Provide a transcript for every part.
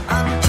I'm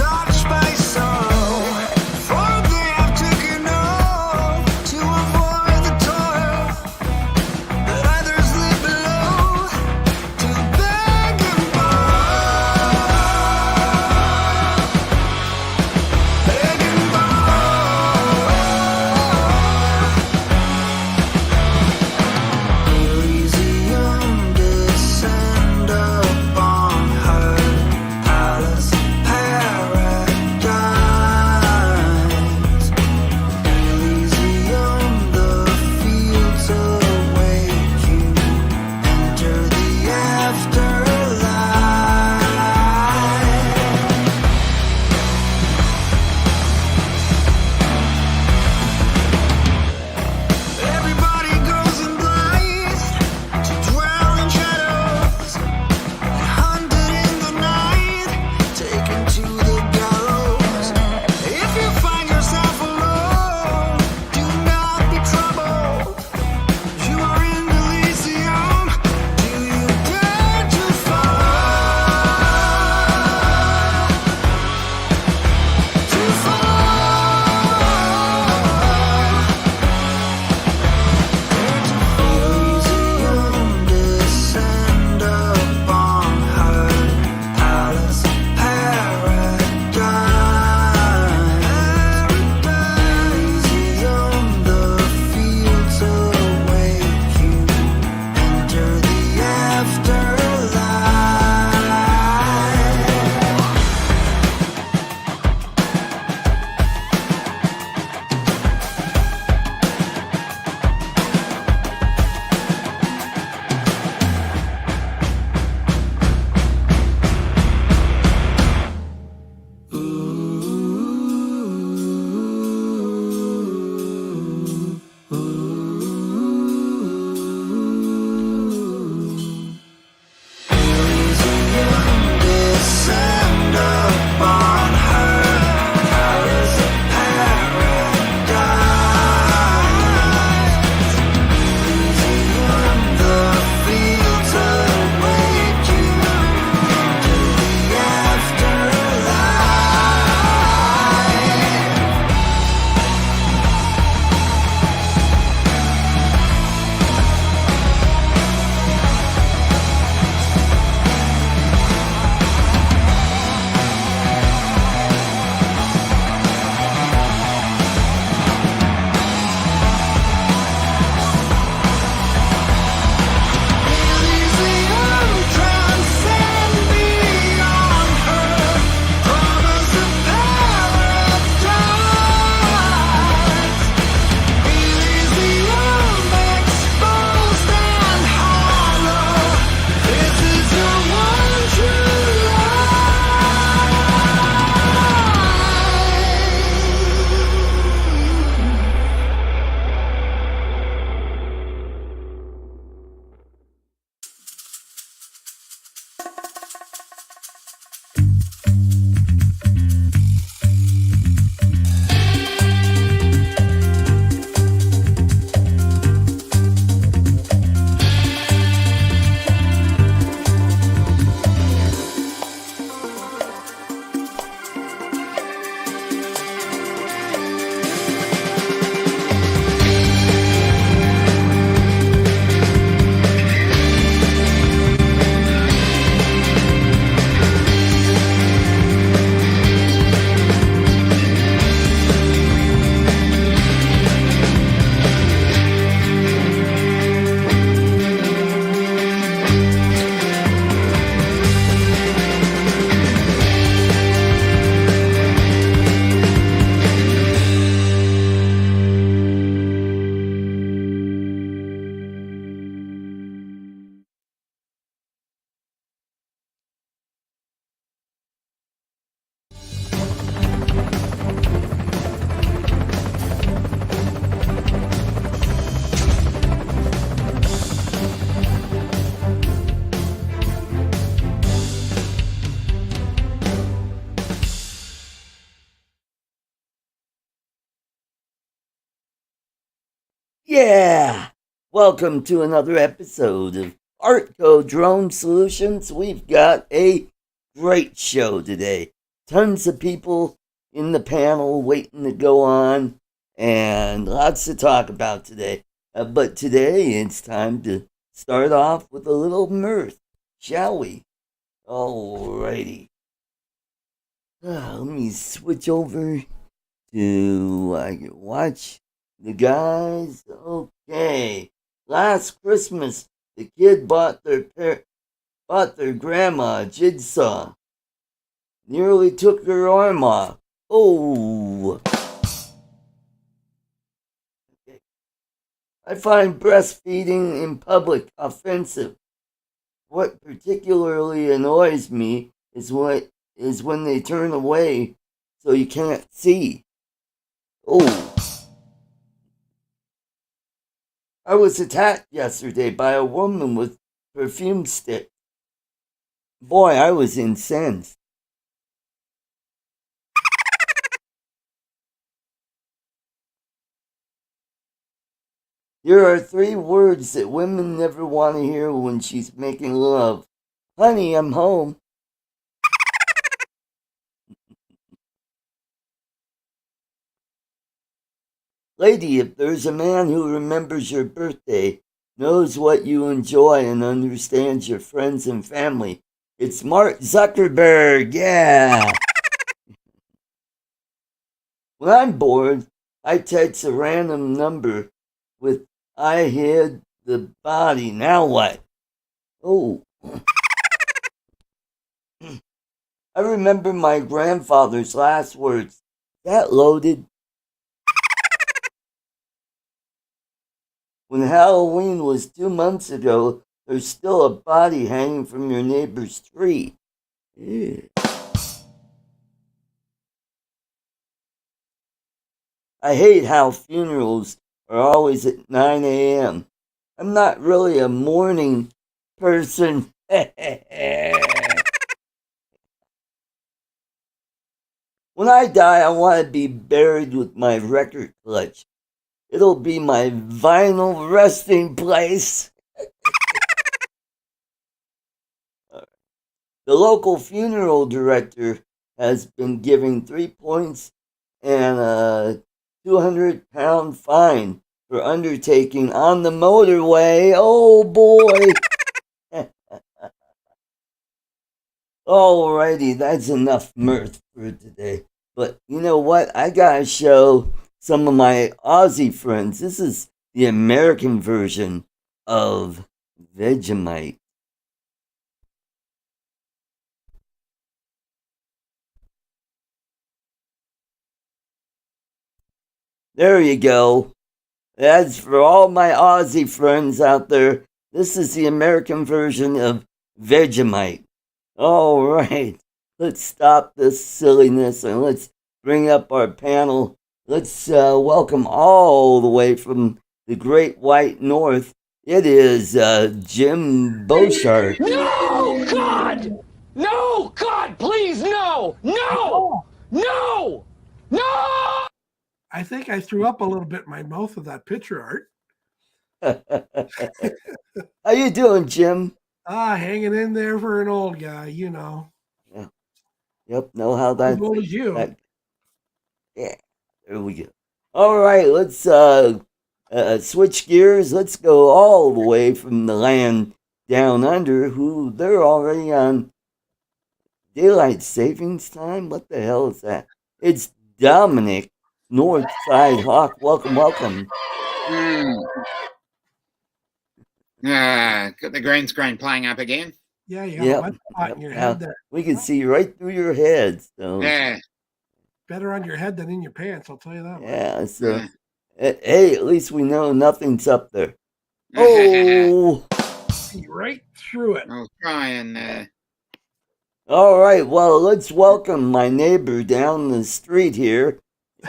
Welcome to another episode of ArtCo Drone Solutions. We've got a great show today. Tons of people in the panel waiting to go on, and lots to talk about today. But today it's time to start off with a little mirth, shall we? Alrighty. Let me switch over to I can watch the guys. Okay. Last Christmas, the kid bought their grandma a jigsaw. Nearly took her arm off. Oh. Okay. I find breastfeeding in public offensive. What particularly annoys me is when they turn away so you can't see. Oh. I was attacked yesterday by a woman with perfume stick. Boy, I was incensed. Here are 3 words that women never want to hear when she's making love. Honey, I'm home. Lady, if there's a man who remembers your birthday, knows what you enjoy, and understands your friends and family, it's Mark Zuckerberg. Yeah. When I'm bored, I text a random number with I hid the body. Now what? Oh. I remember my grandfather's last words. That loaded. When Halloween was 2 months ago, there's still a body hanging from your neighbor's tree. Ew. I hate how funerals are always at 9 a.m. I'm not really a morning person. When I die, I want to be buried with my record clutch. It'll be my vinyl resting place. The local funeral director has been given 3 points and a 200-pound fine for undertaking on the motorway. Oh boy. Alrighty, that's enough mirth for today. But you know what? I gotta show some of my Aussie friends. This is the American version of Vegemite. There you go. That's for all my Aussie friends out there. This is the American version of Vegemite. All right. Let's stop this silliness and let's bring up our panel. Let's welcome all the way from the Great White North. It is Jim Beauchart. No, God! No, God, please, no! No! No! No! I think I threw up a little bit in my mouth with that picture, Art. How you doing, Jim? Hanging in there for an old guy, you know. Yeah. Yep, know how that... As old as you. Yeah, there we go. All right, let's switch gears. Let's go all the way from the land down under, who they're already on daylight savings time. What the hell is that? It's Dominic, Northside Hawk. Welcome, welcome. Got the green screen playing up again. Yeah, you have a wet spot in your head there. We can see right through your head. So. Yeah. Better on your head than in your pants, I'll tell you that. Yeah, so, hey, at least we know nothing's up there. Oh! See right through it. I'll try and... All right, well, let's welcome my neighbor down the street here,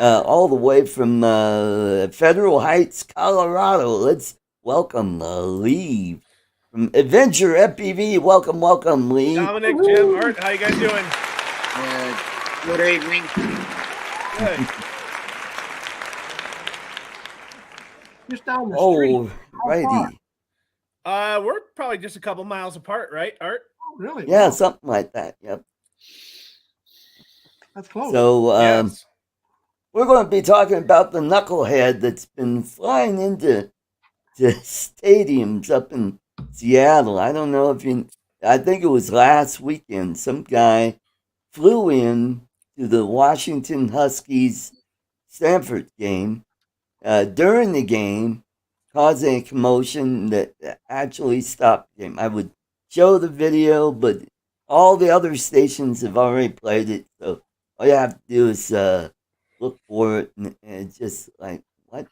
all the way from Federal Heights, Colorado. Let's welcome Lee from Adventure FPV. Welcome, welcome, Lee. Dominic, Jim, Art, how you guys doing? Good evening. Good. Just down the street. righty? We're probably just a couple miles apart, right, Art? Oh, really? Yeah, Wow, something like that. Yep. that's close. So Yes. we're going to be talking about the knucklehead that's been flying into stadiums up in Seattle. I don't know if you. I think it was last weekend. Some guy flew in to the Washington Huskies Stanford game during the game, causing a commotion that actually stopped the game. I would show the video, but all the other stations have already played it. So all you have to do is look for it, and it's just like, what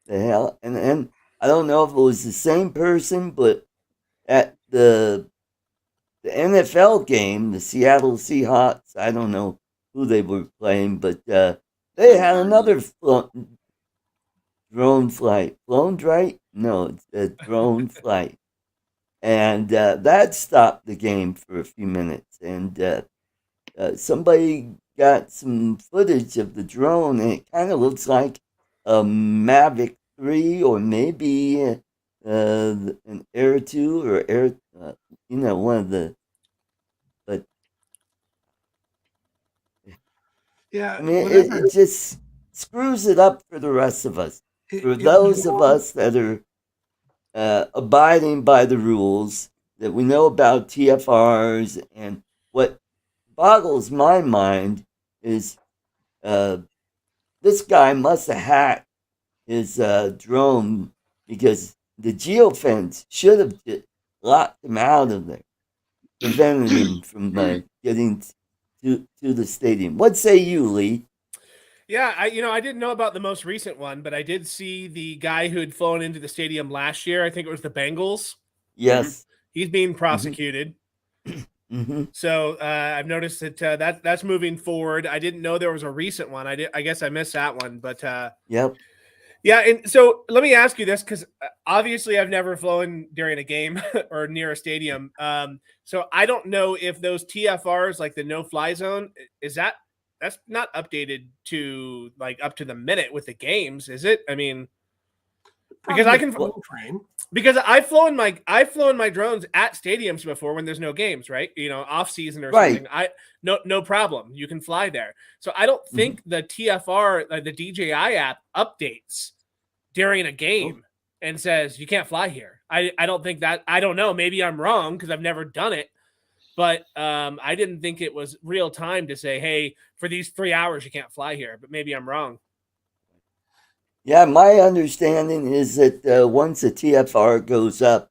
the hell? And I don't know if it was the same person, but at the NFL game, the Seattle Seahawks, I don't know who they were playing, but they had another drone flight. Flown right? No, it's a drone flight. And that stopped the game for a few minutes. And somebody got some footage of the drone, and it kind of looks like a Mavic 3 or maybe an Air 2 or Air, one of the. But Yeah, I mean, whatever. it just screws it up for the rest of us. For It those was of wrong. us that are abiding by the rules, that we know about TFRs, and what boggles my mind is this guy must have hacked his drone, because the geofence should have just locked him out of there, prevented him from getting to the stadium. What say you, Lee? Yeah, I didn't know about the most recent one, but I did see the guy who had flown into the stadium last year. I think it was the Bengals. Yes. He's being Mm-hmm. prosecuted. Mm-hmm. So I've noticed that that's moving forward. I didn't know there was a recent one. I guess I missed that one, but Yep. yeah. And so let me ask you this, because obviously I've never flown during a game or near a stadium. So I don't know if those TFRs, like the no-fly zone, that's not updated to like up to the minute with the games, is it? I mean, because Probably I a can full frame. because I've flown my drones at stadiums before when there's no games, right? Off season or Right. something. No problem. You can fly there. So I don't think the TFR, the DJI app, updates during a game and says you can't fly here. I don't think that. I don't know. Maybe I'm wrong because I've never done it. But I didn't think it was real time to say, hey, for these 3 hours you can't fly here. But maybe I'm wrong. Yeah, my understanding is that once a TFR goes up,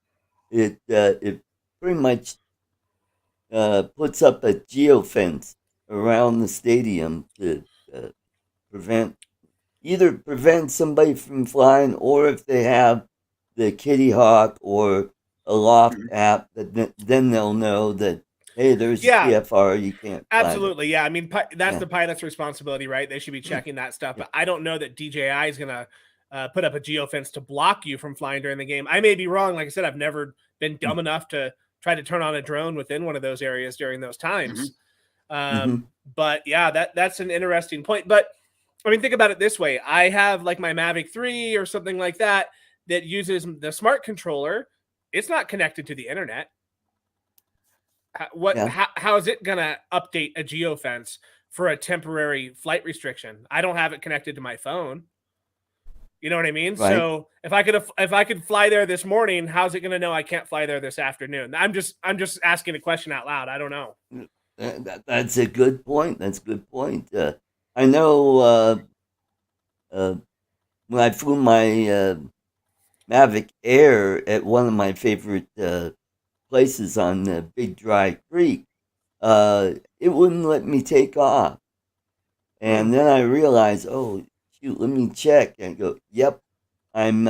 it pretty much puts up a geofence around the stadium to uh, prevent somebody from flying, or if they have the Kitty Hawk or a Loft app, that then they'll know that, hey, there's a TFR, you can't fly there. Absolutely. Yeah. I mean, that's Yeah. the pilot's responsibility, right? They should be checking that stuff. But I don't know that DJI is going to put up a geofence to block you from flying during the game. I may be wrong. Like I said, I've never been dumb enough to try to turn on a drone within one of those areas during those times. But yeah, that's an interesting point. But I mean, think about it this way. I have like my Mavic 3 or something like that uses the smart controller. It's not connected to the internet. How is it going to update a geofence for a temporary flight restriction? I don't have it connected to my phone. You know what I mean? Right. So if I could fly there this morning, how's it going to know I can't fly there this afternoon? I'm just asking a question out loud. I don't know. That's a good point. That's a good point. I know when I flew my Mavic Air at one of my favorite places on the Big Dry Creek, it wouldn't let me take off. And then I realized, oh, shoot, let me check. And I go, yep, I'm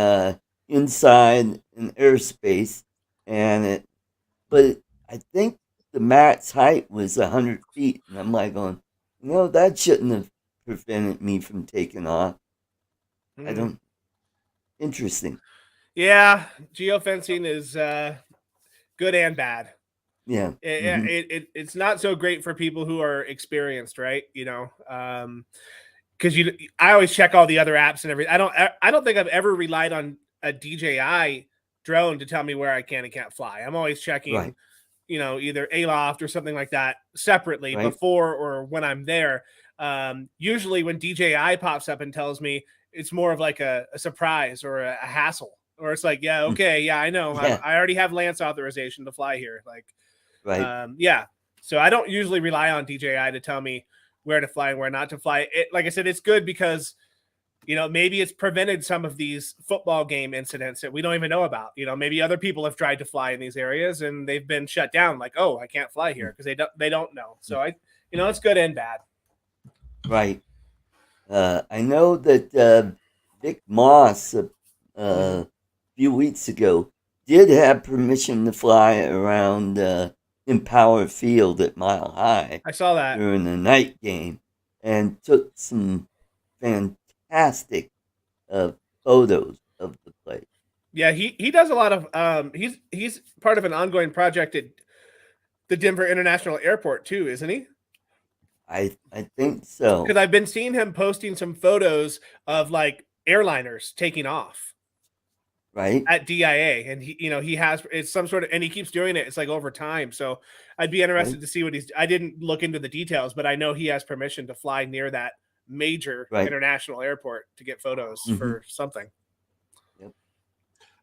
inside an airspace. But I think the max height was 100 feet. And I'm like going, that shouldn't have prevented me from taking off. I don't. Interesting. Yeah, geofencing is good and bad. Yeah. It's not so great for people who are experienced, right? Because I always check all the other apps and everything. I don't think I've ever relied on a DJI drone to tell me where I can and can't fly. I'm always checking, Right. Either Aloft or something like that separately Right. before or when I'm there. Usually when DJI pops up and tells me, it's more of like a surprise or a hassle, or it's like, yeah, okay, yeah, I know. Yeah. I already have Lance authorization to fly here. Like, Right. yeah. So I don't usually rely on DJI to tell me where to fly and where not to fly. Like I said, it's good because, maybe it's prevented some of these football game incidents that we don't even know about. Maybe other people have tried to fly in these areas and they've been shut down. Like, oh, I can't fly here because they don't know. So it's good and bad. Right. I know that Vic Moss a few weeks ago did have permission to fly around Empower Field at Mile High I saw that. during the night game and took some fantastic photos of the place. Yeah, he does a lot of he's part of an ongoing project at the Denver International Airport too, isn't he? I think so. Because I've been seeing him posting some photos of like airliners taking off Right. at DIA, and he has it's some sort of, and he keeps doing it. It's like over time. So I'd be interested Right. to see what I didn't look into the details, but I know he has permission to fly near that major Right. international airport to get photos for something. Well,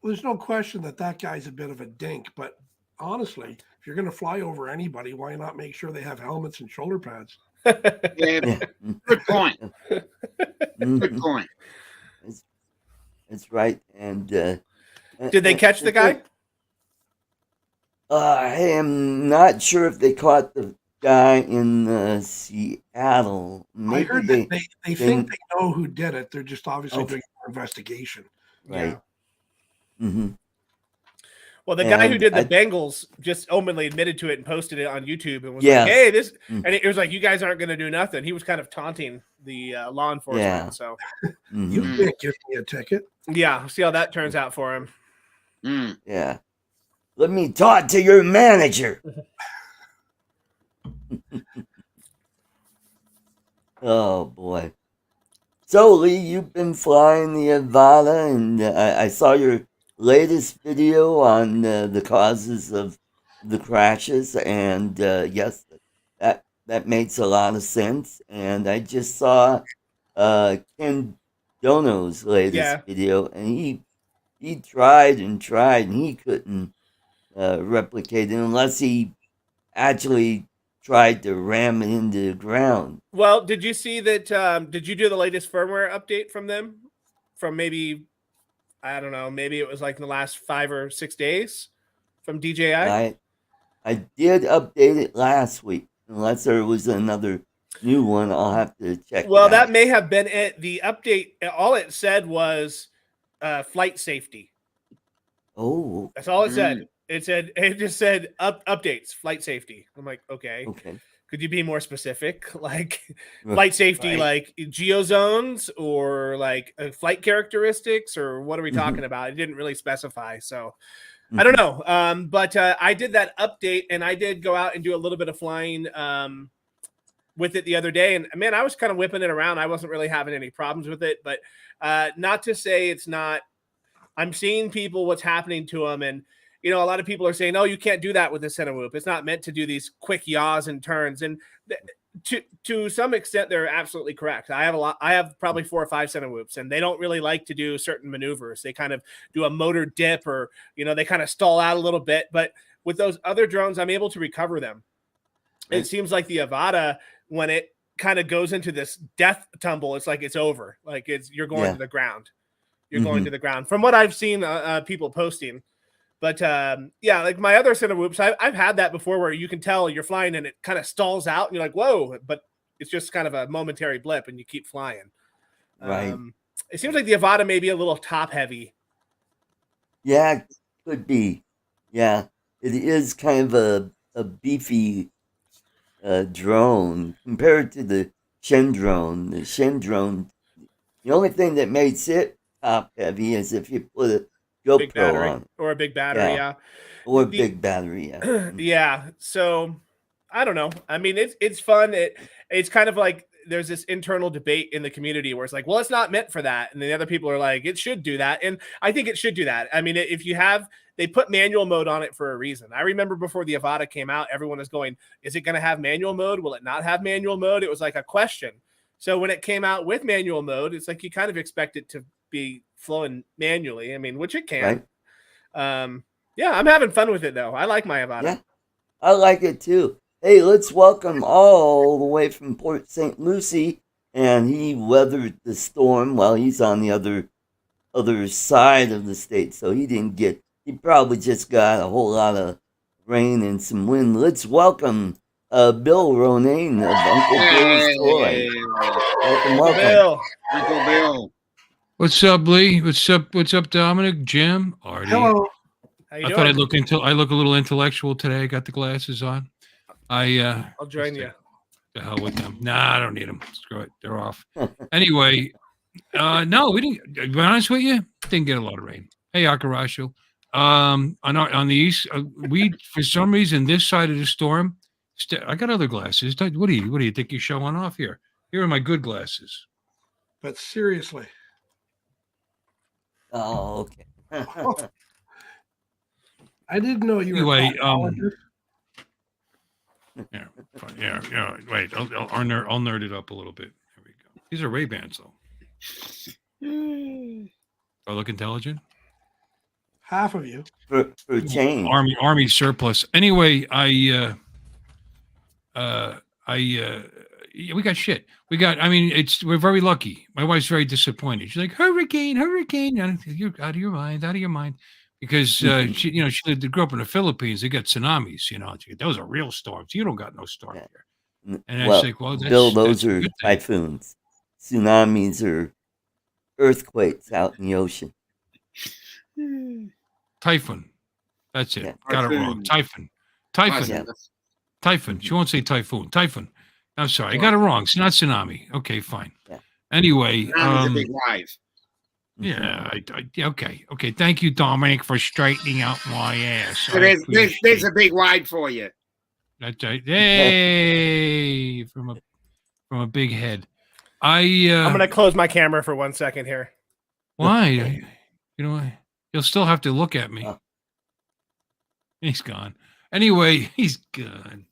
there's no question that guy's a bit of a dink, but honestly, if you're going to fly over anybody, why not make sure they have helmets and shoulder pads? Yeah, good point. Good Mhm. point. That's right. And Did they catch the guy? I am not sure if they caught the guy in Seattle. Maybe I heard they, that they think they know who did it. They're just obviously doing an investigation. right. Yeah. Mm-hmm. Well, the guy who And did the I- Bengals just openly admitted to it and posted it on YouTube and was Yes. like, "Hey, this," Mm. and it was like, "You guys aren't going to do nothing." He was kind of taunting the law enforcement. Yeah. So Mhm. You can't give me a ticket. yeah, see how that turns out for him. Mm. Yeah. Let me talk to your manager. Oh boy. So Lee, you've been flying the Avata, and I saw your latest video on the causes of the crashes, and yes, that makes a lot of sense. And I just saw Ken Dono's latest Yeah. video, and he tried and tried, and he couldn't replicate it unless he actually tried to ram it into the ground. Well, did you see that? Did you do the latest firmware update from them? From maybe, I don't know, maybe it was like in the last 5 or 6 days from DJI. I did update it last week. Unless there was another new one, I'll have to check. Well, it that out. may have been it. The update, all it said was flight safety. Oh, That's all it said. It just said updates, flight safety. I'm like, okay. okay. Could you be more specific? Like Right. flight safety, Right. like geozones or like flight characteristics, or what are we talking about? It didn't really specify. So I don't know. But I did that update, and I did go out and do a little bit of flying with it the other day. And man, I was kind of whipping it around. I wasn't really having any problems with it, but not to say it's not. I'm seeing people what's happening to them, and a lot of people are saying, "Oh, you can't do that with the Cinewhoop. It's not meant to do these quick yaws and turns." And to some extent, they're absolutely correct. I have probably 4 or 5 Cinewhoops, and they don't really like to do certain maneuvers. They kind of do a motor dip, or they kind of stall out a little bit. But with those other drones, I'm able to recover them. Right. It seems like the Avata, when it kind of goes into this death tumble, it's like it's over. Like you're going to the ground. You're going to the ground. From what I've seen people posting. But yeah, like my other Cinewhoops, I've had that before where you can tell you're flying and it kind of stalls out and you're like, whoa, but it's just kind of a momentary blip and you keep flying. Right. It seems like the Avata may be a little top heavy. Yeah, it could be. Yeah, it is kind of a beefy drone compared to the Shen drone. The Shen drone, the only thing that makes it top heavy is if you put a Big GoPro battery on it. or a big battery, Yeah. yeah. Or a big battery, yeah. Yeah. So I don't know. I mean, it's fun. It's kind of like there's this internal debate in the community where it's like, well, it's not meant for that, and the other people are like, it should do that, and I think it should do that. I mean, if you have, they put manual mode on it for a reason. I remember before the Avata came out, everyone was going, is it going to have manual mode? Will it not have manual mode? It was like a question. So when it came out with manual mode, it's like you kind of expect it to be flowing manually. I mean, which it can. Right. Yeah, I'm having fun with it though. I like my Avata. Yeah, I like it too. Hey, let's welcome all the way from Port St. Lucie, and he weathered the storm while he's on the other side of the state, so he didn't get. He probably just got a whole lot of rain and some wind. Let's welcome Bill Ronayne of Uncle Bill's Toy. Welcome, Bill. Uncle Bill. What's up, Lee? What's up, Dominic, Jim, Artie? Hello. I thought I'd I look a little intellectual today. I got the glasses on. I'll join you. The hell with them. Nah, I don't need them. Screw it. They're off. Anyway, no, we didn't. To be honest with you, didn't get a lot of rain. Hey, Akarasho. On the east, we for some reason this side of the storm. I got other glasses. What do you think you're showing off here? Here are my good glasses. But seriously. Oh, okay. I didn't know you were. Anyway, yeah. Wait, I'll nerd it up a little bit. Here we go. These are Ray-Bans, though. Do I look intelligent? Half of you. For change. Army surplus. Anyway, we got shit. We're very lucky. My wife's very disappointed. She's like, hurricane. You're out of your mind. Because she grew up in the Philippines. They got tsunamis. Those are real storms. You don't got no storm here. And well, I was like, Bill, those are typhoons. Tsunamis are earthquakes out in the ocean. Typhoon. That's it. Yeah. Got it wrong. Typhoon. Yeah. Typhoon. She won't say typhoon. Typhoon. I'm sorry. I got it wrong. It's not tsunami. Okay, fine. Yeah. Anyway. A big wise. Yeah. Okay. Thank you, Dominic, for straightening out my ass. So there's a big wide for you. That's right. Hey, from a big head. I'm gonna close my camera for 1 second here. Why? You'll still have to look at me. He's gone. Anyway, he's gone.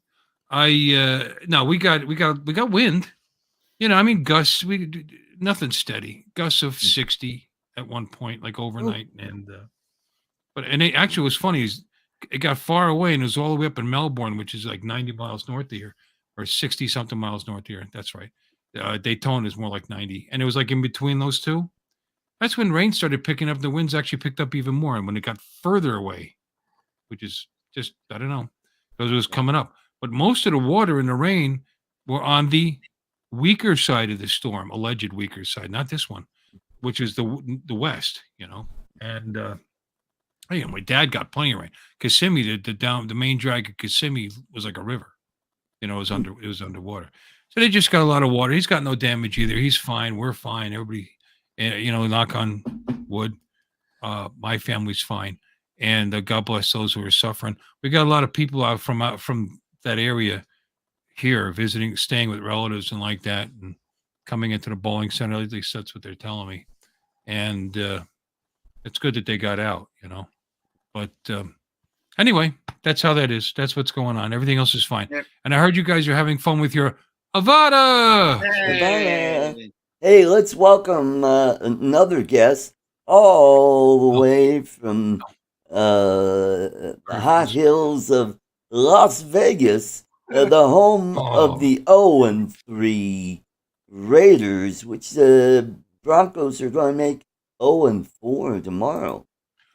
No, we got wind. Gusts. Nothing steady. Gusts of 60 at one point, like overnight, and it actually was funny. It got far away and it was all the way up in Melbourne, which is like 90 miles north of here, or 60 something miles north of here. That's right. Daytona is more like 90, and it was like in between those two. That's when rain started picking up. The winds actually picked up even more, and when it got further away, which is just, I don't know, because it was coming up. But most of the water and the rain were on the weaker side of the storm, alleged weaker side, not this one, which is the west, And my dad got plenty of rain. Kissimmee, the main drag of Kissimmee was like a river. It was underwater. So they just got a lot of water. He's got no damage either. He's fine. We're fine. Everybody, knock on wood. My family's fine. And God bless those who are suffering. We got a lot of people out from that area here visiting, staying with relatives and like that, and coming into the bowling center. At least that's what they're telling me. And it's good that they got out, But anyway, that's how that is. That's what's going on. Everything else is fine. Yep. And I heard you guys are having fun with your Avata. Hey, let's welcome another guest all the way from the hot hills of Las Vegas, the home of the 0-3 Raiders, which the Broncos are going to make 0-4 tomorrow.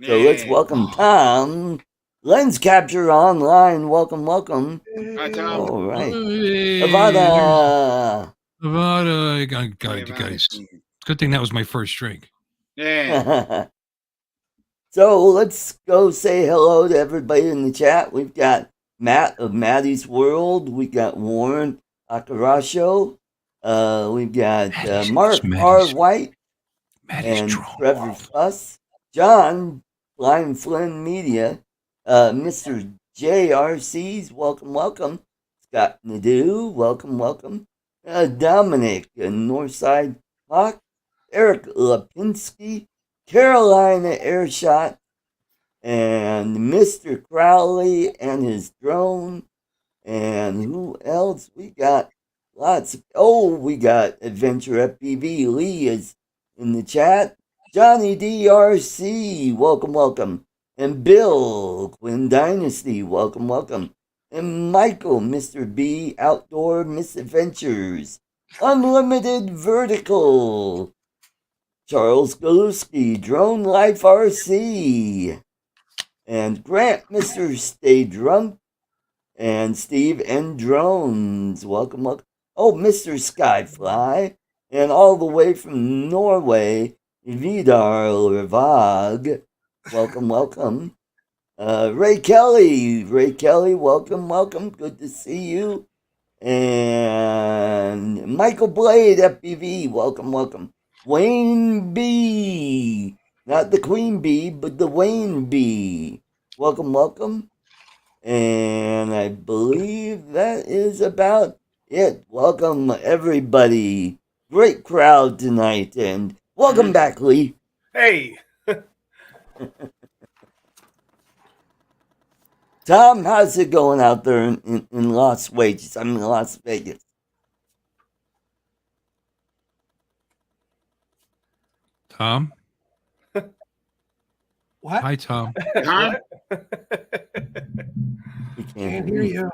So let's welcome Tom, Lens Capture Online. Welcome. Hi, Tom. All right. Hey. Avata. God, you guys. Good thing that was my first drink. Yeah. So let's go say hello to everybody in the chat. We've got Matt of Maddie's World. We got Warren Akarasho. We've got Mark R. White and Trevor Fuss. John, Blind Flynn Media. Mr. JRC's, welcome. Scott Nadeau, welcome. Dominic, Northside Hawk, Eric Lipinski, Carolina Airshot, and Mr. Crowley and his drone. And who else? We got lots of. Oh, we got Adventure FPV. Lee is in the chat. Johnny DRC, welcome, welcome. And Bill, Quinn Dynasty, welcome, welcome. And Michael, Mr. B, Outdoor Misadventures. Unlimited Vertical. Charles Galuski, Drone Life RC. And Grant, Mr. Stay Drunk. And Steve and Drones, welcome, welcome. Oh, Mr. Skyfly. And all the way from Norway, Vidar Lervag, welcome, welcome. Ray Kelly, welcome, welcome. Good to see you. And Michael Blade, FPV, welcome, welcome. Wayne B, not the Queen Bee, but the Wayne B, welcome, welcome. And I believe that is about it. Welcome, everybody. Great crowd tonight, and welcome back, Lee. Hey. Tom, how's it going out there in Las Vegas? I mean, Las Vegas. Tom? What? Hi, Tom. Tom? We Can't hear you.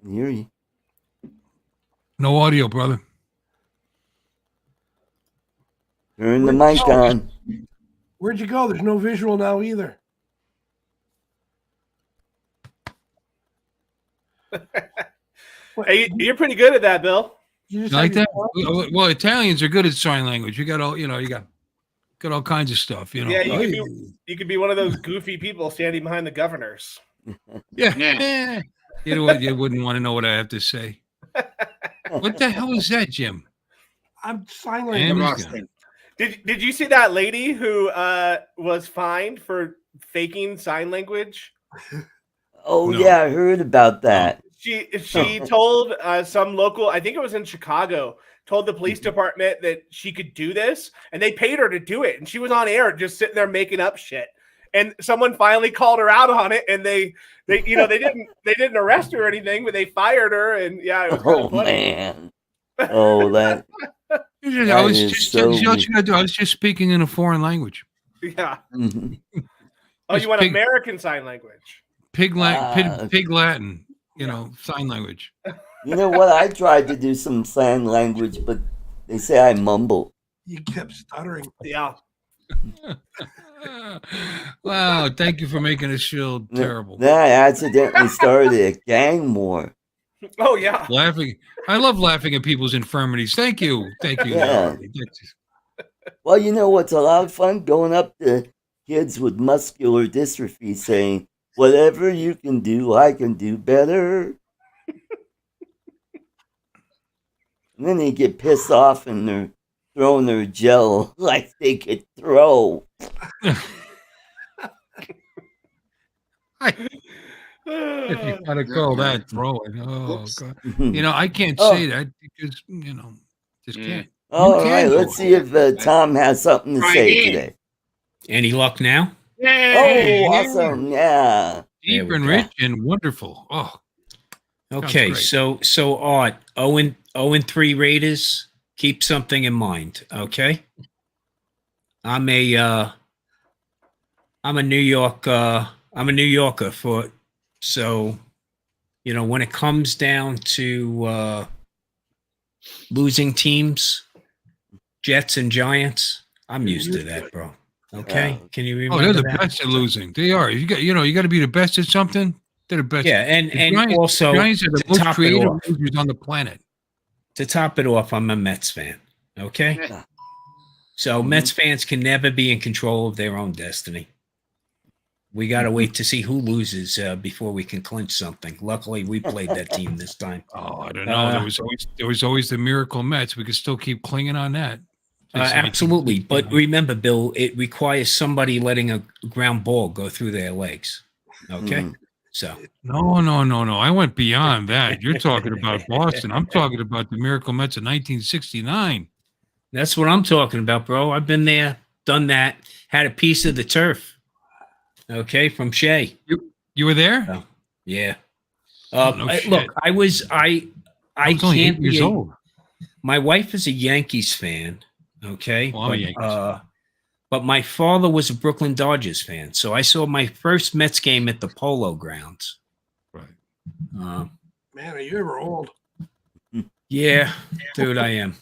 Can hear you. No audio, brother. Turn the mic on. Where'd you go? There's no visual now either. Hey, you're pretty good at that, Bill. You just You like had that? your- Well, Italians are good at sign language. You got all, you got all kinds of stuff, Yeah, you could be one of those goofy people standing behind the governors. Yeah. Yeah. You know what? You wouldn't want to know what I have to say. What the hell is that, Jim? I'm sign And language. he's gone. Did you see that lady who was fined for faking sign language? Oh, No. yeah, I heard about that. She told some local, I think it was in Chicago, told the police department that she could do this, and they paid her to do it, and she was on air just sitting there making up shit. And someone finally called her out on it, and they didn't arrest her or anything, but they fired her, and yeah, it was kind Oh, of funny. man. Oh, that. I was is just, so you know what you gotta do? I was just speaking in a foreign language. Yeah. Mhm. Oh, you want American Sign Language? Pig Latin, sign language. You know what? I tried to do some sign language, but they say I mumble. You kept stuttering. Yeah. Wow, thank you for making us feel terrible. Then I accidentally started a gang war. Oh yeah. Laughing. I love laughing at people's infirmities. Thank you. Yeah. Well, you know what's a lot of fun? Going up to kids with muscular dystrophy saying, whatever you can do, I can do better. And then they get pissed off and they're throwing their gel like they could throw. If you gotta call that throwing. Oh, Oops. God. I can't Oh. say that because, just can't. All You right, can let's do see if Tom has something to Try say again. today. Any luck now? Oh, Yay! awesome. Yeah. Deep we and go. rich and wonderful. Oh, Okay, great. so Art, 0-3 Raiders, keep something in mind, okay? I'm a New Yorker so when it comes down to losing teams, Jets and Giants, I'm used to that, bro. Okay? Yeah. Can you oh, remember they're the that? best at losing. They are. You got to be the best at something. They're the best. Yeah, The and Giants, also Giants are the to most top it creative off. losers on the planet. To top it off, I'm a Mets fan. Okay. Yeah. So Mhm. Mets fans can never be in control of their own destiny. We got to wait to see who loses before we can clinch something. Luckily, we played that team this time. Oh, I don't know. There was always the miracle Mets. We could still keep clinging on that. Absolutely. But remember, Bill, it requires somebody letting a ground ball go through their legs. Okay. Mhm. So No. I went beyond that. You're talking about Boston. I'm talking about the Miracle Mets of 1969. that's what I'm talking about, bro. I've been there, done that, had a piece of the turf. Okay, from Shea. You were there? So, yeah. No shit. Look, I was only only 8 years old. My wife is a Yankees fan. Okay, Well, I'm a Yankees but my father was a Brooklyn Dodgers fan, so I saw my first Mets game at the Polo Grounds. Right. Man, are you ever old? Yeah, dude, I am.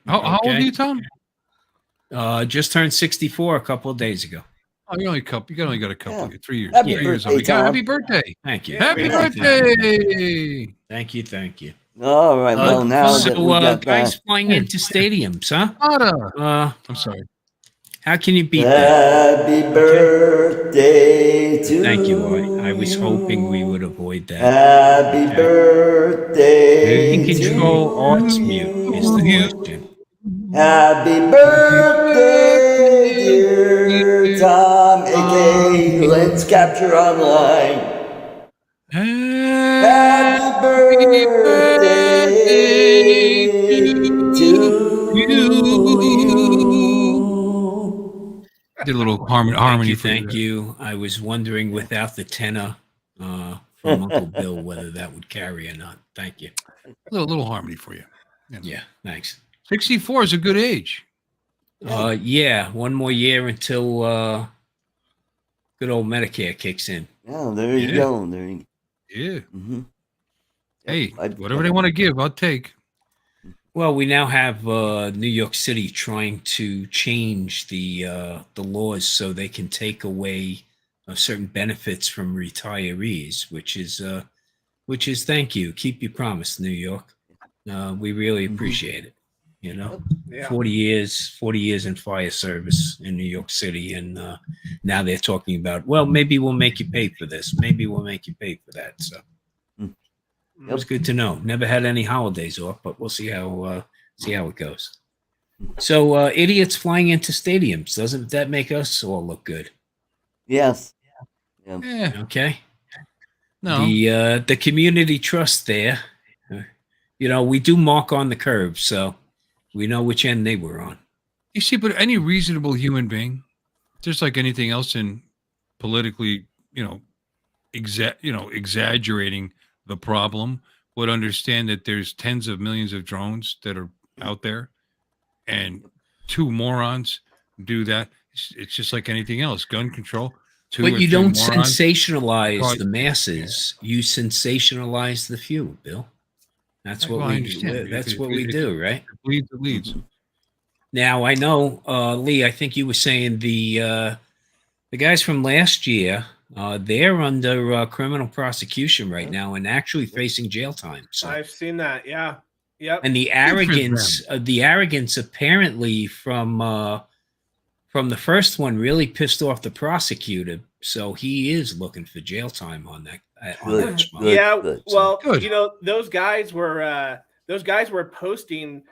How old are you, Tom? Just turned 64 a couple of days ago. Oh, you only got a couple. 3 years. Happy 3 years birthday, old. Tom. Happy birthday. Thank you. Happy Thank you. birthday. Thank you. All right. Well, now that we got guys that. flying into stadiums, huh? I'm sorry. How can you beat that? Happy birthday to Thank you, Art. I was hoping we would avoid that. Happy birthday Who can control Art's mute is the you. question. Happy birthday, dear Tom, aka Let's Capture Online. Happy birthday to you. Did a little harmony. Thank you. I was wondering without the tenor from Uncle Bill whether that would carry or not. Thank you. A little harmony for you. Yeah, thanks. 64 is a good age. Yeah, one more year until good old Medicare kicks in. Oh, there you go. There you go. Yeah. Mm-hmm. Hey, whatever they want to give, I'll take. Well, we now have New York City trying to change the laws so they can take away certain benefits from retirees, which is thank you. Keep your promise, New York. We really appreciate it. You know, 40 years in fire service in New York City, and now they're talking about, well, maybe we'll make you pay for this, maybe we'll make you pay for that. So it was good to know. Never had any holidays off, but we'll see how it goes. So idiots flying into stadiums, doesn't that make us all look good? Yes. Yeah. Okay. No. The community trust there. You know, we do mark on the curve, so we know which end they were on. You see, but any reasonable human being, just like anything else in politically, exaggerating the problem, would understand that there's tens of millions of drones that are out there, and two morons do that. It's just like anything else. Gun control. But you don't sensationalize the masses. You sensationalize the few, Bill. That's what we do. That's what we do, right? It leads. Now I know, Lee. I think you were saying the guys from last year. They're under criminal prosecution right now and actually facing jail time. So I've seen that. Yeah. Yep. And the arrogance apparently from the first one really pissed off the prosecutor. So he is looking for jail time on that. You know, those guys were posting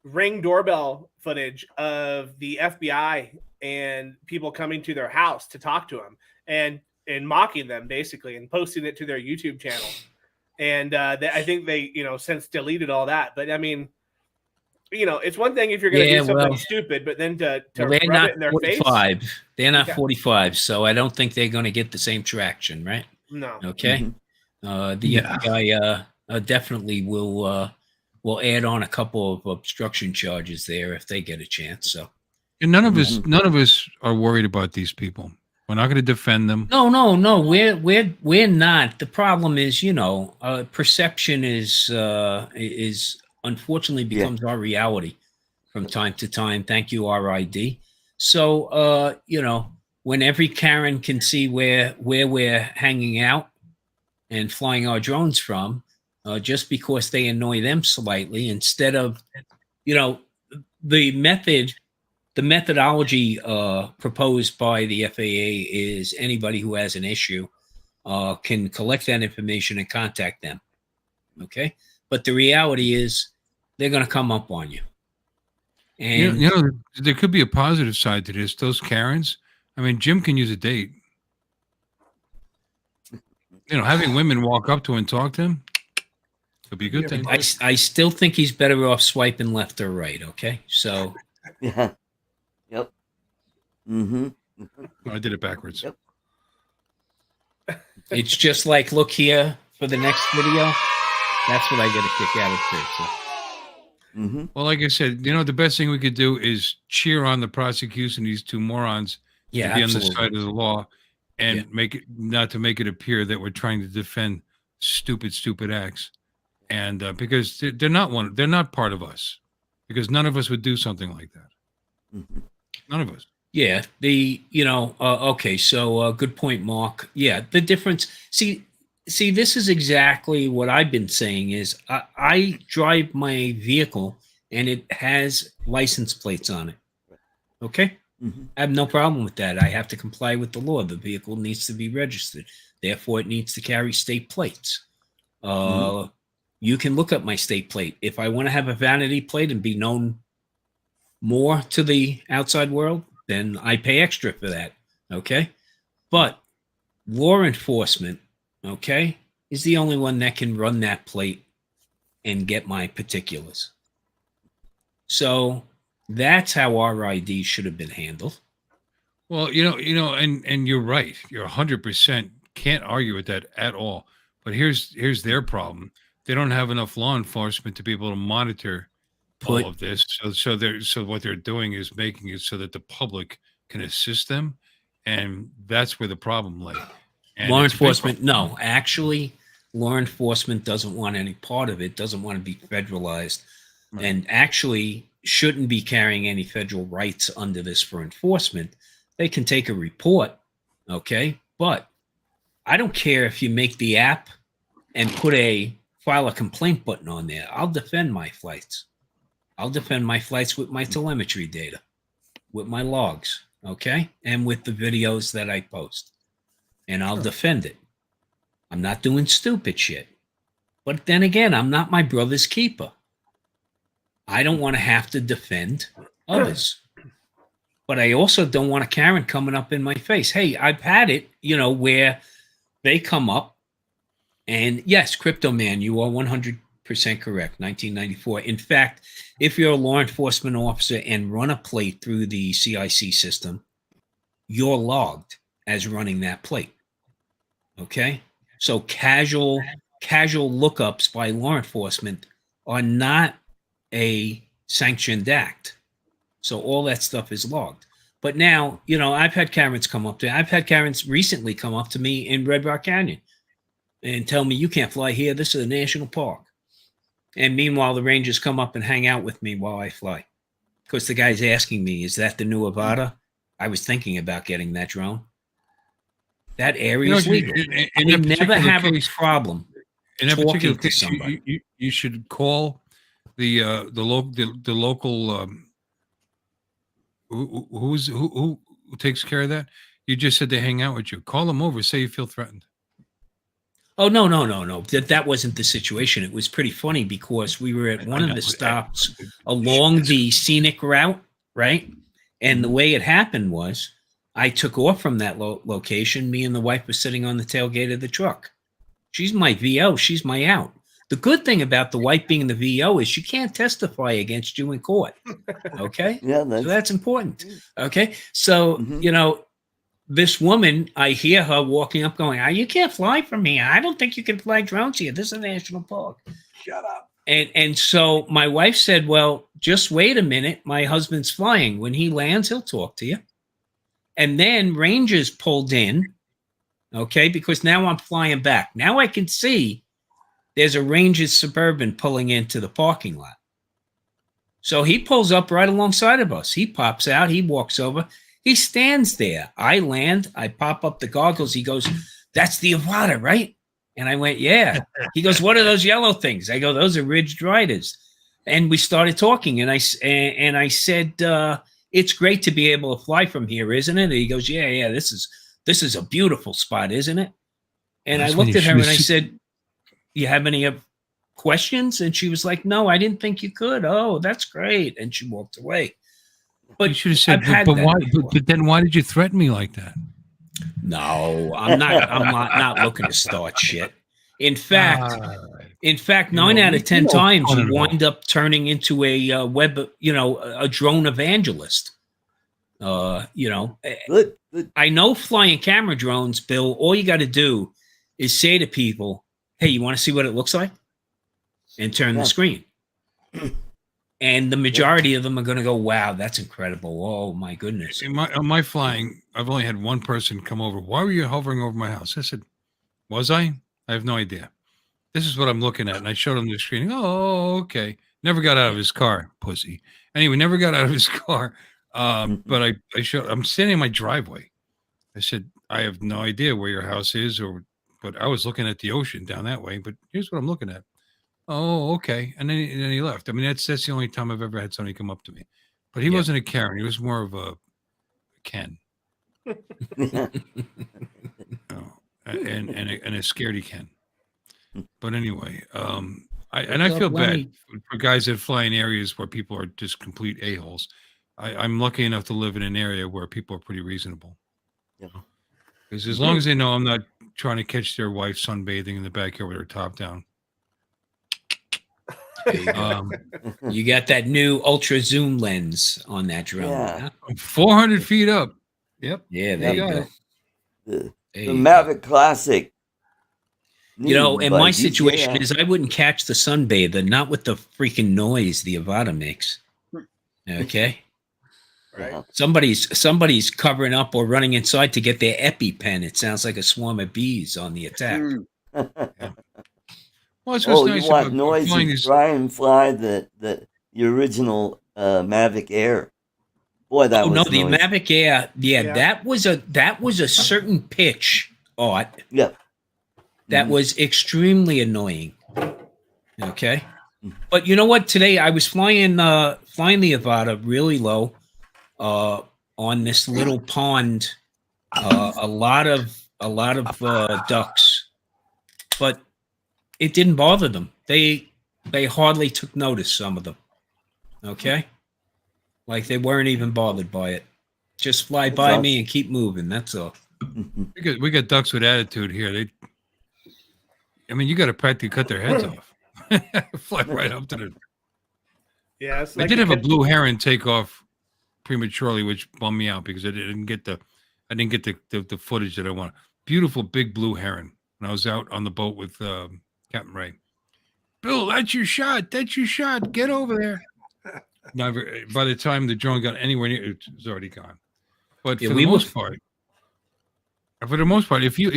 Ring doorbell footage of the FBI and people coming to their house to talk to them and mocking them basically and posting it to their YouTube channel. And I think they, since deleted all that. But I mean, it's one thing if you're going to do something stupid, but then to rub it in their 45. Face. They're not 45, so I don't think they're going to get the same traction, right? No. Okay. The FBI definitely will add on a couple of obstruction charges there if they get a chance. So, and none of us are worried about these people. We're not going to defend them. No. We're not. The problem is, perception is unfortunately becomes our reality from time to time. Thank you, RID. So, when every Karen can see where we're hanging out and flying our drones from, just because they annoy them slightly, instead of, the methodology proposed by the FAA is anybody who has an issue can collect that information and contact them. Okay. But the reality is they're going to come up on you. And there could be a positive side to this. Those Karens, I mean, Jim can use a date. having women walk up to him and talk to him could be a good thing. I still think he's better off swiping left or right. Okay, so Yeah. Yep. Mm-hmm. I did it backwards. Yep. it's just like, look here for the next video. That's what I get a kick out of too. So. Mm-hmm. Well, like I said, the best thing we could do is cheer on the prosecution, these two morons, Yeah, to be absolutely. on the side of the law, and not to make it appear that we're trying to defend stupid acts, and because they're not part of us, because none of us would do something like that. Mm-hmm. None of us. Yeah, okay, so good point, Mark. Yeah, the difference. See, this is exactly what I've been saying is I drive my vehicle and it has license plates on it. Okay? Mm-hmm. I have no problem with that. I have to comply with the law. The vehicle needs to be registered. Therefore, it needs to carry state plates. You can look up my state plate. If I want to have a vanity plate and be known more to the outside world, then I pay extra for that. Okay? But law enforcement, okay, is the only one that can run that plate and get my particulars. So that's how our ID should have been handled. Well, and you're right. You're 100% can't argue with that at all. But here's their problem. They don't have enough law enforcement to be able to monitor all of this. So what they're doing is making it so that the public can assist them, and that's where the problem lay. And law enforcement, no, actually, law enforcement doesn't want any part of it, doesn't want to be federalized, and actually shouldn't be carrying any federal rights under this for enforcement. They can take a report, okay? But I don't care if you make the app and put file a complaint button on there. I'll defend my flights. I'll defend my flights with my telemetry data, with my logs, okay? And with the videos that I post. And I'll defend it. I'm not doing stupid shit. But then again, I'm not my brother's keeper. I don't want to have to defend others. But I also don't want a Karen coming up in my face. Hey, I've had it, where they come up and yes, Crypto Man, you are 100% correct. 1994. In fact, if you're a law enforcement officer and run a plate through the CIC system, you're logged as running that plate. Okay? So casual lookups by law enforcement are not a sanctioned act. So all that stuff is logged. But now, I've had Karens come up to me. I've had Karens recently come up to me in Red Rock Canyon and tell me, you can't fly here. This is a national park. And meanwhile, the Rangers come up and hang out with me while I fly. Because the guy's asking me, is that the new Avata? I was thinking about getting that drone. That area is legal. I never have a problem in that particular talking to case, somebody. You should call the local who takes care of that. You just said they hang out with you. Call them over. Say you feel threatened. Oh, no. That wasn't the situation. It was pretty funny because we were at one of the stops along the scenic route, right? And the way it happened was I took off from that location. Me and the wife were sitting on the tailgate of the truck. She's my VO. She's my out. The good thing about the wife being the VO is she can't testify against you in court. Okay? Yeah, so that's important. Okay? So, this woman, I hear her walking up going, you can't fly from here. I don't think you can fly drones here. This is a national park. Shut up. And so my wife said, well, just wait a minute. My husband's flying. When he lands, he'll talk to you. And then Rangers pulled in, okay, because now I'm flying back. Now I can see there's a Rangers Suburban pulling into the parking lot. So he pulls up right alongside of us. He pops out. He walks over. He stands there. I land. I pop up the goggles. He goes, that's the Avata, right? And I went, yeah. He goes, what are those yellow things? I go, those are ridged riders. And we started talking. And I said, it's great to be able to fly from here, isn't it? And he goes, yeah. This is a beautiful spot, isn't it? And I looked at her and I said, you have any questions? And she was like, no, I didn't think you could. Oh, that's great. And she walked away. But you should have said, but why? But then why did you threaten me like that? No, I'm not. I'm not looking to start shit. In fact, nine out of 10 times you wind up turning into a web, a drone evangelist. Good. I know flying camera drones, Bill. All you got to do is say to people, "Hey, you want to see what it looks like?" and turn the screen. And the majority of them are going to go, "Wow, that's incredible! Oh my goodness!" On my flying, I've only had one person come over. Why were you hovering over my house? I said, "Was I? I have no idea. This is what I'm looking at." And I showed him the screen. Oh, okay. Never got out of his car, pussy. Anyway, never got out of his car. But I showed. I'm standing in my driveway. I said, "I have no idea where your house is, but I was looking at the ocean down that way. But here's what I'm looking at." Oh, okay. And then he left. I mean, that's the only time I've ever had somebody come up to me. But he wasn't a Karen. He was more of a Ken. And a scaredy Ken. But anyway, I feel bad for guys that fly in areas where people are just complete a-holes. I'm lucky enough to live in an area where people are pretty reasonable. Yeah. Because as long as they know I'm not trying to catch their wife sunbathing in the backyard with her top down. You got that new ultra zoom lens on that drone. Yeah. Huh? 400 feet up. Yep. Yeah, there you go. The Mavic Classic. And my situation is I wouldn't catch the sunbather, not with the freaking noise the Avata makes. Okay. Right. Somebody's covering up or running inside to get their EpiPen. It sounds like a swarm of bees on the attack. Well, it's Oh, nice you want about noise? flying You these- try and fly the original Mavic Air. Boy, that was the noisy. Mavic Air. Yeah, that was a certain pitch, Art. Yeah. That was extremely annoying. Okay. But you know what? Today I was flying the Avata really low on this little pond. A lot of ducks, but it didn't bother them. They hardly took notice, some of them. Okay? Like they weren't even bothered by it. Just fly by me and keep moving. That's all. We got ducks with attitude here. You got to practically cut their heads off. Fly right up to the. Yeah, it's I like did have a blue heron take off prematurely, which bummed me out because I didn't get the footage that I wanted. Beautiful big blue heron. When I was out on the boat with Captain Ray. Bill, that's your shot. That's your shot. Get over there. Now, by the time the drone got anywhere near, it was already gone. But for the most part, if you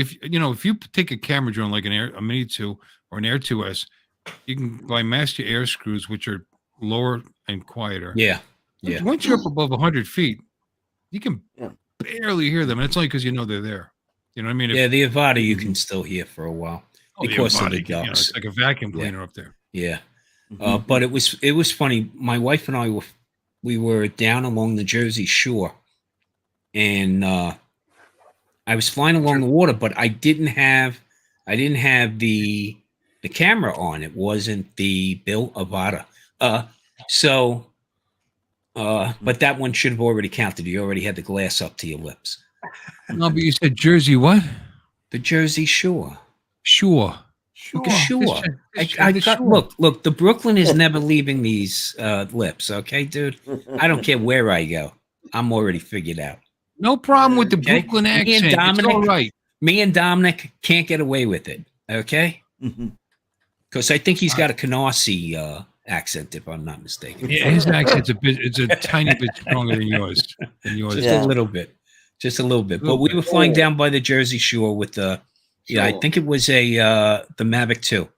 take a camera drone like a Mini 2 or an Air 2S, you can buy master air screws, which are lower and quieter. Yeah. Once you're up above 100 feet, you can barely hear them. And it's only because they're there. You know what I mean? The Avata you can still hear for a while because of the ducks. It's like a vacuum cleaner up there. Yeah. But it was funny. My wife and I were down along the Jersey Shore, and I was flying along the water, but I didn't have the camera on. It wasn't the Bill Avata. But that one should have already counted. You already had the glass up to your lips. No, but you said Jersey what? The Jersey Shore. Sure. Sure. Look, the Brooklyn is never leaving these lips, okay, dude? I don't care where I go. I'm already figured out. No problem with the Brooklyn accent. It's all right. Me and Dominic can't get away with it, okay? Because I think he's got a Canarsie accent, if I'm not mistaken. Yeah, his accent's it's a tiny bit stronger than yours. Just a little bit. But we were flying down by the Jersey Shore with the I think it was the Mavic 2.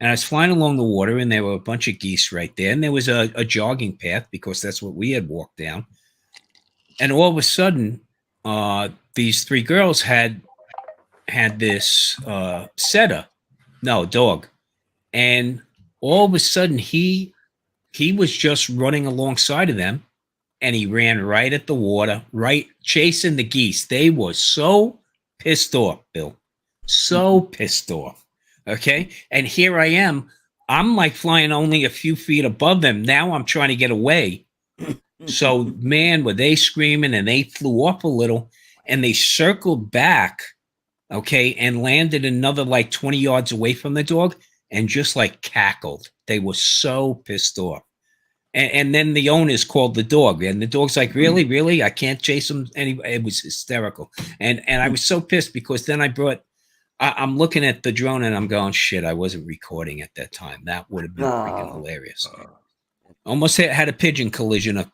And I was flying along the water, and there were a bunch of geese right there. And there was a jogging path because that's what we had walked down. And all of a sudden, these three girls had this dog. And all of a sudden, he was just running alongside of them, and he ran right at the water, right chasing the geese. They were so pissed off, Bill. So pissed off. Okay. And here I am. I'm like flying only a few feet above them. Now I'm trying to get away. So, man, were they screaming, and they flew up a little. and they circled back, okay, and landed another like 20 yards away from the dog and just like cackled. They were so pissed off. And then the owners called the dog, and the dog's like, really? I can't chase him. And it was hysterical. And I was so pissed because then I'm looking at the drone and I'm going, shit, I wasn't recording at that time. That would have been freaking hilarious. Almost had a pigeon collision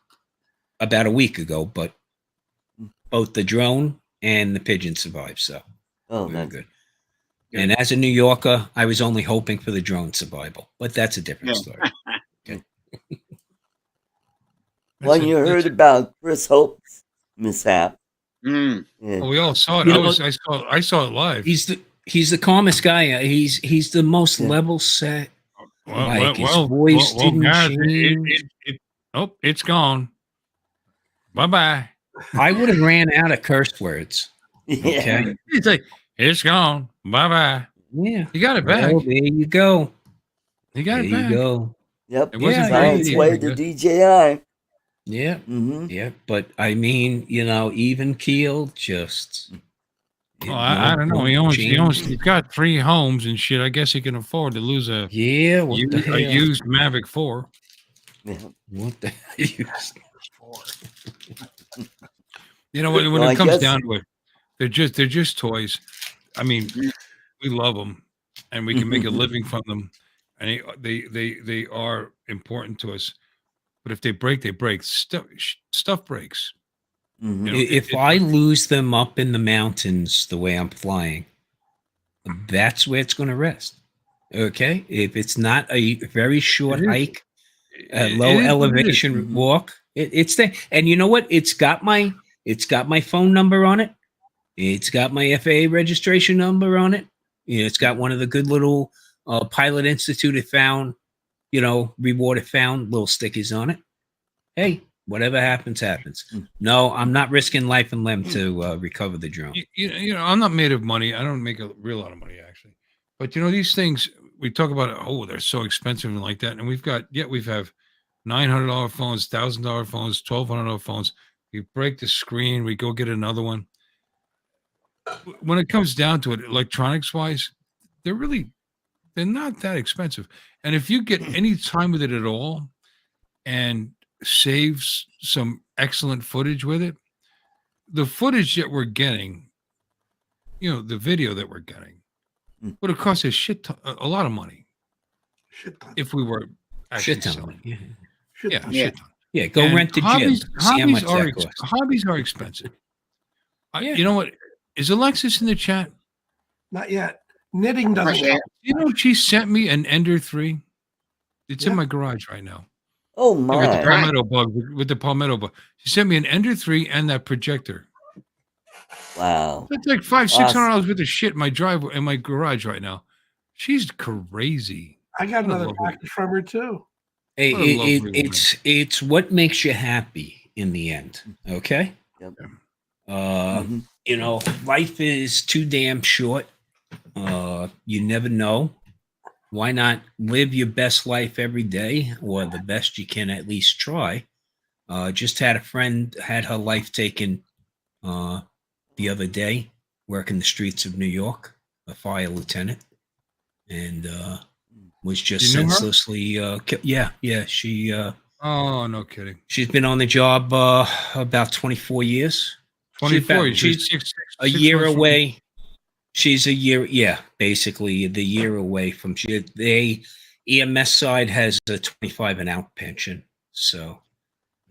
about a week ago, but both the drone and the pigeon survived. So very good. And as a New Yorker, I was only hoping for the drone survival, but that's a different story. Okay. When you heard about Chris Hope's mishap, Mm. Well, we all saw it. You know, I saw it live. He's the calmest guy. He's the most level set. His voice didn't change. Nope, it's gone. Bye. I would have ran out of curse words. Okay. It's like, it's gone. Bye. Yeah. You got it back. Well, there you go. You got it back. There you go. Yep, It wasn't it's on great its either, way to DJI. Yeah. Mm-hmm. Yeah. But I mean, even keel, just. Well, I don't know. He's got 3 homes and shit. I guess he can afford to lose a used Mavic 4. Yeah. What the hell? You know, when it comes down to it, they're just toys. I mean, we love them, and we can make a living from them, and they are important to us. But if they break, they break. Stuff breaks. Mm-hmm. You know, If I lose them up in the mountains the way I'm flying, that's where it's going to rest. Okay, if it's not a very short hike, a low elevation walk, it's there. And you know what? It's got my phone number on it. It's got my FAA registration number on it. It's got one of the good little Pilot Institute found, rewarded found little stickers on it. Hey, whatever happens. No, I'm not risking life and limb to recover the drone. I'm not made of money. I don't make a real lot of money actually. But these things we talk about. Oh, they're so expensive and like that. And we have $900 phones, $1,000 phones, $1,200 phones. We break the screen. We go get another one. When it comes down to it, electronics wise, they're not that expensive. And if you get any time with it at all and saves some excellent footage with it, the footage that we're getting, the video that we're getting would have cost us a lot of money if we were actually selling. Yeah, go rent the gym. See how much that costs. Hobbies are expensive. You know what? Is Alexis in the chat? Not yet. Knitting doesn't count. She sent me an Ender 3. It's in my garage right now. Oh my! With the palmetto bug. She sent me an Ender 3 and that projector. Wow. That's like $600 worth of shit in my driveway in my garage right now. She's crazy. I got another package from her too. Hey, it's what makes you happy in the end. Okay. Yep. Life is too damn short. You never know. Why not live your best life every day, or the best you can at least try? Just had a friend had her life taken the other day, working the streets of New York, a fire lieutenant, and was just senselessly she oh, no kidding. She's been on the job about 24 years. 24. She's a year away. She's a year, basically the year away from. The EMS side has a 25 and out pension, so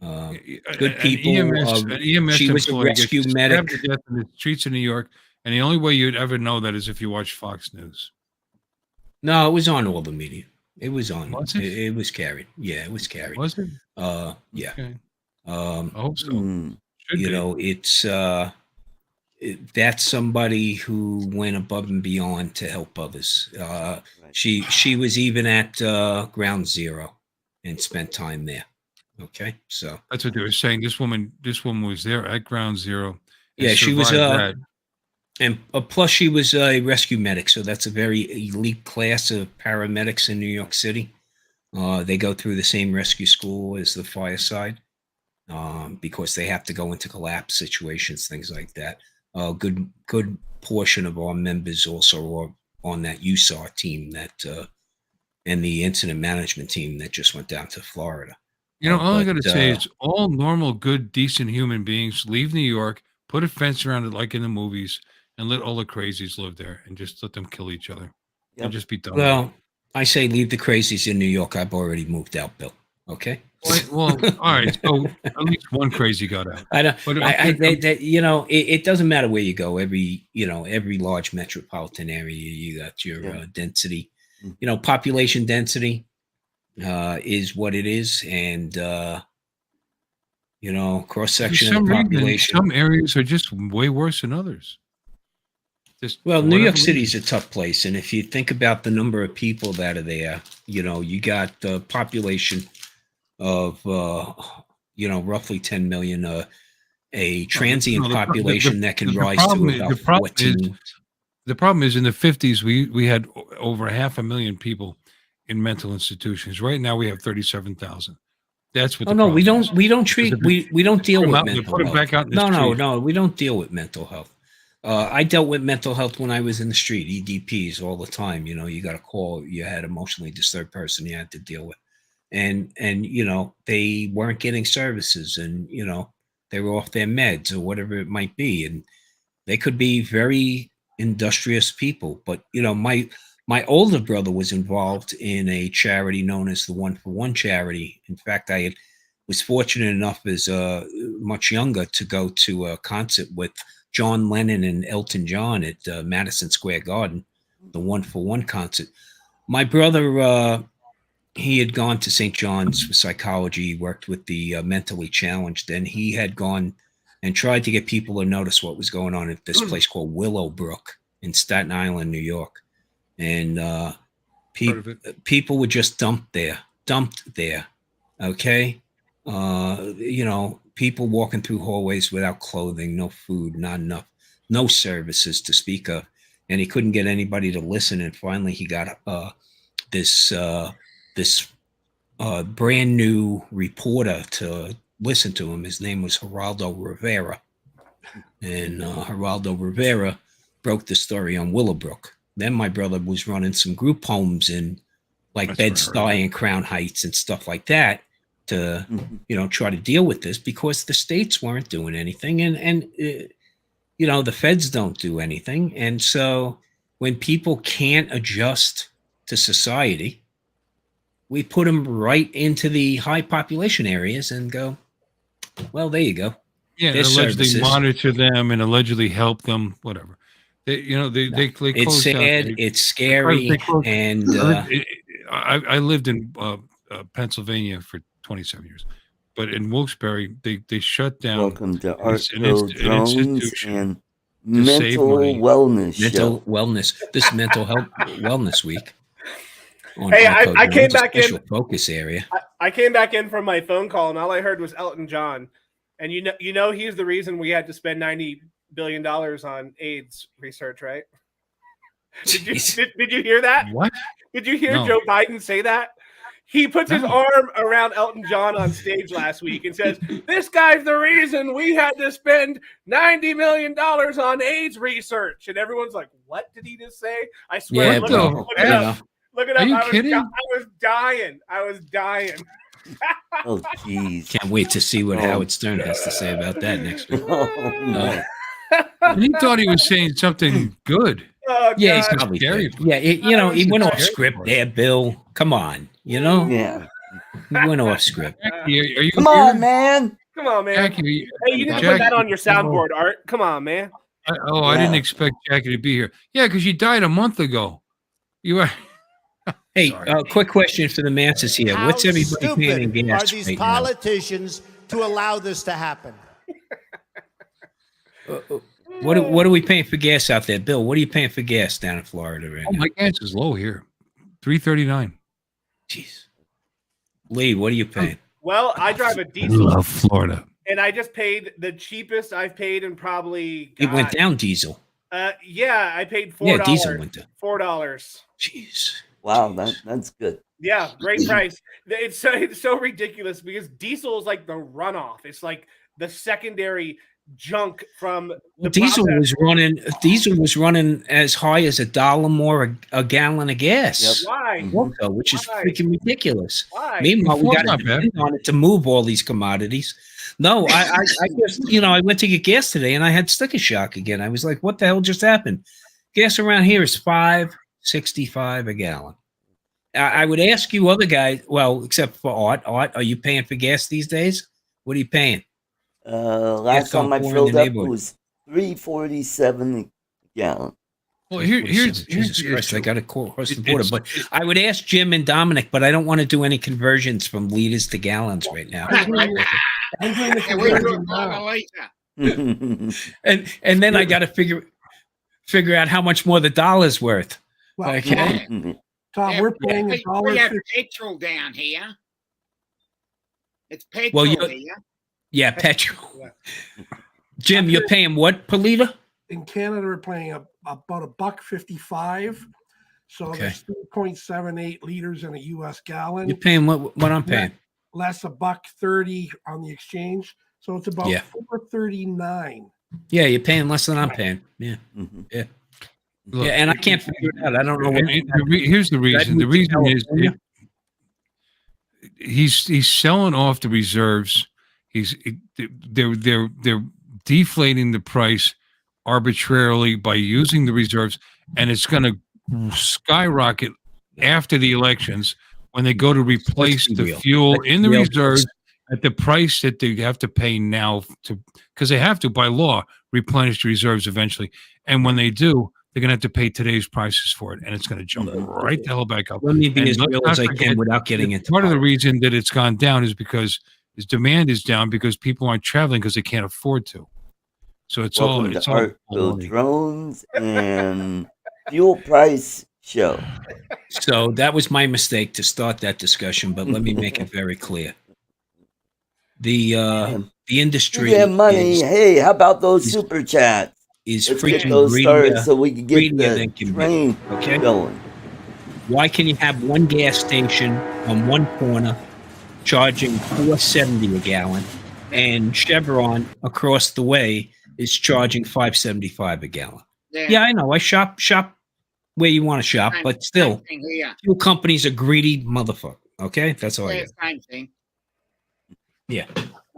good people. EMS she was a rescue medic. In the streets of New York, and the only way you'd ever know that is if you watch Fox News. No, it was on all the media. It was on. Was it? It was carried. Yeah, it was carried. Was it? Yeah. Okay. I hope so. It's that's somebody who went above and beyond to help others. Right. She was even at ground zero and spent time there. Okay, so that's what they were saying. This woman was there at ground zero. Yeah, she was and plus she was a rescue medic, so that's a very elite class of paramedics in New York City. They go through the same rescue school as the fire side because they have to go into collapse situations, things like that. a good portion of our members also are on that USAR team that and the incident management team that just went down to Florida. All I got to say is all normal, good, decent human beings leave New York, put a fence around it like in the movies, and let all the crazies live there and just let them kill each other and just be done. Well, I say leave the crazies in New York. I've already moved out, Bill. Okay. Well, all right. So at least one crazy got out. I don't. It doesn't matter where you go. Every large metropolitan area, you got your density. Population density is what it is, and cross section of the population. Some areas are just way worse than others. New York City is a tough place, and if you think about the number of people that are there, you got the population of roughly 10 million, a transient population that can rise to about 14. The problem is in the 50s we had over 500,000 people in mental institutions. Right now we have 37,000. That's what. We don't deal with mental health. Back out in the street. No, we don't deal with mental health. I dealt with mental health when I was in the street, EDPs all the time. You got a call, you had emotionally disturbed person you had to deal with. And they weren't getting services, and they were off their meds or whatever it might be, and they could be very industrious people. But my older brother was involved in a charity known as the One for One charity. In fact, I was fortunate enough as much younger to go to a concert with John Lennon and Elton John at Madison Square Garden, the One for One concert. My brother, he had gone to St. John's for psychology. He worked with the mentally challenged, and he had gone and tried to get people to notice what was going on at this place called Willowbrook in Staten Island, New York. And people were just dumped there. Okay. People walking through hallways without clothing, no food, not enough, no services to speak of. And he couldn't get anybody to listen. And finally he got this brand new reporter to listen to him. His name was Geraldo Rivera. And Geraldo Rivera broke the story on Willowbrook. Then my brother was running some group homes in Bed-Stuy and Crown Heights and stuff like that to, try to deal with this, because the states weren't doing anything. And the feds don't do anything. And so when people can't adjust to society, we put them right into the high population areas and go, well, there you go. Yeah, and allegedly monitor them and allegedly help them, whatever. They it's sad, it's scary, and I lived in Pennsylvania for 27 years, but in Wilkes-Barre they shut down. Welcome to ArtCo Drones and Mental Wellness Show. This is Mental Health Wellness Week. Hey, I came back in focus area. I came back in from my phone call, and all I heard was Elton John, and he's the reason we had to spend $90 billion on AIDS research, right? Did you hear that? What? Did you hear Joe Biden say that? He puts his arm around Elton John on stage last week and says, "This guy's the reason we had to spend $90 million on AIDS research." And everyone's like, "What did he just say?" I swear. Yeah, look it up. Look it up. Are you kidding? I was dying. Oh, jeez. Can't wait to see what Howard Stern has to say about that next week. No. He thought he was saying something good. Oh, yeah, he's probably good. Yeah, he went off script there, Bill. Come on, Yeah. He went off script. Jackie, are you Come here? on, man. Come on, man. Jackie, Hey, you didn't put that on your soundboard, Art. Come on, man. I didn't expect Jackie to be here. Yeah, because you died a month ago. You were. Hey, quick question for the masses here. How What's everybody paying in stupid gas are these right now? politicians to allow this to happen? What are we paying for gas out there, Bill? What are you paying for gas down in Florida right Oh, now? my gas is low here. $3.39. Jeez. Lee, what are you paying? Well, I drive a I diesel, love Florida. and I just paid the cheapest I've paid in probably. It went down diesel. Yeah, I paid $4. Yeah, diesel went down. $4. Jeez. Wow, that's good. Yeah, great price. It's so ridiculous because diesel is like the runoff. It's like the secondary junk from the Diesel process. was running as high as $1 more a gallon of gas. Why? Also, which is Why? freaking ridiculous. Why? Meanwhile, we got Not to bad. depend on it to move all these commodities. No, I just, I went to get gas today and I had sticker shock again. I was like, what the hell just happened? Gas around here is $5.65 a gallon. I would ask you other guys, well, except for Art. Art, are you paying for gas these days? What are you paying? Last time I going filled in the up, it neighborhood. was $3.47 a gallon. Well, here's Jesus the Christ, issue. I got to cross the It- border. it's- But I would ask Jim and Dominic, but I don't want to do any conversions from liters to gallons right now. I'm doing the And we conversion do it now. later. And then I got to figure out how much more the dollar's worth. Well, Okay. Tom, Yeah, we're paying we have $1.50. petrol down here. It's petrol Well, you- here. Yeah, petrol. Jim, you're paying what per liter? In Canada, we're paying about $1.55. So Okay. there's 3.78 liters in a U.S. gallon. You're paying what I'm paying. Less $1.30 on the exchange. So it's about Yeah. $4.39. Yeah, you're paying less than I'm paying. Yeah. Yeah. Look, Yeah, and I can't figure it out. I don't know. Here's the reason. The moved to reason is California? he's selling off the reserves. They're deflating the price arbitrarily by using the reserves, and it's going to skyrocket after the elections when they go to replace be the real. fuel Let's in the be real. reserves at the price that they have to pay now because they have to by law replenish the reserves eventually, and when they do, they're going to have to pay today's prices for it, and it's going to jump right the hell back up. Let me be And as let's real not as I forget can without getting into part of the politics. reason that it's gone down is because his demand is down because people aren't traveling because they can't afford to. So it's Welcome all to it's all ArtCo baloney. Drones and Fuel Price Show. So that was my mistake to start that discussion, but let me make it very clear. The industry Yeah, money. Hey, how about those is- super chats? is Let's get freaking those started greedier. so we can get greedier the than can be, train okay? going. Why can you have one gas station on one corner charging $4.70 a gallon, and Chevron across the way is charging $5.75 a gallon? Yeah, I know. I shop where you want to shop, but still, Same thing here. fuel companies are greedy motherfucker. Okay, that's all I Yeah, got. same thing. Yeah,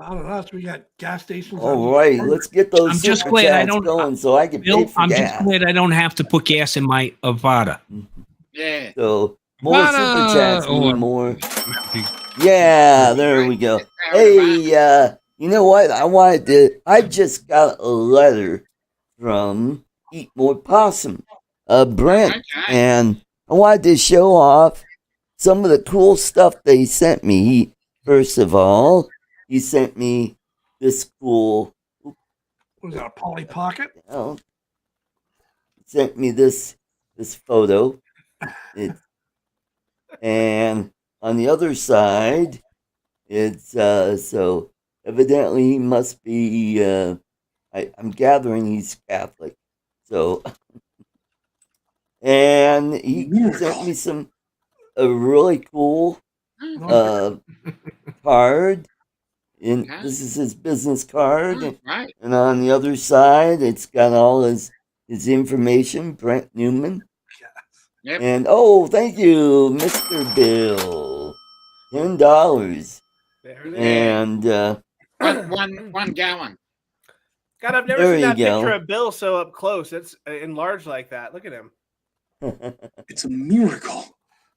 Out of us, we got gas stations. All right, let's get those I'm just super glad I chats don't- going so I can Bill, pay for I'm gas. just glad I don't have to put gas in my Avata. Yeah. So more super Avata! chats Oh, mean more. Yeah, there we go. Hey, you know what? I just got a letter from Eat More Possum, Brent, Okay. and I wanted to show off some of the cool stuff they sent me. First of all, he sent me this cool. Was that a Polly Pocket? He sent me this photo. And on the other side, it's so evidently he must be. I'm gathering he's Catholic. So, and he sent me a really cool card. And this is his business card. Right. And on the other side, it's got all his information. Brent Newman. Yep. And thank you, Mr. Bill. $10. There it is. And One gallon. God, I've never There seen that you go. picture of Bill so up close. It's enlarged like that. Look at him. It's a miracle.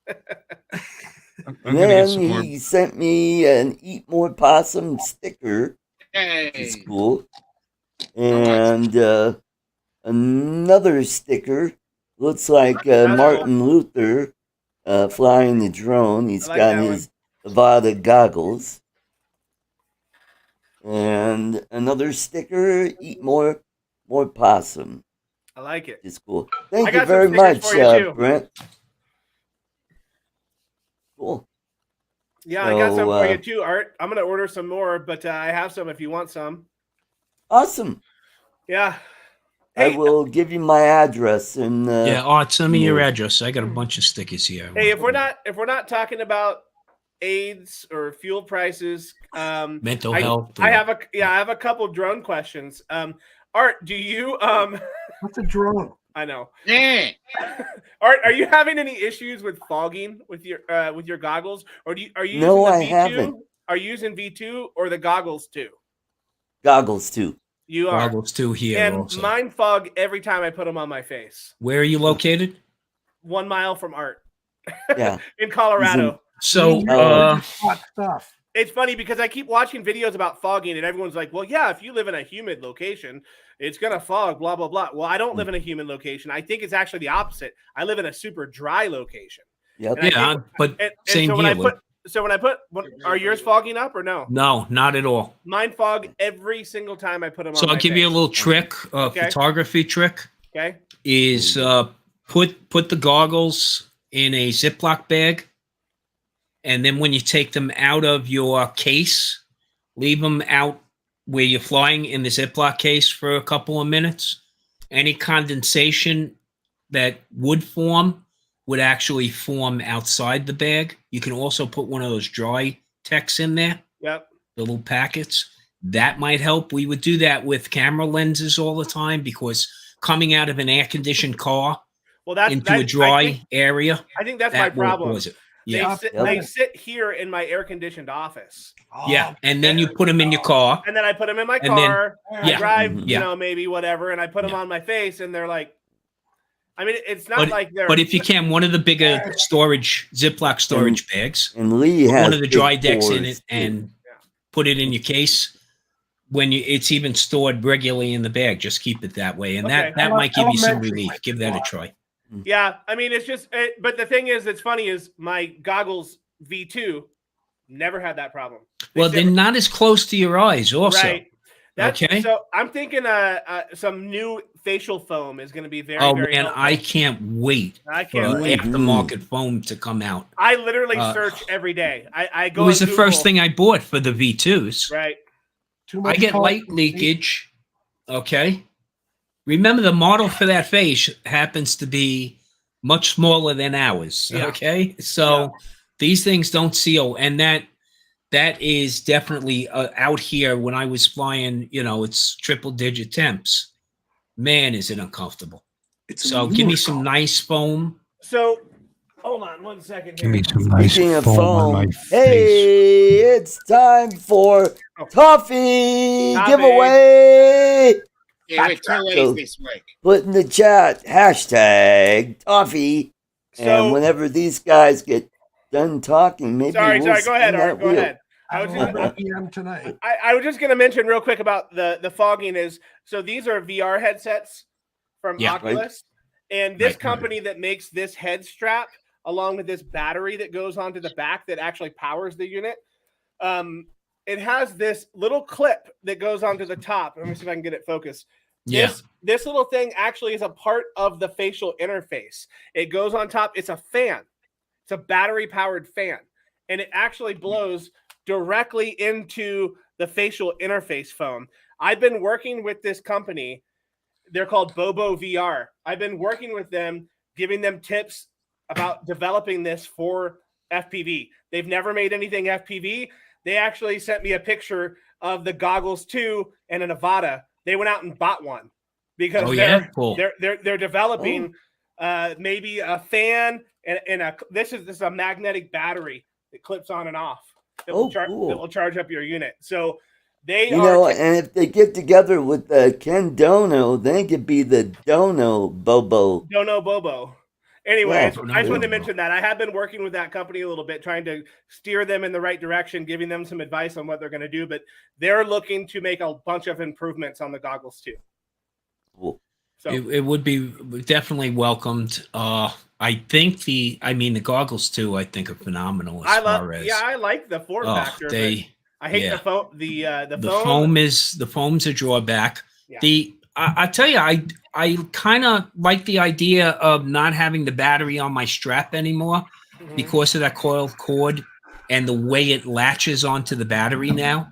I'm and gonna get then some more. he sent me an Eat More Possum sticker. It's Hey. cool. And another sticker. Looks like Martin Luther flying the drone. He's I like got that his Avata goggles. And another sticker, Eat More Possum. I like it. It's cool. I Thank you got some very stickers much, for you, too. Brent. Cool. Yeah, I got some So, for you too, Art. I'm gonna order some more, but I have some if you want some. Awesome. Yeah. I Hey, will give you my address and Yeah, Art, send me your more. address. I got a bunch of stickers here. hey, if we're not talking about AIDS or fuel prices. Mental I, health. I have a couple drone questions. Art, do you What's a drone? I know. Yeah. Art, are you having any issues with fogging with your goggles, or are you No, using I the V2? haven't. Are you using V2 or the goggles too? Goggles too. You are. goggles too here And also. mine fog every time I put them on my face. Where are you located? 1 mile from Art. Yeah. In Colorado. So Hot stuff. It's funny because I keep watching videos about fogging and everyone's like, well, yeah, if you live in a humid location, it's going to fog, blah, blah, blah. Well, I don't live in a humid location. I think it's actually the opposite. I live in a super dry location. Yep. And yeah, but same so here. when I put, are yours fogging up or no? No, not at all. Mine fog every single time I put them on So I'll my give you a face. little trick, Okay. photography trick. Okay. Is put the goggles in a Ziploc bag, and then when you take them out of your case, leave them out where you're flying in the Ziploc case for a couple of minutes. Any condensation that would form would actually form outside the bag. You can also put one of those dry techs in there, Yep. the little packets. That might help. We would do that with camera lenses all the time because coming out of an air-conditioned car into a dry area, I think that's that my problem. was it. Yeah. They sit here in my air-conditioned office. Yeah, and then you put them in your car. And then I put them in my And then- car. I yeah. drive, Yeah. maybe whatever, and I put them on my face, and they're like, I mean, it's not But, like they're. but if you can, one of the bigger Ziploc storage bags, And Lee has one of the dry big decks in pores, it, and put it in your case. When it's even stored regularly in the bag, just keep it that way, and Okay. that might give you some Elementary relief. might Give be that a fine. try. Yeah, I mean, it's just. But the thing is, that's funny is my goggles V2 never had that problem. Well, they're not as close to your eyes, also. Right. That's, Okay. So I'm thinking some new facial foam is going to be very. Oh very man, helpful. I can't wait I for can't wait. aftermarket foam to come out. I literally search every day. I It go. was on the first Google. thing I bought for the V2s. Right. Too I much get color. light leakage. Okay. Remember, the model for that face happens to be much smaller than ours. Yeah. Okay. So these things don't seal. And that is definitely out here when I was flying, it's triple digit temps. Man, is it uncomfortable. It's So give me some nice foam. So hold on 1 second. Give me Here. some nice Speaking of foam on my foam, face. hey, it's time for toffee Toffee. giveaway. Yeah, we're 2 So- ways this week. Put in the chat hashtag toffee, and So whenever these guys get done talking, maybe sorry. we'll Go ahead, spin Art. that Go wheel. ahead. I was just, 11 p.m. tonight. I was just going to mention real quick about the fogging is so these are VR headsets from Yeah, Oculus, and this Right. company that makes this head strap along with this battery that goes onto the back that actually powers the unit. It has this little clip that goes onto the top. Let me see if I can get it focused. Yeah. This little thing actually is a part of the facial interface. It goes on top. It's a fan. It's a battery powered fan, and it actually blows directly into the facial interface foam. I've been working with this company. They're called Bobo VR. I've been working with them, giving them tips about developing this for FPV. They've never made anything FPV. They actually sent me a picture of the goggles too and an avata. They went out and bought one because Oh, yeah? Cool. they're developing maybe a fan and this is a magnetic battery that clips on and off that Oh, cool. that will charge up your unit. So they You are know, and if they get together with Ken Dono, they could be the Dono Bobo. Dono Bobo. Anyways, Yeah, I just wanted to Bobo. mention that I have been working with that company a little bit, trying to steer them in the right direction, giving them some advice on what they're going to do. But they're looking to make a bunch of improvements on the goggles too. Cool. So It would be definitely welcomed. I think the goggles too, I think are phenomenal as far as I like the form factor. But I hate yeah. the foam. The foam's a drawback. Yeah. I tell you, I kind of like the idea of not having the battery on my strap anymore Mhm. because of that coiled cord and the way it latches onto the battery now.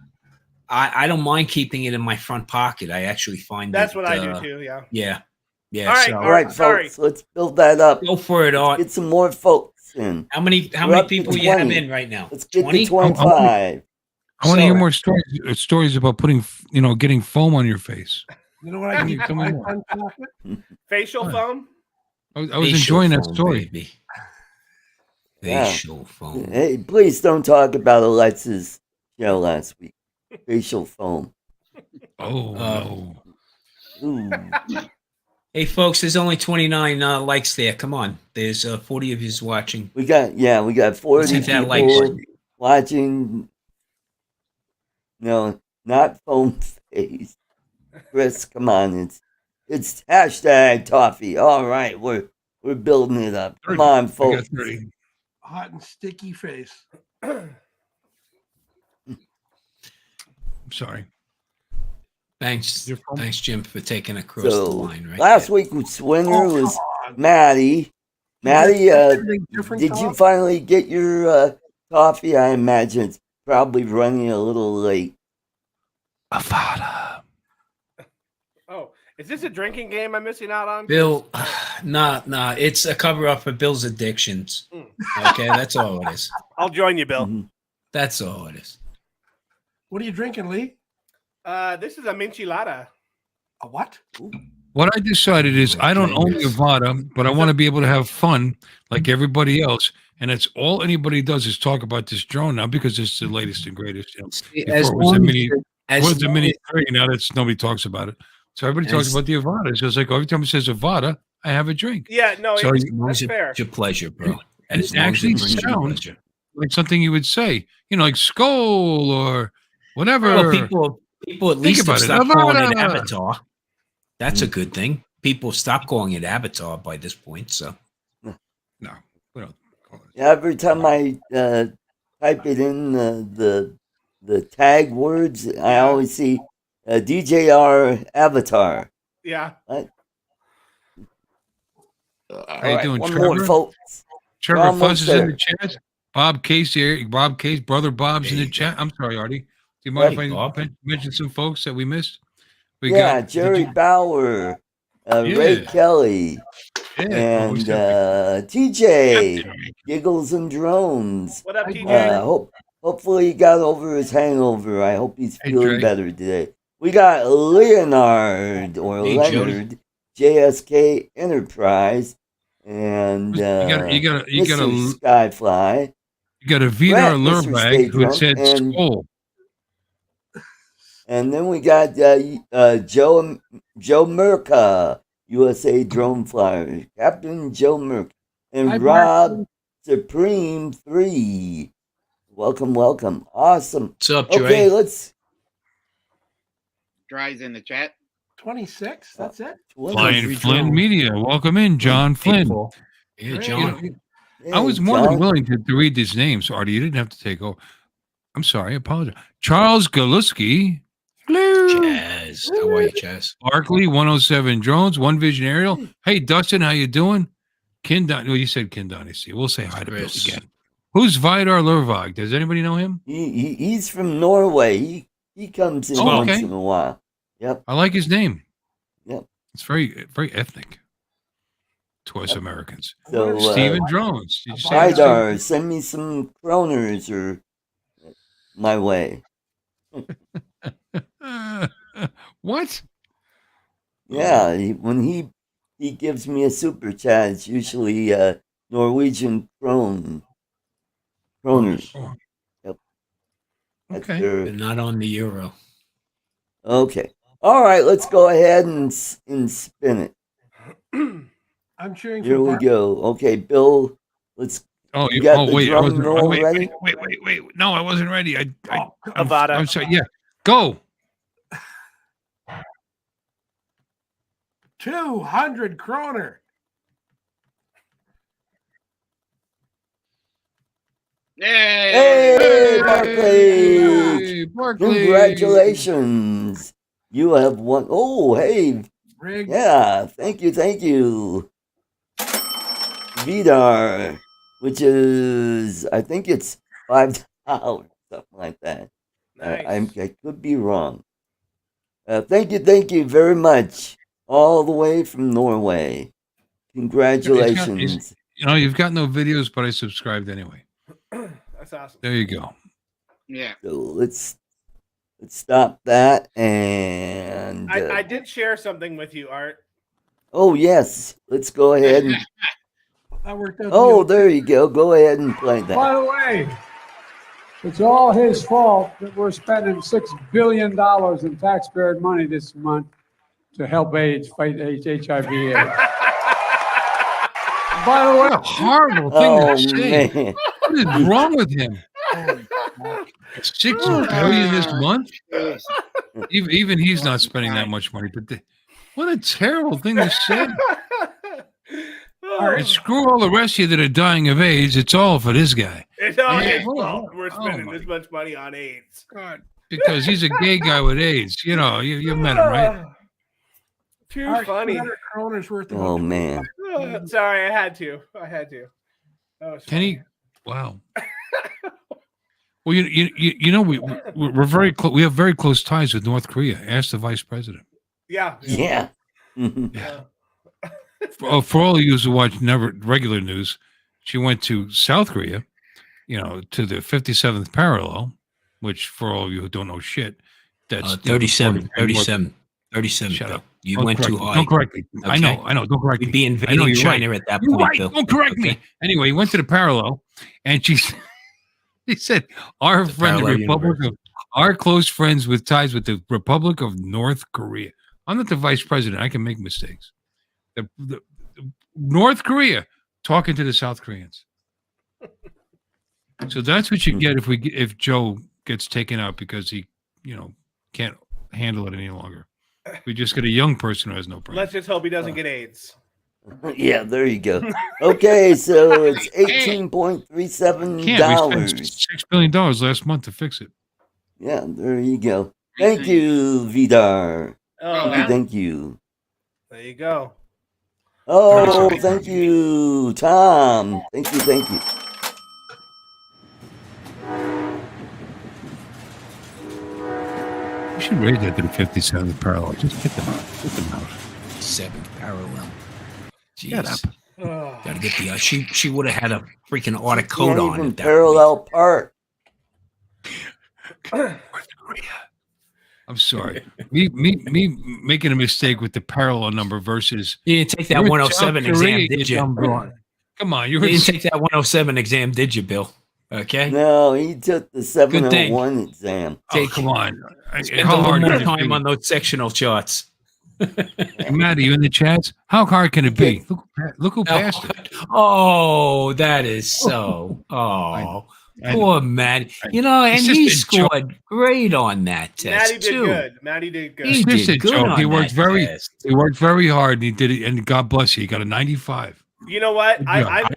I don't mind keeping it in my front pocket. I actually find That's it, what I do too. Yeah. Yeah. All right, So All right, Sorry. folks, let's build that up. go for it, Art. Get some more folks. in. How many We're up to people you have 20. in right now? Let's get 20? to 25. I want to hear So- more stories about putting, getting foam on your face. You know what I keep Tell me my more. fun pocket? Facial What? foam. I was Facial enjoying that foam, story. baby. Yeah. Facial foam. Hey, please don't talk about Alexa's show last week. Facial foam. Oh no! Ooh. Hey, folks, there's only 29 likes there. Come on. There's 40 of you watching. We got 40 hit that like people button. watching. No, not foam face. Chris, come on, it's hashtag toffee. All right, we're building it up. Come 30. on, I got folks. 30. Hot and sticky face. I'm sorry. Thanks, Your phone? thanks, Jim, for taking across the So line. Right. last there. week's winner Oh, was come on. Maddie. Maddie, Different did you top? finally get your toffee? I imagine it's probably running a little late. Avata. Oh, is this a drinking game I'm missing out on? Bill, nah. It's a cover up for Bill's addictions. Okay, that's all it is. I'll join you, Bill. Mhm. That's all it is. What are you drinking, Lee? This is a minchelada. A what? What I decided is I don't own the Avata, but I want to be able to have fun like everybody else. And that's all anybody does is talk about this drone now because it's the latest and greatest. Before it was a mini, as 3. Now that's nobody talks about it. So everybody talks As- about the Avata. It's just like every time it says Avata, I have a drink. Yeah, no, So it's, as long that's as it fair. brings you pleasure, bro. And As it long as actually brings you sounds pleasure. like something you would say, like skull or whatever. Well, people at least have about it. stopped calling it Avata. Avatar. That's a good thing. People stop calling it Avatar by this point. So No, we don't call it. Every time I type it in the tag words, I always see DJR Avatar. Yeah. What? How you doing, one Trevor? more, folks. Trevor Almost Fuss is in there. the chat. Bob Case here. Bob Case, brother Bob's in There the you chat. go. I'm sorry, Artie. Do you mind Hey, if I Bob. mention some folks that we missed? We Yeah, got Jerry Bauer, Ray Yeah. Kelly, we still and TJ, Giggles and Drones. What up, TJ? Hopefully he got over his hangover. I hope he's Hey, feeling Dre. better today. We got Leonard or Hey, Leonard, JSK Enterprise, and you got Mr. a Skyfly. you got a Brett, Vidar Mr. Lurbag Stay who Drunk, said and- skull. And then we got Joe Merca, USA Drone Flyer, Captain Joe Merca, and Hi, Rob Supreme 3. Welcome. Awesome. what's up, Dre? Okay, let's. Dry's in the chat. 26? That's it? Flying Every Flynn drone. Media. Welcome in, John Flynn. Paul. Yeah, Great. John. I was Hey, more than John. willing to read these names, Artie. You didn't have to take over. I'm sorry. I apologize. Charles Galuski. Hello. Chaz. How are you, Chaz? Barkley, 107 Drones, One Vision Aerial. Hey, Dustin, how you doing? Ken Don. Well, you said Ken Dynasty. We'll say hi to Bill Chris. again. Who's Vidar Lurvag? Does anybody know him? He's from Norway. He comes in Oh, once okay. in a while. Yep. I like his name. Yep. It's very ethnic to us Americans. So Steven Drones. Did you say that? Vidar, send me some kroners or my way. What? Yeah, when he gives me a super chat, it's usually Norwegian kroners. Oh. Yep. That's Okay. their- They're not on the Euro. Okay. All right, let's go ahead and spin it. I'm cheering Here for we Park. go. Okay, Bill, let's. Oh, You got oh the wait, I drum wasn't. roll Oh, wait, ready? wait. No, I wasn't ready. I'm Avata. sorry. Yeah, go. 200 kroner. Yay! Hey, Barclay! Hey, Barkley. Congratulations! You have won. Oh, hey, Rig. yeah, thank you. Vidar, which is, I think it's $5, something like that. Nice. I could be wrong. Thank you very much. All the way from Norway. Congratulations. You've got no videos, but I subscribed anyway. That's awesome. There you go. Yeah. So let's stop that. And I did share something with you, Art. oh yes, let's go ahead and. That worked out. Oh, there you go. Go ahead and play that. By the way, it's all his fault that we're spending $6 billion in taxpayer money this month to help AIDS fight HIV/AIDS. By the way, What a horrible thing Oh to say. man. What is wrong with him? $6 billion this month? Even he's not spending that much money. But what a terrible thing to say. And screw all the rest of you that are dying of AIDS. It's all for this guy. It's all Yeah. his fault. We're Oh, spending my this much money on AIDS. God. Because he's a gay guy with AIDS. You met him, right? Too Art, funny. 200 kroners worth of Oh man. Sorry, I had to. That was Kenny, wow. Well, we're very close. We have very close ties with North Korea. Ask the vice president. Yeah. Yeah. Yeah. For all of you who watch regular news, she went to South Korea, to the 57th parallel, which for all of you who don't know shit, that's 37. Shut Bill. up. You Don't went correct too me. high. Don't correct me. Okay. I know. Don't correct We'd me. be I know invading you're China right. at that You're point, right. Bill. Don't correct me. Okay? Anyway, he went to the parallel, and he said, "Our friend, the parallel Republic universe. of our close friends with ties with the Republic of North Korea." I'm not the vice president. I can make mistakes. The North Korea talking to the South Koreans. So that's what you get if Joe gets taken out because he, can't handle it any longer. We just get a young person who has no brain. Let's just hope he doesn't get AIDS. Yeah, there you go. Okay, so it's $18.37. Can't. We spent $6 billion last month to fix it. Yeah, there you go. Thank you, Vidar. Oh, Thank you. there you go. Oh, thank you, Tom. Thank you. We should raise that to the 57th parallel. Just get them out. Get them out. 7th parallel. Get up. Oh. Gotta get the. She would have had a freaking Can't ArtCo on even at that parallel park. North Korea. I'm sorry. Me making a mistake with the parallel number versus. You didn't take that You're 107 South exam, Korea, did you you? dumb broad. Come on, You didn't take that 107 exam, did you, Bill? Okay. No, he took the 701 exam. Oh, come on. Spend a How little hard more can it time be? on those sectional charts. Matt, are you in the chats? How hard can it be? Look who passed it. Oh, that is so. Oh, I poor Matt. I- And It's just he a joke. scored great on that test Maddie did too. good. Maddie did good. He It's just did a good joke. on He worked that very test. He worked very hard, and he did it. And God bless you, he got a 95. You know what? Yeah,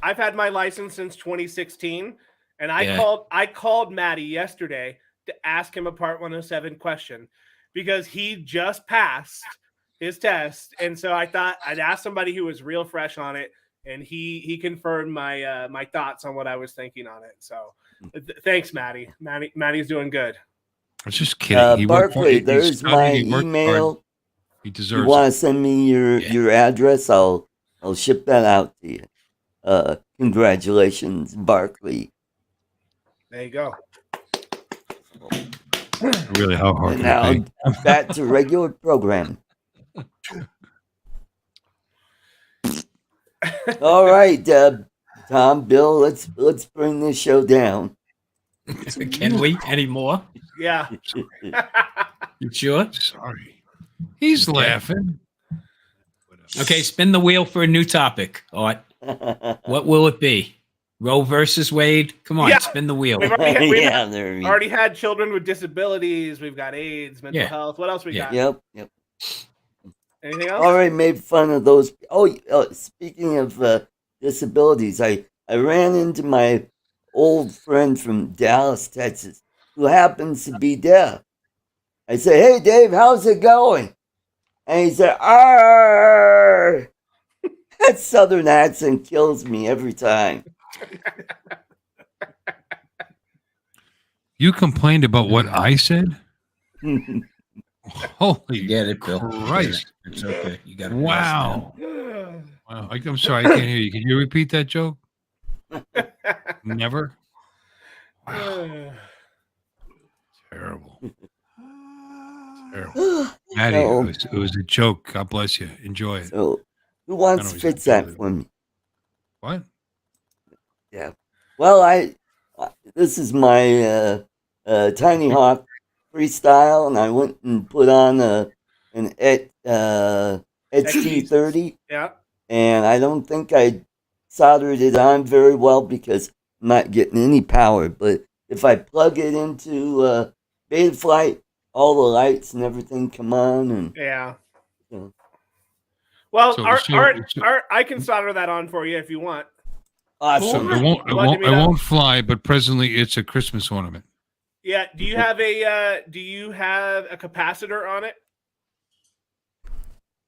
I've had my license since 2016, and I Yeah. called Maddie yesterday to ask him a Part 107 question because he just passed his test, and so I thought I'd ask somebody who was real fresh on it, and he confirmed my my thoughts on what I was thinking on it. So thanks, Maddie. Maddie's doing good. I was just kidding. He worked hard. Barclay, He there's studied, my he worked hard. email. He You deserves want it. to send me your address? I'll ship that out to you. Congratulations, Barclay. There you go. Really, how hard And can now it be? back to regular program. All right, Tom, Bill, let's bring this show down. Can we anymore? Yeah. You sure? Sorry. He's laughing. Okay, spin the wheel for a new topic. Art. What will it be? Roe versus Wade? Come on, Yeah. spin the wheel. We've Yeah, there you go. already had children with disabilities. We've got AIDS, mental Yeah. health. What else we Yeah. got? Yep. Anything else? Already made fun of those. Speaking of disabilities, I ran into my old friend from Dallas, Texas, who happens to be deaf. I said, "Hey, Dave, how's it going?" And he said, "Arr!" That southern accent kills me every time. You complained about what I said? Holy Get it, Bill. Christ. It's okay. You got it. Wow. Wow, I'm sorry, I can't hear you. Can you repeat that joke? Never. Wow, terrible. Terrible. Maddie, So, it was a joke. God bless you. Enjoy it. so who wants Kinda to was fix that intended. for me? What? Yeah. Well, this is my Tiny Hawk freestyle, and I went and put on an HT30, Yeah. and I don't think I soldered it on very well because I'm not getting any power. But if I plug it into Betaflight, all the lights and everything come on, and Yeah. you know. Well, So- Art, so- Art, so- Art, I can solder that on for you if you want. Awesome. So it Plug me it up. won't fly, but presently it's a Christmas ornament. Yeah. Do you have a capacitor on it?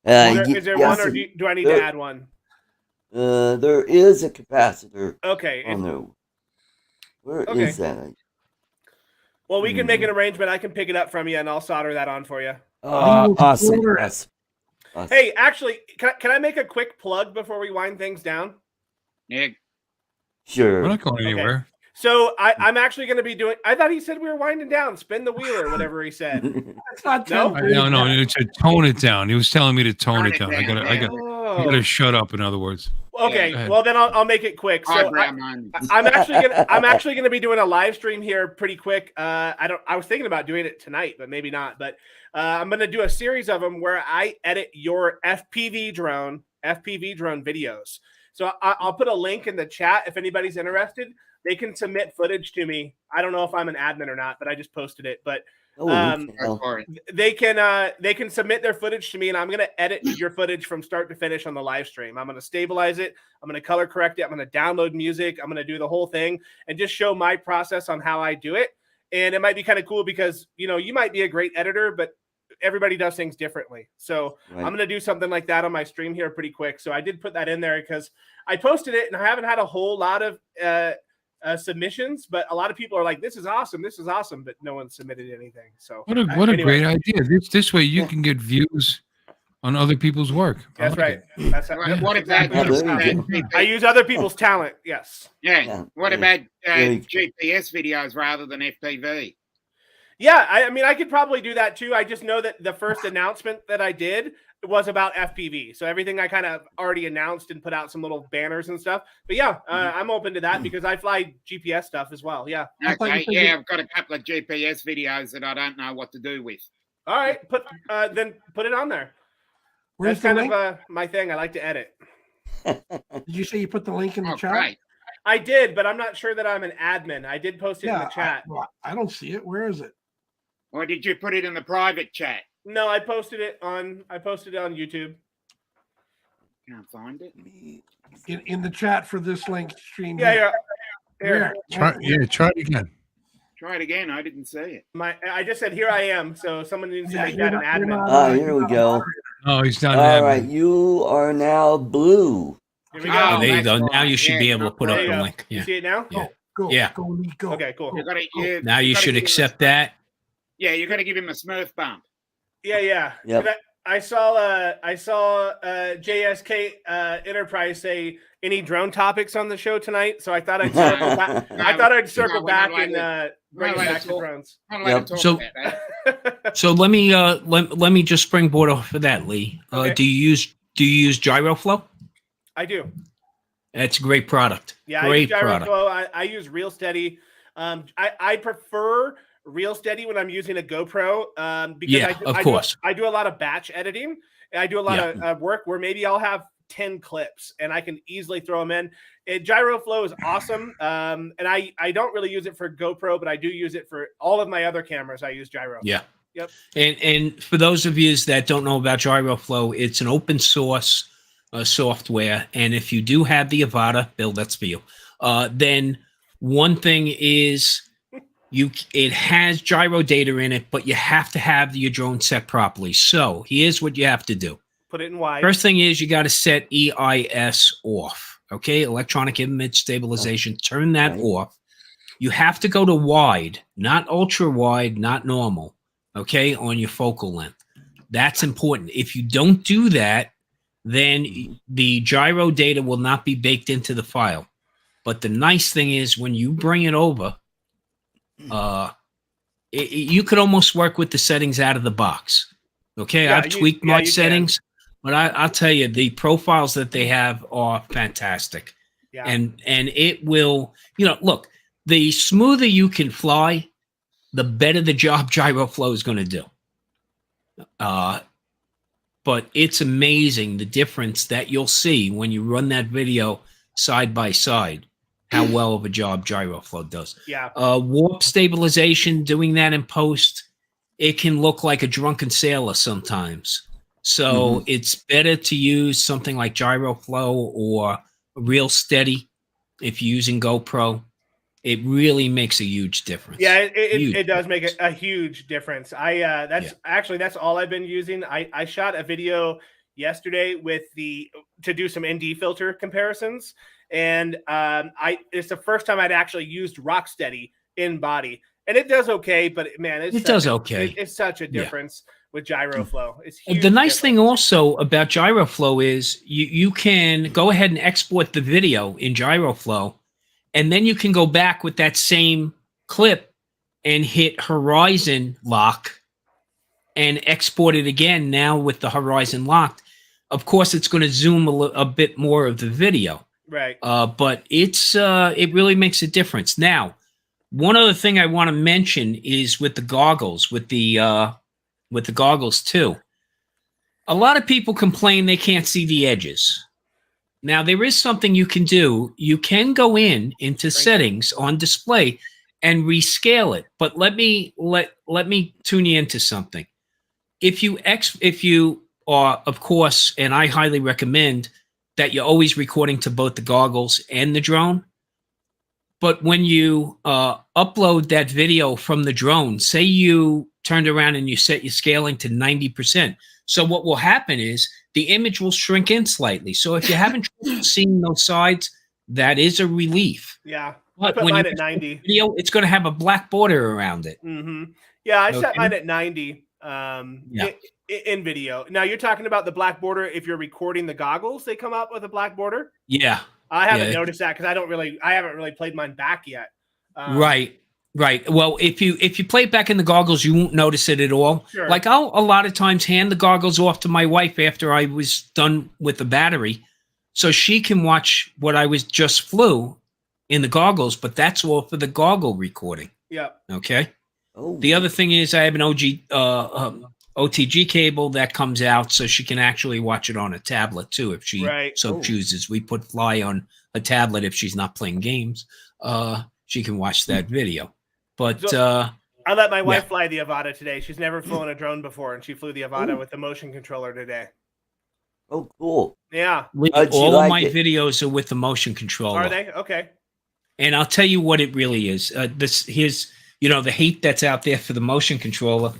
Is there yes, one, or do I need there- to add one? there is a capacitor Okay. on there. Where Okay. is that? Well, we can make an arrangement. I can pick it up from you, and I'll solder that on for you. Awesome. Awesome. Hey, actually, can I make a quick plug before we wind things down? Yeah. Sure. We're not going anywhere. So I'm actually going to be doing. I thought he said we were winding down. Spin the wheel or whatever he said. It's not No? 10. No, it's to tone it down. He was telling me to tone it down. I yeah. gotta shut up. In other words. Okay, Yeah. well then I'll make it quick. So Eyebrow man. I'm actually gonna be doing a live stream here pretty quick. I was thinking about doing it tonight, but maybe not. But I'm gonna do a series of them where I edit your FPV drone videos. So I'll put a link in the chat if anybody's interested. They can submit footage to me. I don't know if I'm an admin or not, but I just posted it. But they can submit their footage to me, and I'm going to edit your footage from start to finish on the live stream. I'm going to stabilize it. I'm going to color correct it. I'm going to download music. I'm going to do the whole thing and just show my process on how I do it. And it might be kind of cool because, you might be a great editor, but everybody does things differently. So I'm going to do something like that on my stream here pretty quick. So I did put that in there because I posted it and I haven't had a whole lot of submissions, but a lot of people are like, this is awesome, but no one submitted anything. So What a great idea. This way you can get views on other people's work. That's right. What about I use other people's talent? Yes. Yeah. What about GPS videos rather than FPV? Yeah, I mean, I could probably do that too. I just know that the first announcement that I did was about FPV. So everything I kind of already announced and put out some little banners and stuff. But yeah, I'm open to that because I fly GPS stuff as well. Yeah. Okay. Yeah, I've got a couple of GPS videos that I don't know what to do with. All right. Then put it on there. Where's That's kind the link? of my thing. I like to edit. Did you say you put the link in the chat? Right. I did, but I'm not sure that I'm an admin. I did post it in the chat. I don't see it. Where is it? Or did you put it in the private chat? No, I posted it on YouTube. Can't find it. In the chat for this link stream. Yeah. Here. Try it again. Try it again. I didn't see it. I just said here I am. So someone needs to make that an admin. Here we go. Oh, he's not. All right, you are now blue. Here we go. Oh, there you go. Right. Now you should be able to put up There you the go. link. You Yeah. see it now? Yeah. Go. Yeah. Go. Okay, cool. Now you should accept that. Yeah, you're going to give him a Smurf bump. Yeah. Yep. I saw JSK Enterprise say any drone topics on the show tonight, so I thought I'd circle back. No, back we're not and bring it back to drones. I'm not allowed to talk about that. So let me just springboard off of that, Lee. Okay. Do you use GyroFlow? I do. That's a great product. Yeah, Great I use product. GyroFlow. I use Real Steady. I prefer Real Steady when I'm using a GoPro because of course. I do a lot of batch editing. And I do a lot of work where maybe I'll have 10 clips and I can easily throw them in. GyroFlow is awesome. And I don't really use it for GoPro, but I do use it for all of my other cameras. I use Gyro. Yeah. Yep. And for those of you that don't know about GyroFlow, it's an open source software. And if you do have the Avata, Bill, that's for you. Then one thing is it has gyro data in it, but you have to have your drone set properly. So here's what you have to do. Put it in wide. First thing is you got to set EIS off. Okay, electronic image stabilization. Turn that off. You have to go to wide, not ultra wide, not normal. Okay, on your focal length. That's important. If you don't do that, then the gyro data will not be baked into the file. But the nice thing is when you bring it over, you could almost work with the settings out of the box. Okay, Yeah, I've tweaked my you can. settings, but I'll tell you, the profiles that they have are fantastic. Yeah. And it will, look, the smoother you can fly, the better the job GyroFlow is going to do. But it's amazing the difference that you'll see when you run that video side by side, how well of a job GyroFlow does. Yeah. Warp stabilization, doing that in post, it can look like a drunken sailor sometimes. So it's better to use something like GyroFlow or Real Steady if you're using GoPro. It really makes a huge difference. Yeah, it does make a huge difference. That's all I've been using. I shot a video yesterday to do some ND filter comparisons, and it's the first time I'd actually used Rocksteady in body, and it does okay, but man, it does okay. It's such a difference with GyroFlow. It's huge. The nice thing also about GyroFlow is you can go ahead and export the video in GyroFlow. And then you can go back with that same clip and hit horizon lock and export it again now with the horizon locked. Of course, it's going to zoom a bit more of the video. Right. But it really makes a difference. Now, one other thing I want to mention is with the goggles, with the goggles too. A lot of people complain they can't see the edges. Now, there is something you can do. You can go into settings on display and rescale it. But let me tune you into something. If you are, of course, and I highly recommend that you're always recording to both the goggles and the drone. But when you upload that video from the drone, say you turned around and you set your scaling to 90%. So what will happen is the image will shrink in slightly. So if you haven't seen those sides, that is a relief. Yeah. But I put when mine you at 90. Video, it's going to have a black border around it. Yeah, I set mine at 90 in video. Now you're talking about the black border. If you're recording the goggles, they come up with a black border. Yeah. I haven't noticed that because I haven't really played mine back yet. Right. Well, if you play it back in the goggles, you won't notice it at all. Sure. Like I'll a lot of times hand the goggles off to my wife after I was done with the battery, so she can watch what I was just flew in the goggles. But that's all for the goggle recording. Yeah. Okay. Oh. The other thing is I have an OTG cable that comes out, so she can actually watch it on a tablet too if she chooses. We put Fly on a tablet if she's not playing games. She can watch that video. But I let my wife fly the Avata today. She's never flown a drone before, and she flew the Avata with the motion controller today. Oh, cool. Yeah. All of my videos are with the motion controller. Are they? Okay. And I'll tell you what it really is. Here's the hate that's out there for the motion controller.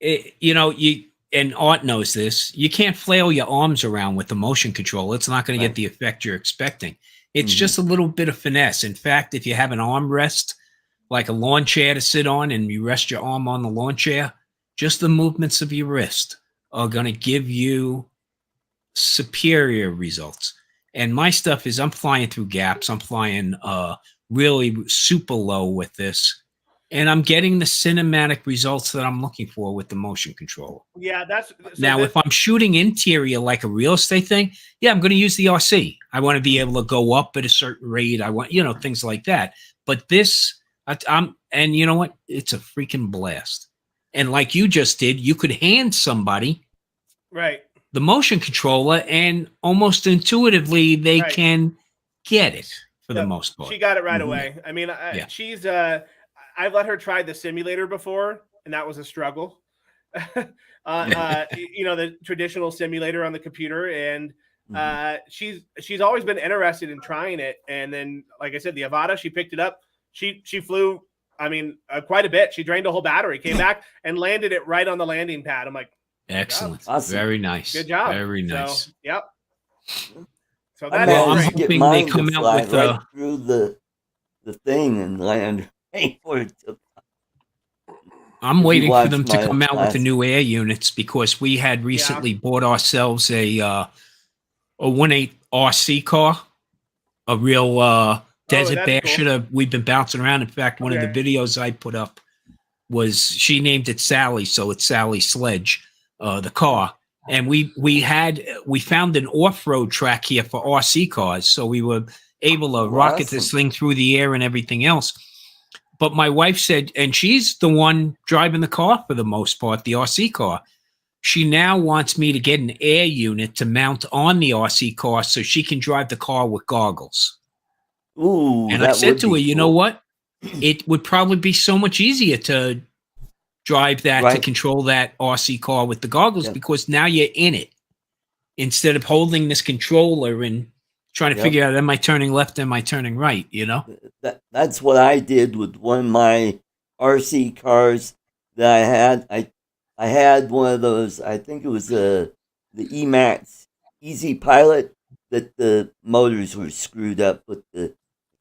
And Art knows this. You can't flail your arms around with the motion controller. It's not going to get the effect you're expecting. It's just a little bit of finesse. In fact, if you have an arm rest, like a lawn chair to sit on, and you rest your arm on the lawn chair, just the movements of your wrist are going to give you superior results. And my stuff is I'm flying through gaps. I'm flying really super low with this. And I'm getting the cinematic results that I'm looking for with the motion controller. Yeah, if I'm shooting interior like a real estate thing, I'm going to use the RC. I want to be able to go up at a certain rate. I want, things like that. But this, and you know what? It's a freaking blast. And like you just did, you could hand somebody the motion controller, and almost intuitively they can get it for the most part. She got it right away. I mean, she's I've let her try the simulator before, and that was a struggle. The traditional simulator on the computer, and she's always been interested in trying it. And then, like I said, the Avata, she picked it up. She flew, quite a bit. She drained a whole battery, came back, and landed it right on the landing pad. I'm like, excellent, awesome. Very nice, good job, very nice. So, yep. So I'm hoping they come out with through the thing and land. I'm waiting for them to come out with the new air units, because we had recently bought ourselves a a 1.8 RC car, a real desert that'd be basher. cool. We've been bouncing around. In fact, one of the videos I put up was she named it Sally, so it's Sally Sledge, the car. And we found an off-road track here for RC cars, so we were able to rocket this thing through the air and everything else. But my wife said, and she's the one driving the car for the most part, the RC car. She now wants me to get an air unit to mount on the RC car so she can drive the car with goggles. Ooh, and I said to her, you know what? It would probably be so much easier to drive that, to control that RC car with the goggles, because now you're in it instead of holding this controller and trying to figure out, am I turning left, am I turning right, you know? That's what I did with one of my RC cars that I had. I had one of those, I think it was the Emax Easy Pilot, that the motors were screwed up, but the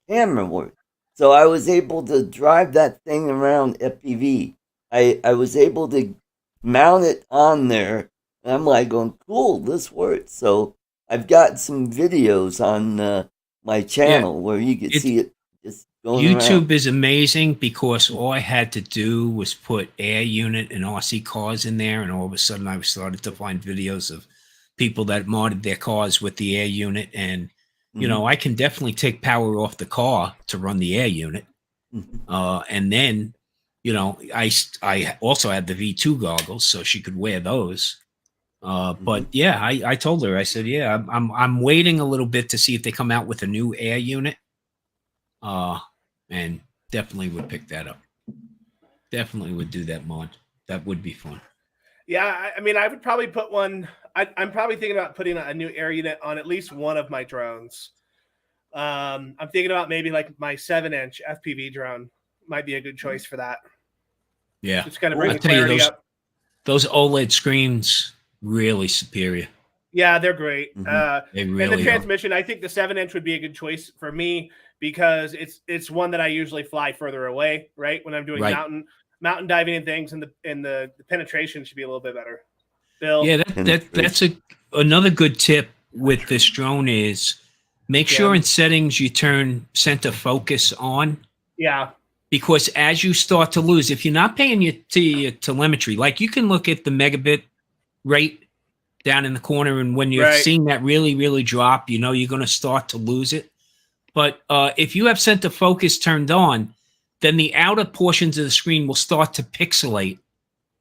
camera worked. So I was able to drive that thing around FPV. I was able to mount it on there, and I'm like going, cool, this works. So I've got some videos on my channel where you can see it just going YouTube around. is amazing because all I had to do was put air unit and RC cars in there, and all of a sudden I started to find videos of people that modded their cars with the air unit. And you know, I can definitely take power off the car to run the air unit. And then, you know, I also had the V2 goggles, so she could wear those. But yeah, I told her, I said, yeah, I'm waiting a little bit to see if they come out with a new air unit. And definitely would pick that up. Definitely would do that mod. That would be fun. Yeah, I mean, I would probably put one. I'm probably thinking about putting a new air unit on at least one of my drones. I'm thinking about maybe like my 7-inch FPV drone might be a good choice for that. Yeah, just kind of bring the tell you, clarity up. Those OLED screens really superior. Yeah, they're great. They really and the transmission, I think the 7-inch would be a good choice for me because it's one that I usually fly further away, right? When I'm doing mountain diving and things, and the penetration should be a little bit better. Bill? Yeah, that's another good tip with this drone is make sure in settings you turn center focus on. Yeah. Because as you start to lose, if you're not paying your telemetry, like you can look at the megabit rate down in the corner, and when you're seeing that really, really drop, you know you're going to start to lose it. But if you have center focus turned on, then the outer portions of the screen will start to pixelate,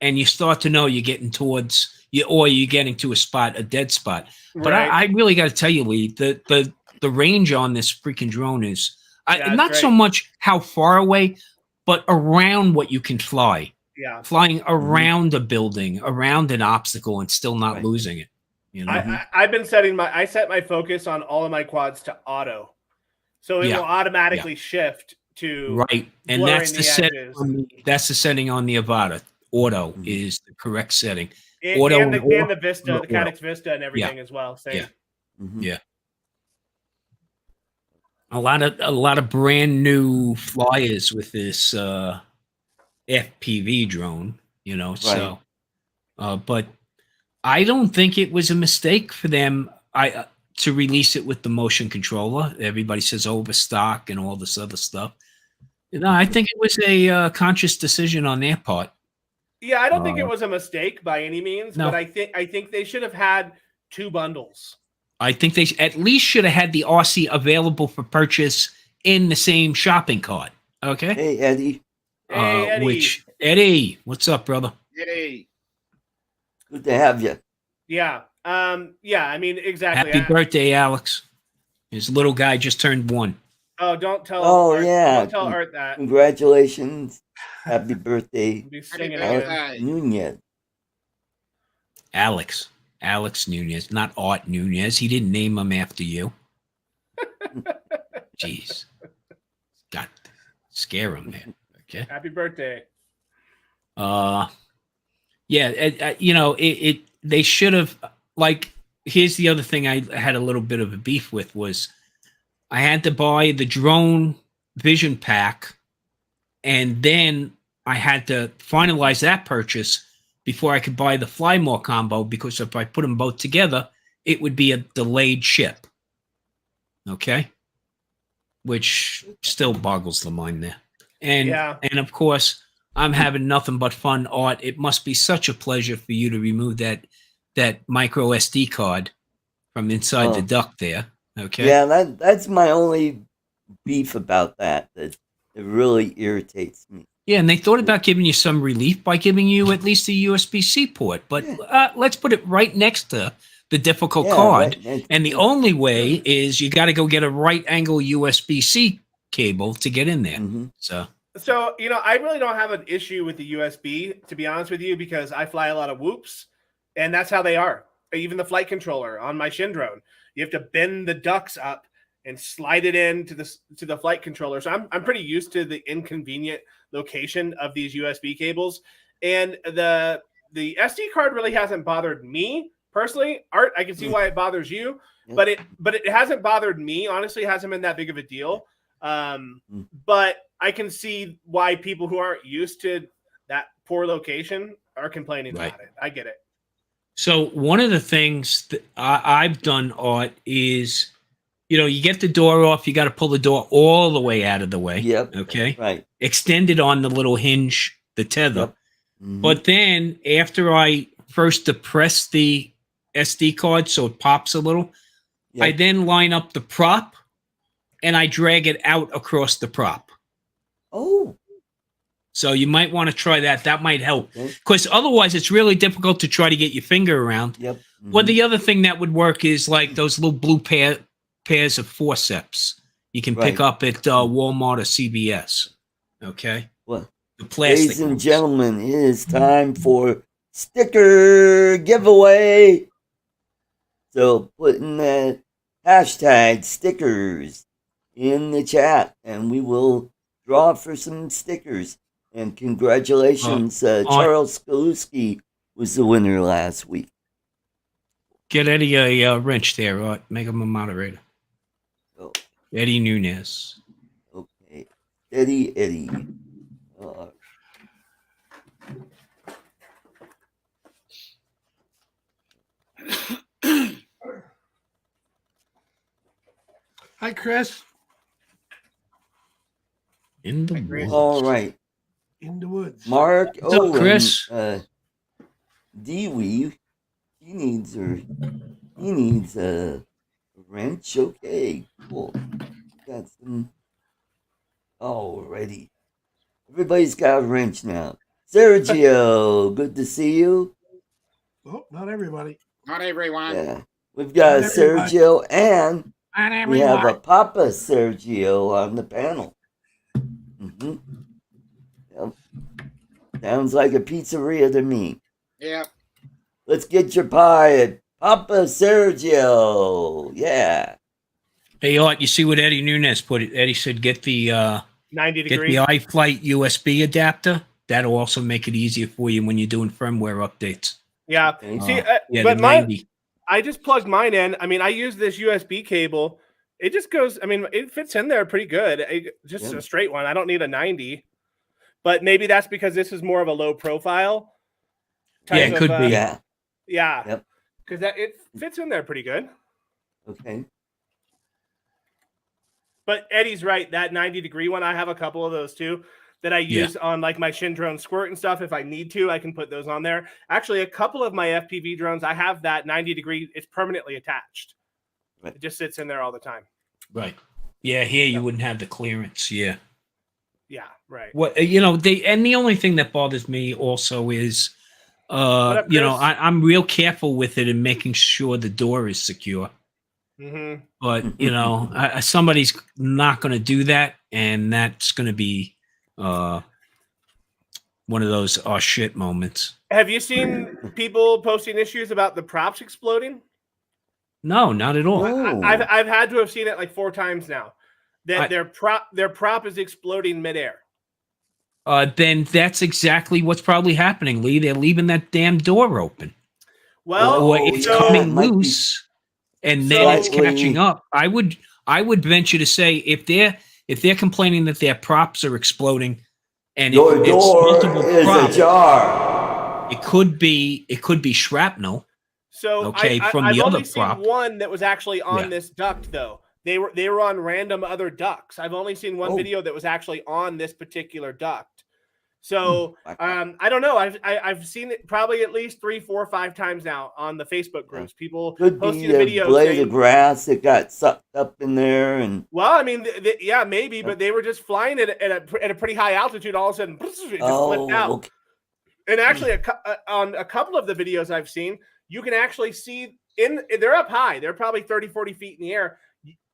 and you start to know you're getting towards or you're getting to a dead spot. But I really got to tell you, Lee, the range on this freaking drone is not so much how far away, but around what you can fly. Yeah, flying around a building, around an obstacle, and still not losing it. You know, I've been I set my focus on all of my quads to auto, so it will automatically shift to and that's the setting. That's the setting on the Avata. Auto is the correct setting. Auto and the Vista, the Caddx Vista, and everything as well. Same. Yeah. A lot of brand new flyers with this FPV drone, you know. So, but I don't think it was a mistake for them to release it with the motion controller. Everybody says overstock and all this other stuff. You know, I think it was a conscious decision on their part. Yeah, I don't think it was a mistake by any means, but I think they should have had 2 bundles. I think they at least should have had the RC available for purchase in the same shopping cart. Okay. Hey, Eddie. Hey, Eddie. Eddie, what's up, brother? Eddie. Good to have you. Yeah. Yeah, I mean, exactly. Happy birthday, Alex. His little guy just turned 1. Oh, don't tell Art, don't tell Art that. Congratulations. Happy birthday. Be singing Art Nunez. Alex Nunez, not Art Nunez. He didn't name him after you. Jeez. Got to scare him, man. Okay. Happy birthday. Yeah, you know, they should have, like, here's the other thing I had a little bit of a beef with was I had to buy the drone vision pack, and then I had to finalize that purchase before I could buy the Fly More combo, because if I put them both together, it would be a delayed ship. Okay, which still boggles the mind there. And and of course, I'm having nothing but fun, Art. It must be such a pleasure for you to remove that micro SD card from inside the duct there. Okay. Yeah, that's my only beef about that. That it really irritates me. Yeah, and they thought about giving you some relief by giving you at least a USB-C port, but let's put it right next to the difficult card. And the only way is you got to go get a right-angle USB-C cable to get in there. So, you know, I really don't have an issue with the USB, to be honest with you, because I fly a lot of whoops, and that's how they are. Even the flight controller on my Shin drone, you have to bend the ducts up and slide it into the flight controller. So I'm pretty used to the inconvenient location of these USB cables, and the SD card really hasn't bothered me personally. Art, I can see why it bothers you, but it hasn't bothered me. Honestly, it hasn't been that big of a deal. But I can see why people who aren't used to that poor location are complaining about it. I get it. So one of the things that I've done, Art, is, you know, you get the door off, you got to pull the door all the way out of the way. Yep. Okay. Right. Extend it on the little hinge, the tether. But then after I first depress the SD card so it pops a little, I then line up the prop and I drag it out across the prop. Oh. So you might want to try that. That might help. Because otherwise it's really difficult to try to get your finger around. Well, the other thing that would work is like those little blue pairs of forceps you can pick up at Walmart or CVS. Okay? Well, the plastic ladies and gentlemen, it is time for sticker giveaway. So put in the hashtag stickers in the chat and we will draw for some stickers. And congratulations, Charles Skaluski was the winner last week. Get Eddie a wrench there, Art. Make him a moderator. Oh. Eddie Nunez. Okay. Eddie. Hi, Chris. In the woods. All right. In the woods. Mark What's up, Owen, Chris? Dewey, he needs a wrench. Okay, cool. Got some already. Everybody's got a wrench now. Sergio, good to see you. Oh, not everybody. Not everyone. Yeah, we've got Not Sergio and Not we have a everyone. Papa Sergio on the panel. Yep. Sounds like a pizzeria to me. Yeah. Let's get your pie at Papa Sergio. Yeah. Hey, Art, you see what Eddie Nunez put it? Eddie said get the 90 get degree. the iFlight USB adapter. That'll also make it easier for you when you're doing firmware updates. Yeah. Okay. See, Yeah, but the mine, 90. I just plugged mine in. I mean, I use this USB cable. It just goes, I mean, it fits in there pretty good. Just a straight one. I don't need a 90. But maybe that's because this is more of a low profile. Yeah, it could be. Yeah. Yeah. Yep. Because it fits in there pretty good. Okay. But Eddie's right. That 90 degree one, I have a couple of those too that I use on like my Shin drone squirt and stuff. If I need to, I can put those on there. Actually, a couple of my FPV drones, I have that 90 degree. It's permanently attached. Right. It just sits in there all the time. Right. Yeah, here you wouldn't have the clearance. Yeah. Yeah, right. What you know, and the only thing that bothers me also is up, you know, Chris? I'm real careful with it and making sure the door is secure. Mm-hmm. But you know, somebody's not going to do that, and that's going to be one of those oh shit moments. Have you seen people posting issues about the props exploding? No, not at all. No. I've had to have seen it like 4 times now. That their prop is exploding midair. Then that's exactly what's probably happening, Lee. They're leaving that damn door open. Well, or it's coming loose, and then it's catching up. I would venture to say if they're complaining that their props are exploding, and Your it's door multiple is props, ajar. it could be shrapnel. So Okay, from I've the other only seen prop. one that was actually on Yeah. this duct, though. They were on random other ducts. I've only seen one video that was actually on this particular duct. So I don't know. I've seen it probably at least 3, 4, 5 times now on the Facebook groups. People Could posting be the a videos blade saying, of grass that got sucked up in there, and well, I mean, yeah, maybe, but they were just flying at a pretty high altitude. All of a sudden, it just flipped out. okay. And actually, on a couple of the videos I've seen, you can actually see they're up high. They're probably 30, 40 feet in the air.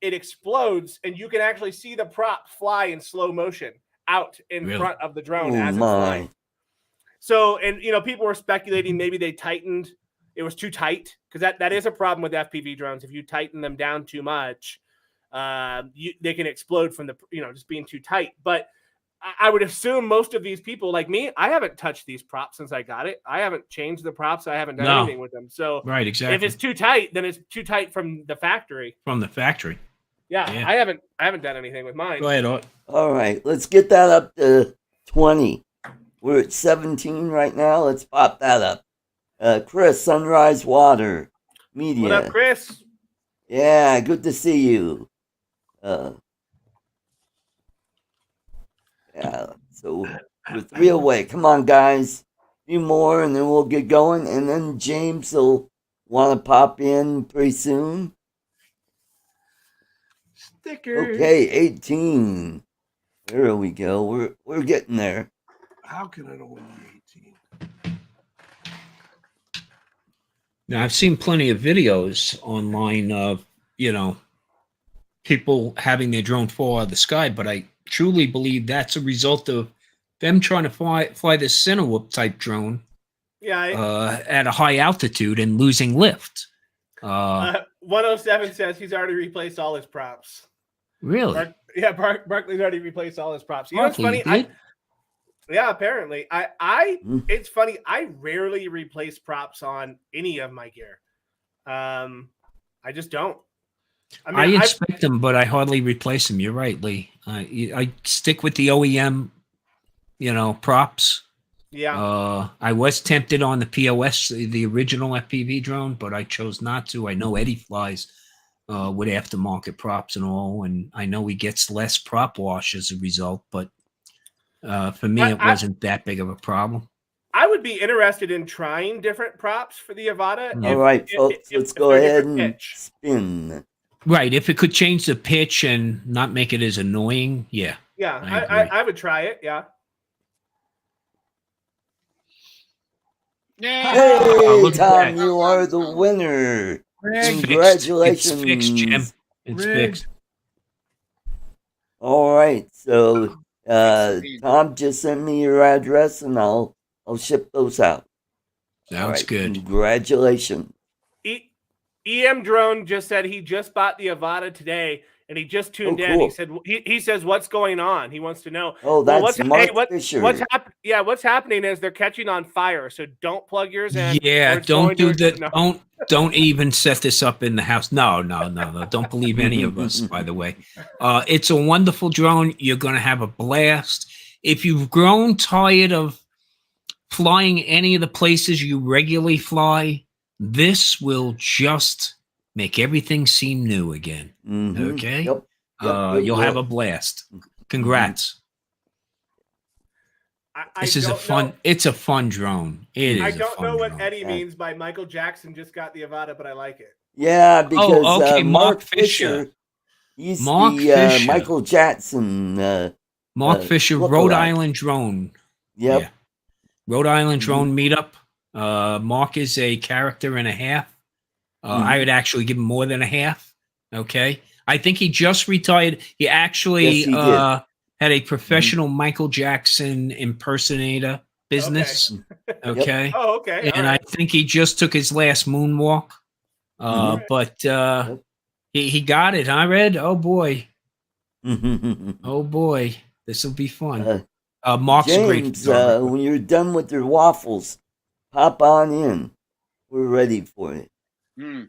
It explodes, and you can actually see the prop fly in slow motion out in front of the drone as it's flying. So, and people were speculating maybe they tightened. It was too tight, because that is a problem with FPV drones. If you tighten them down too much, they can explode from the just being too tight. But I would assume most of these people, like me, I haven't touched these props since I got it. I haven't changed the props. I haven't done anything with them. So right, exactly. If it's too tight, then it's too tight from the factory. From the factory. Yeah. I haven't done anything with mine. Go ahead, Art. All right, let's get that up to 20. We're at 17 right now. Let's pop that up. Chris, Sunrise Water Media. What up, Chris? Yeah, good to see you. Yeah, so we're 3 away. Come on, guys. A few more, and then we'll get going. And then James will want to pop in pretty soon. Stickers. Okay, 18. There we go. We're getting there. How can it only be 18? Now, I've seen plenty of videos online of, people having their drone fall out of the sky, but I truly believe that's a result of them trying to fly this Cinewhoop type drone at a high altitude and losing lift. 107 says he's already replaced all his props. Really? Barkley's already replaced all his props. You know what's funny? Yeah, apparently. It's funny. I rarely replace props on any of my gear. I just don't. I inspect them, but I hardly replace them. You're right, Lee. I stick with the OEM, props. Yeah. I was tempted on the POS, the original FPV drone, but I chose not to. I know Eddie flies with aftermarket props and all, and I know he gets less prop wash as a result, but for me, it wasn't that big of a problem. I would be interested in trying different props for the Avata. All right, folks, let's go ahead and spin. Right, if it could change the pitch and not make it as annoying, yeah. Yeah, I would try it, yeah. Hey, Tom, you are the winner. Congratulations. It's fixed, Jim. It's fixed. All right, so Tom just sent me your address, and I'll ship those out. Sounds good. Congratulations. EM Drone just said he just bought the Avata today, and he just tuned in. Cool. He said he says, "What's going on?" He wants to know. Oh, that's Mark Fisher. What's happening is they're catching on fire. So don't plug yours in. Yeah, don't do that. No. Don't even set this up in the house. No. Don't believe any of us, by the way. It's a wonderful drone. You're going to have a blast. If you've grown tired of flying any of the places you regularly fly, this will just make everything seem new again. Mm-hmm. Okay? Yep. You'll have a blast. Congrats. This is it's a fun drone. I don't know what Eddie means by Michael Jackson just got the Avata, but I like it. Yeah, because Mark Fisher. He's the Michael Jackson. Mark Fisher, Rhode Island drone. Yep. Yeah. Rhode Island drone meetup. Mark is a character and a half. I would actually give him more than a half. Okay. I think he just retired. He actually had a professional Michael Jackson impersonator business. Okay. Yep. Oh, okay. And I think he just took his last moonwalk. But he got it. I read. Oh boy. Oh boy. This will be fun. Mark's James, a great photographer. when you're done with your waffles, hop on in. We're ready for it. And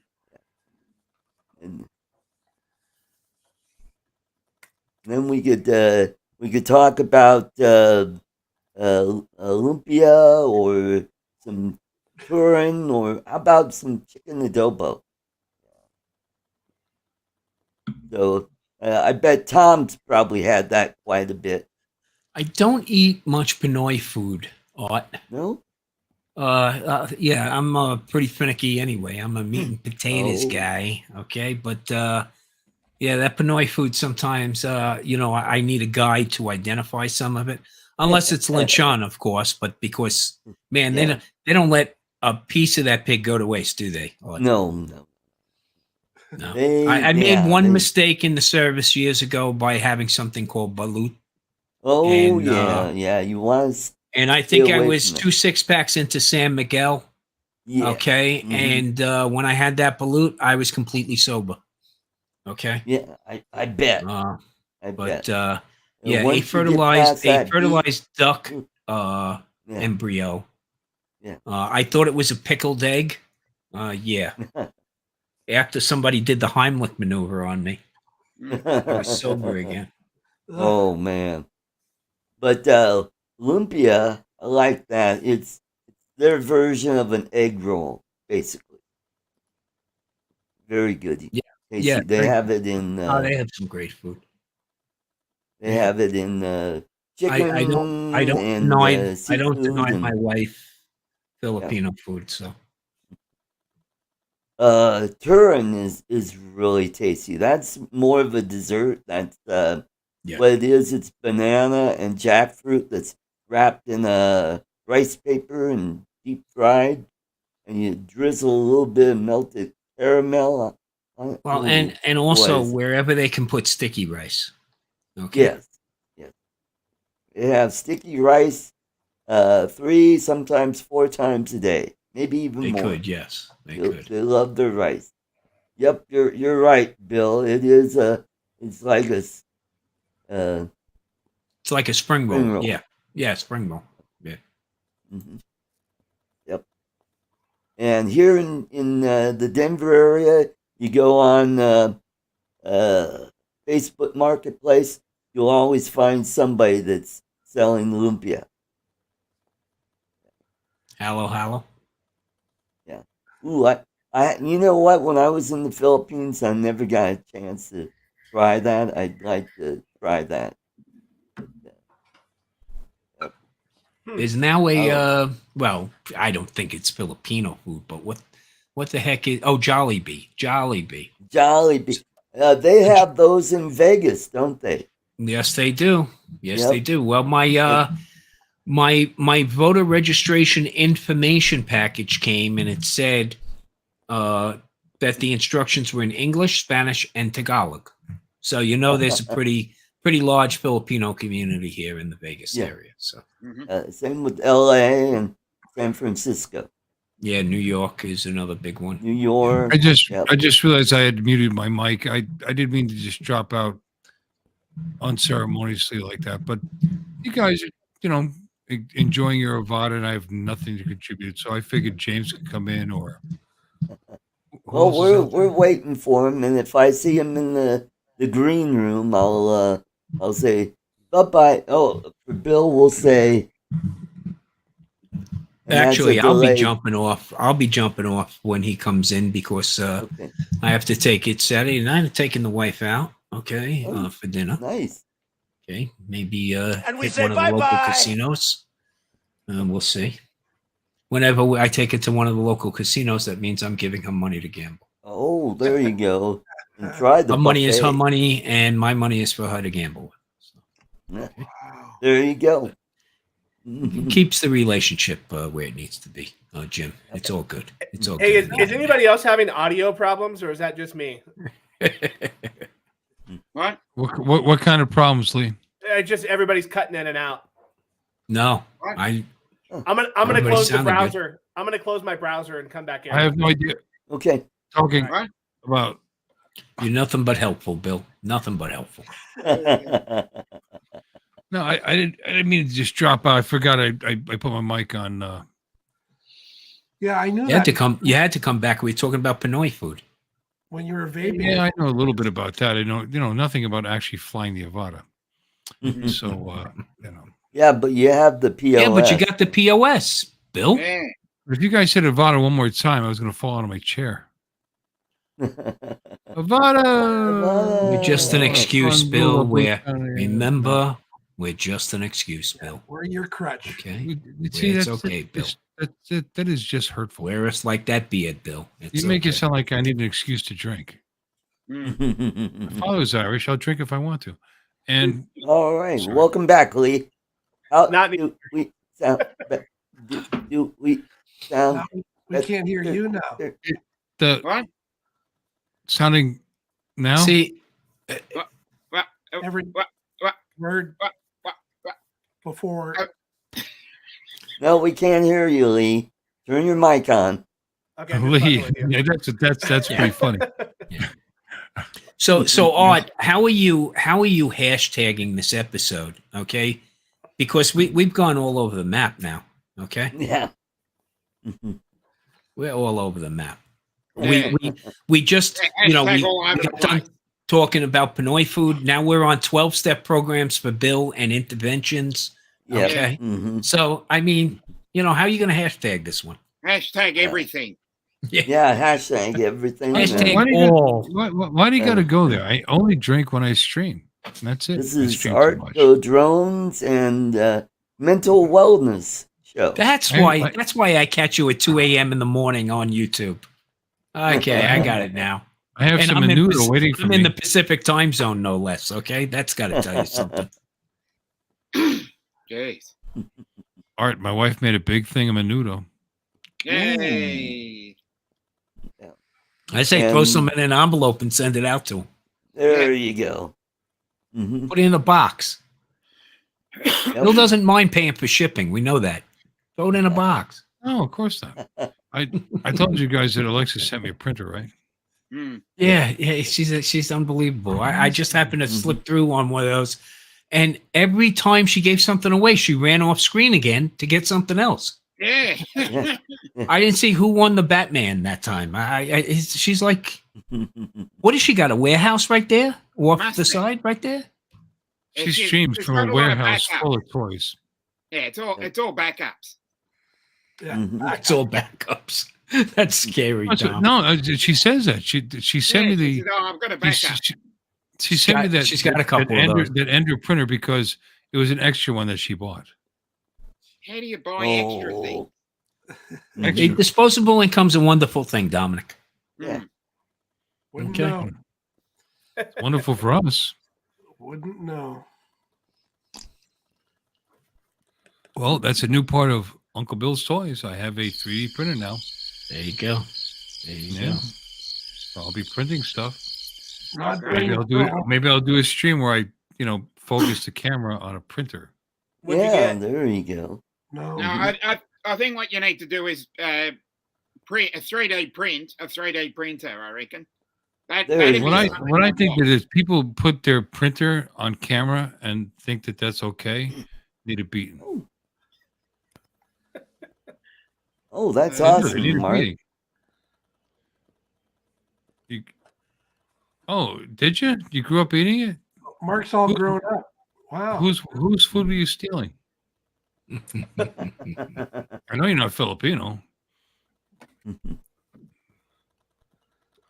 then we could talk about Olympia or some Turin, or how about some chicken adobo? So I bet Tom's probably had that quite a bit. I don't eat much Pinoy food, Art. No? Yeah, I'm pretty finicky anyway. I'm a meat and potatoes Oh. guy, okay? But yeah, that Pinoy food sometimes, I need a guide to identify some of it, unless it's lechon, of course. But because, man, Yeah. they don't let a piece of that pig go to waste, do they? Art? No. No. They- I made yeah, one they- mistake in the service years ago by having something called balut. Oh, And, yeah. You want to. And I think I away was from it. 2 6-packs into San Miguel. Yeah. Okay. Mhm. And when I had that balut, I was completely sober. Okay. Yeah, I bet. Uh, I but bet. yeah, a once you get past that fertilized duck yeah. embryo. Yeah. I thought it was a pickled egg. Yeah. After somebody did the Heimlich maneuver on me, I was sober again. Oh man. But lumpia, I like that. It's their version of an egg roll, basically. Very good. Yeah. Tasty. Yeah, They great. have it in. They have some great food. They have it in chicken. I don't and, deny I don't seafood deny and- my wife Filipino food. So Turin is really tasty. That's more of a dessert. That's yeah. what it is. It's banana and jackfruit that's wrapped in a rice paper and deep fried, and you drizzle a little bit of melted caramel on it. Well, Ooh, and also boy, wherever they can put sticky rice. Okay. yes. They have sticky rice 3, sometimes 4 times a day, maybe even They more. could, yes. They could. They love their rice. Yep, you're right, Bill. It is it's like a It's like a spring roll. Spring roll. Yeah. Yeah, spring roll. Yeah. mhm. Yep. And here in the Denver area, you go on Facebook Marketplace, you'll always find somebody that's selling lumpia. Hallow. Ooh, you know what? When I was in the Philippines, I never got a chance to try that. I'd like to try that. There's now a well, I don't think it's Filipino food, but what the heck is Jollibee. Jollibee. They have those in Vegas, don't they? Yes, they do. Yes, Yep. they do. Well, my voter registration information package came and it said that the instructions were in English, Spanish, and Tagalog. So there's a pretty large Filipino community here in the Vegas Yeah. area. So Same with LA and San Francisco. yeah, New York is another big one. New York. I just Yep. I just realized I had muted my mic. I didn't mean to just drop out unceremoniously like that. But you guys are, enjoying your avata, and I have nothing to contribute. So I figured James could come in, or who Well, else is out we're there? waiting for him, and if I see him in the green room, I'll say bye bye. Oh, for Bill, we'll say. and that's a Actually, I'll be delay. jumping off. I'll be jumping off when he comes in because Okay, I have to take it Saturday night. I'm taking the wife out. Okay, Oh. for dinner. nice. Okay, maybe And we hit say one of the local bye-bye. casinos. We'll see. Whenever I take it to one of the local casinos, that means I'm giving her money to gamble. Oh, there you go. And try the Her money is her buffet. money, and my money is for her to gamble with. So Wow. There you go. it keeps the relationship where it needs to be, Jim. It's all good. It's all Hey, good. is anybody else having audio problems, or is that just me? What? What kind of problems, Lee? Just everybody's cutting in and out. No, What? I'm gonna Everybody close the sounded good. browser. I'm gonna close my browser and come back in. I have no idea. Okay. Talking What? about You're nothing but helpful, Bill. Nothing but helpful. no, I didn't mean to just drop out. I forgot I put my mic on. Yeah, I knew You had that to come. You had to come back. We were talking about Pinoy food. when you were vaping. Yeah, I know a little bit about that. I know nothing about actually flying the avata. So yeah, but you have the POS. Yeah, but you got the POS, Bill. Yeah. If you guys said Avata one more time, I was going to fall out of my chair. Avata! We're just an Oh. excuse, Fun Bill. little We're, boot down there. remember, we're just an excuse, Yeah, Bill. we're your crutch. Okay? See, It's that's okay, Bill. that is just hurtful. Wear us like that beard, Bill. It's You make it okay. sound like I need an excuse to drink. My father's Irish. I'll drink if I want to. And All right, Sorry. welcome back, Lee. How Not me. do we sound? Do we sound? Now, we can't hear you now. the What? sounding now. See, Every What? word What? before. No, we can't hear you, Lee. Turn your mic on. Okay, I'm just Lee, fucking with you. yeah, that's pretty funny. so Art, how are you hashtagging this episode? Okay, because we've gone all over the map now. Okay, Yeah. we're all over the map. Yeah. We just we Hashtag all over the got done place. talking about Pinoy food. Now we're on 12-step programs for bill and interventions. Yeah. Okay, Mm-hmm. so I mean, how are you going to hashtag this one? Hashtag everything. Yeah. Hashtag everything. Hashtag Why do you all. why do you got to go there? I only drink when I stream. That's it. This I is stream too much. ArtCo drones and mental wellness show. That's why I catch you at 2 a.m. in the morning on YouTube. Okay, I got it now. I have And some I'm in menudo waiting for I'm me. in the Pacific time zone, no less. Okay, that's got to tell you something. Jeez. Art, my wife made a big thing of menudo. Yay. I say throw And- some in an envelope and send it out to him. There you go. Mm-hmm. Put it in a box. Bill doesn't mind paying for shipping. We know that. Throw it in a box. No, of course not. I told you guys that Alexa sent me a printer, right? Hmm. Yeah, she's unbelievable. I just happened to slip through on one of those, and every time she gave something away, she ran off screen again to get something else. Yeah. Yeah. I didn't see who won the Batman that time. She's like, what has she got? A warehouse right there, off Must the be. side right there? She It's- streams it's from got a a lot of warehouse backup. full of toys. Yeah, it's all backups. Yeah. Mhm. It's all backups. That's scary, Tom. No, she says that. She sent me Yeah, the. she said, "Oh, I've got a She, backup." she sent me that. She's got a couple of those. that Andrew printer because it was an extra one that she bought. How do you buy extra things? Mhm. A disposable income's a wonderful thing, Dominic. Yeah. Hmm. Wouldn't Okay. know. It's wonderful for us. Wouldn't know. Well, that's a new part of Uncle Bill's toys. I have a 3D printer now. There you go. There you Yeah. go. So I'll be printing stuff. Not Maybe I'll do a stream where I, focus the camera on a printer. What'd you Yeah, get? there you go. No. No, I think what you need to do is print a 3D print, a 3D printer. I reckon. There that'd you be What I something what I to think watch. that is people put their printer on camera and think that that's okay. Need a beating. Oh, that's They do. They awesome, need a Mark. beating. Oh, did you? You grew up eating it? Mark's all grown up. Wow. Whose food were you stealing? I know you're not Filipino.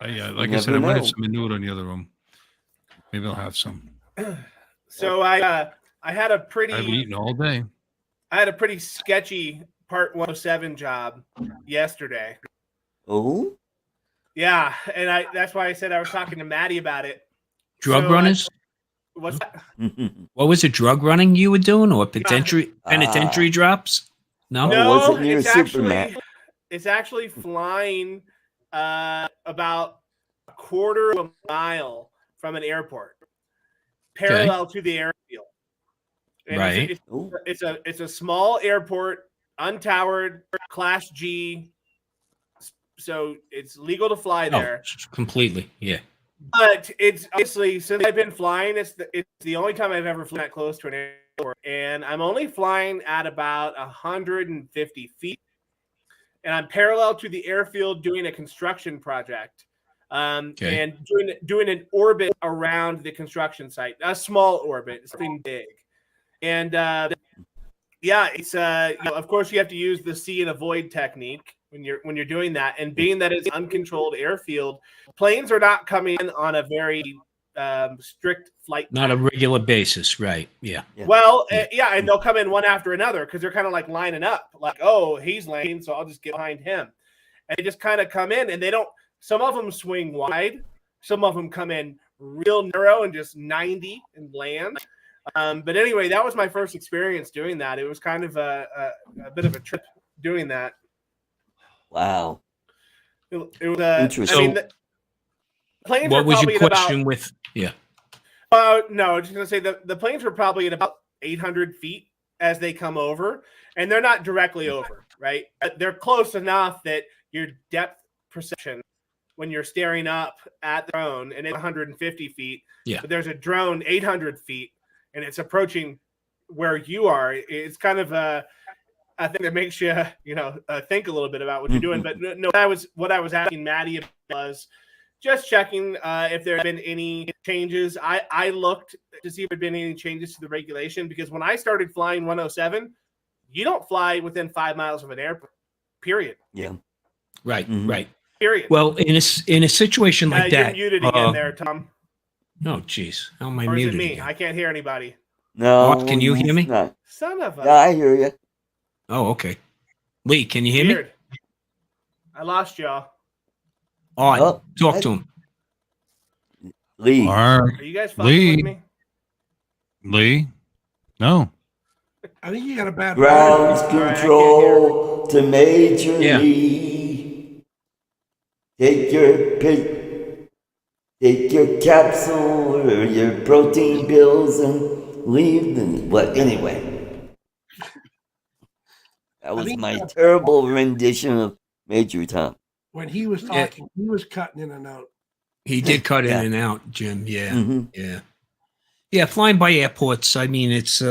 Like I said, I never might have know. some menudo in the other room. Maybe I'll have some. So I had a I've pretty eaten all day. sketchy Part 107 job yesterday. Oh, Yeah, and that's why I said I was talking to Maddie about it. Drug So runners? What's that? What was it? Drug running you were doing, or penitentiary drops? No. Oh, was it near it's Superman? it's actually flying about a quarter of a mile from an airport, parallel to the airfield. And Right. oh, It's a small airport, untowered, Class G. So it's legal to fly there. Completely. Yeah. But it's honestly, since I've been flying, it's the only time I've ever flown that close to an airport, and I'm only flying at about 150 feet, and I'm parallel to the airfield doing a construction project, and doing an orbit around the construction site, a small orbit, something big, and Yeah, it's of course you have to use the see and avoid technique when you're doing that. And being that it's an uncontrolled airfield, planes are not coming in on a very strict flight. Not a regular basis, right? Yeah. Well, yeah, and they'll come in one after another because they're kind of like lining up, like, oh, he's landing, so I'll just get behind him. And they just kind of come in, and they don't. Some of them swing wide, some of them come in real narrow and just 90 and land. But anyway, that was my first experience doing that. It was kind of a bit of a trip doing that. Wow. It was interesting. I mean, the planes What were was probably your at question about, with? Yeah. no, I was just gonna say the planes were probably at about 800 feet as they come over, and they're not directly over, right? They're close enough that your depth perception when you're staring up at the drone and it's 150 feet, yeah. But there's a drone 800 feet and it's approaching where you are. It's kind of a thing that makes you, think a little bit about what you're doing. But no, what I was asking Maddie was just checking if there had been any changes. I looked to see if there had been any changes to the regulation, because when I started flying 107, you don't fly within 5 miles of an airport, period. Yeah. Right, right. Period. Well, in a situation like that, you're muted again there, Tom. No, geez, how am I Or is muted? it me? Again? I can't hear anybody. No. Can you hear me? Not. Son of a. Yeah, I hear you. Oh, okay. Lee, can you hear Weird. me? I lost y'all. Oh, talk to him. Lee. Are you guys fucking with me? Lee? No. I think you got a bad Ground line. control to Major Yeah. Lee. Take your capsule or your protein pills and leave. Anyway. That was my terrible rendition of Major Tom. When he was talking, he was cutting in and out. He did cut in and out, Jim. Yeah. Yeah, flying by airports, I mean, it's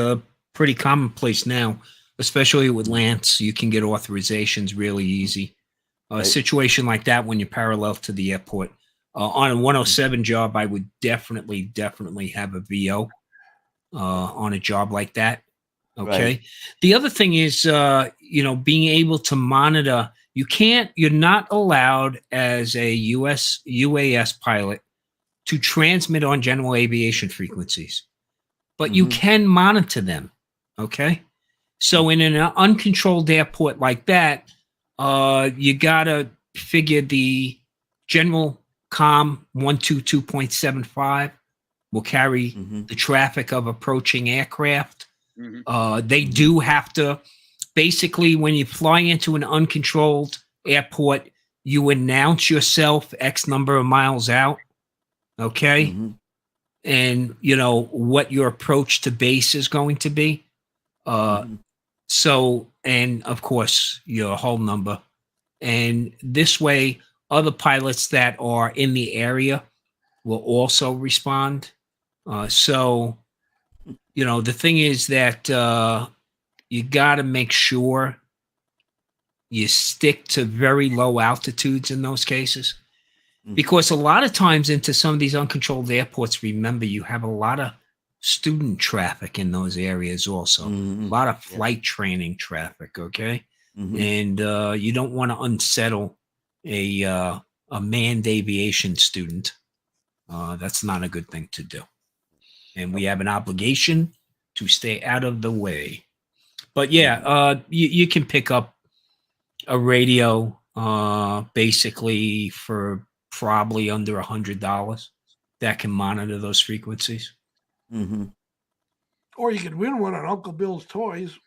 pretty commonplace now, especially with Lance. You can get authorizations really easy. A situation like that when you're parallel to the airport. On a 107 job, I would definitely have a VO on a job like that. Okay. Right. The other thing is, being able to monitor. You're not allowed as a UAS pilot to transmit on general aviation frequencies, but you can monitor them. Okay. So in an uncontrolled airport like that, you gotta figure the general COM 122.75 will carry the traffic of approaching aircraft. They do have to, basically, when you fly into an uncontrolled airport, you announce yourself X number of miles out. Okay. And what your approach to base is going to be. So, and of course, your hull number. And this way, other pilots that are in the area will also respond. So, the thing is that you got to make sure you stick to very low altitudes in those cases. Because a lot of times into some of these uncontrolled airports, remember, you have a lot of student traffic in those areas also. A lot of flight training traffic, okay? And you don't want to unsettle a manned aviation student. That's not a good thing to do. And we have an obligation to stay out of the way. But yeah, you can pick up a radio basically for probably under $100 that can monitor those frequencies. Or you could win one on Uncle Bill's Toys.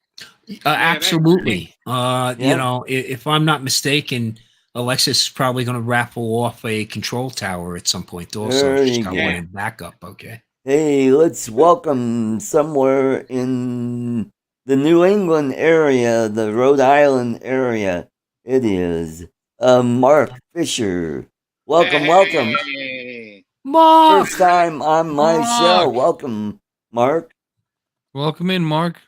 Absolutely. If I'm not mistaken, Alexis is probably going to raffle off a control tower at some point also. She's got one in backup. Okay. Hey, let's welcome somewhere in the New England area, the Rhode Island area. It is Mark Fisher. Welcome. Mark! First time on my show. Welcome, Mark. Welcome in, Mark.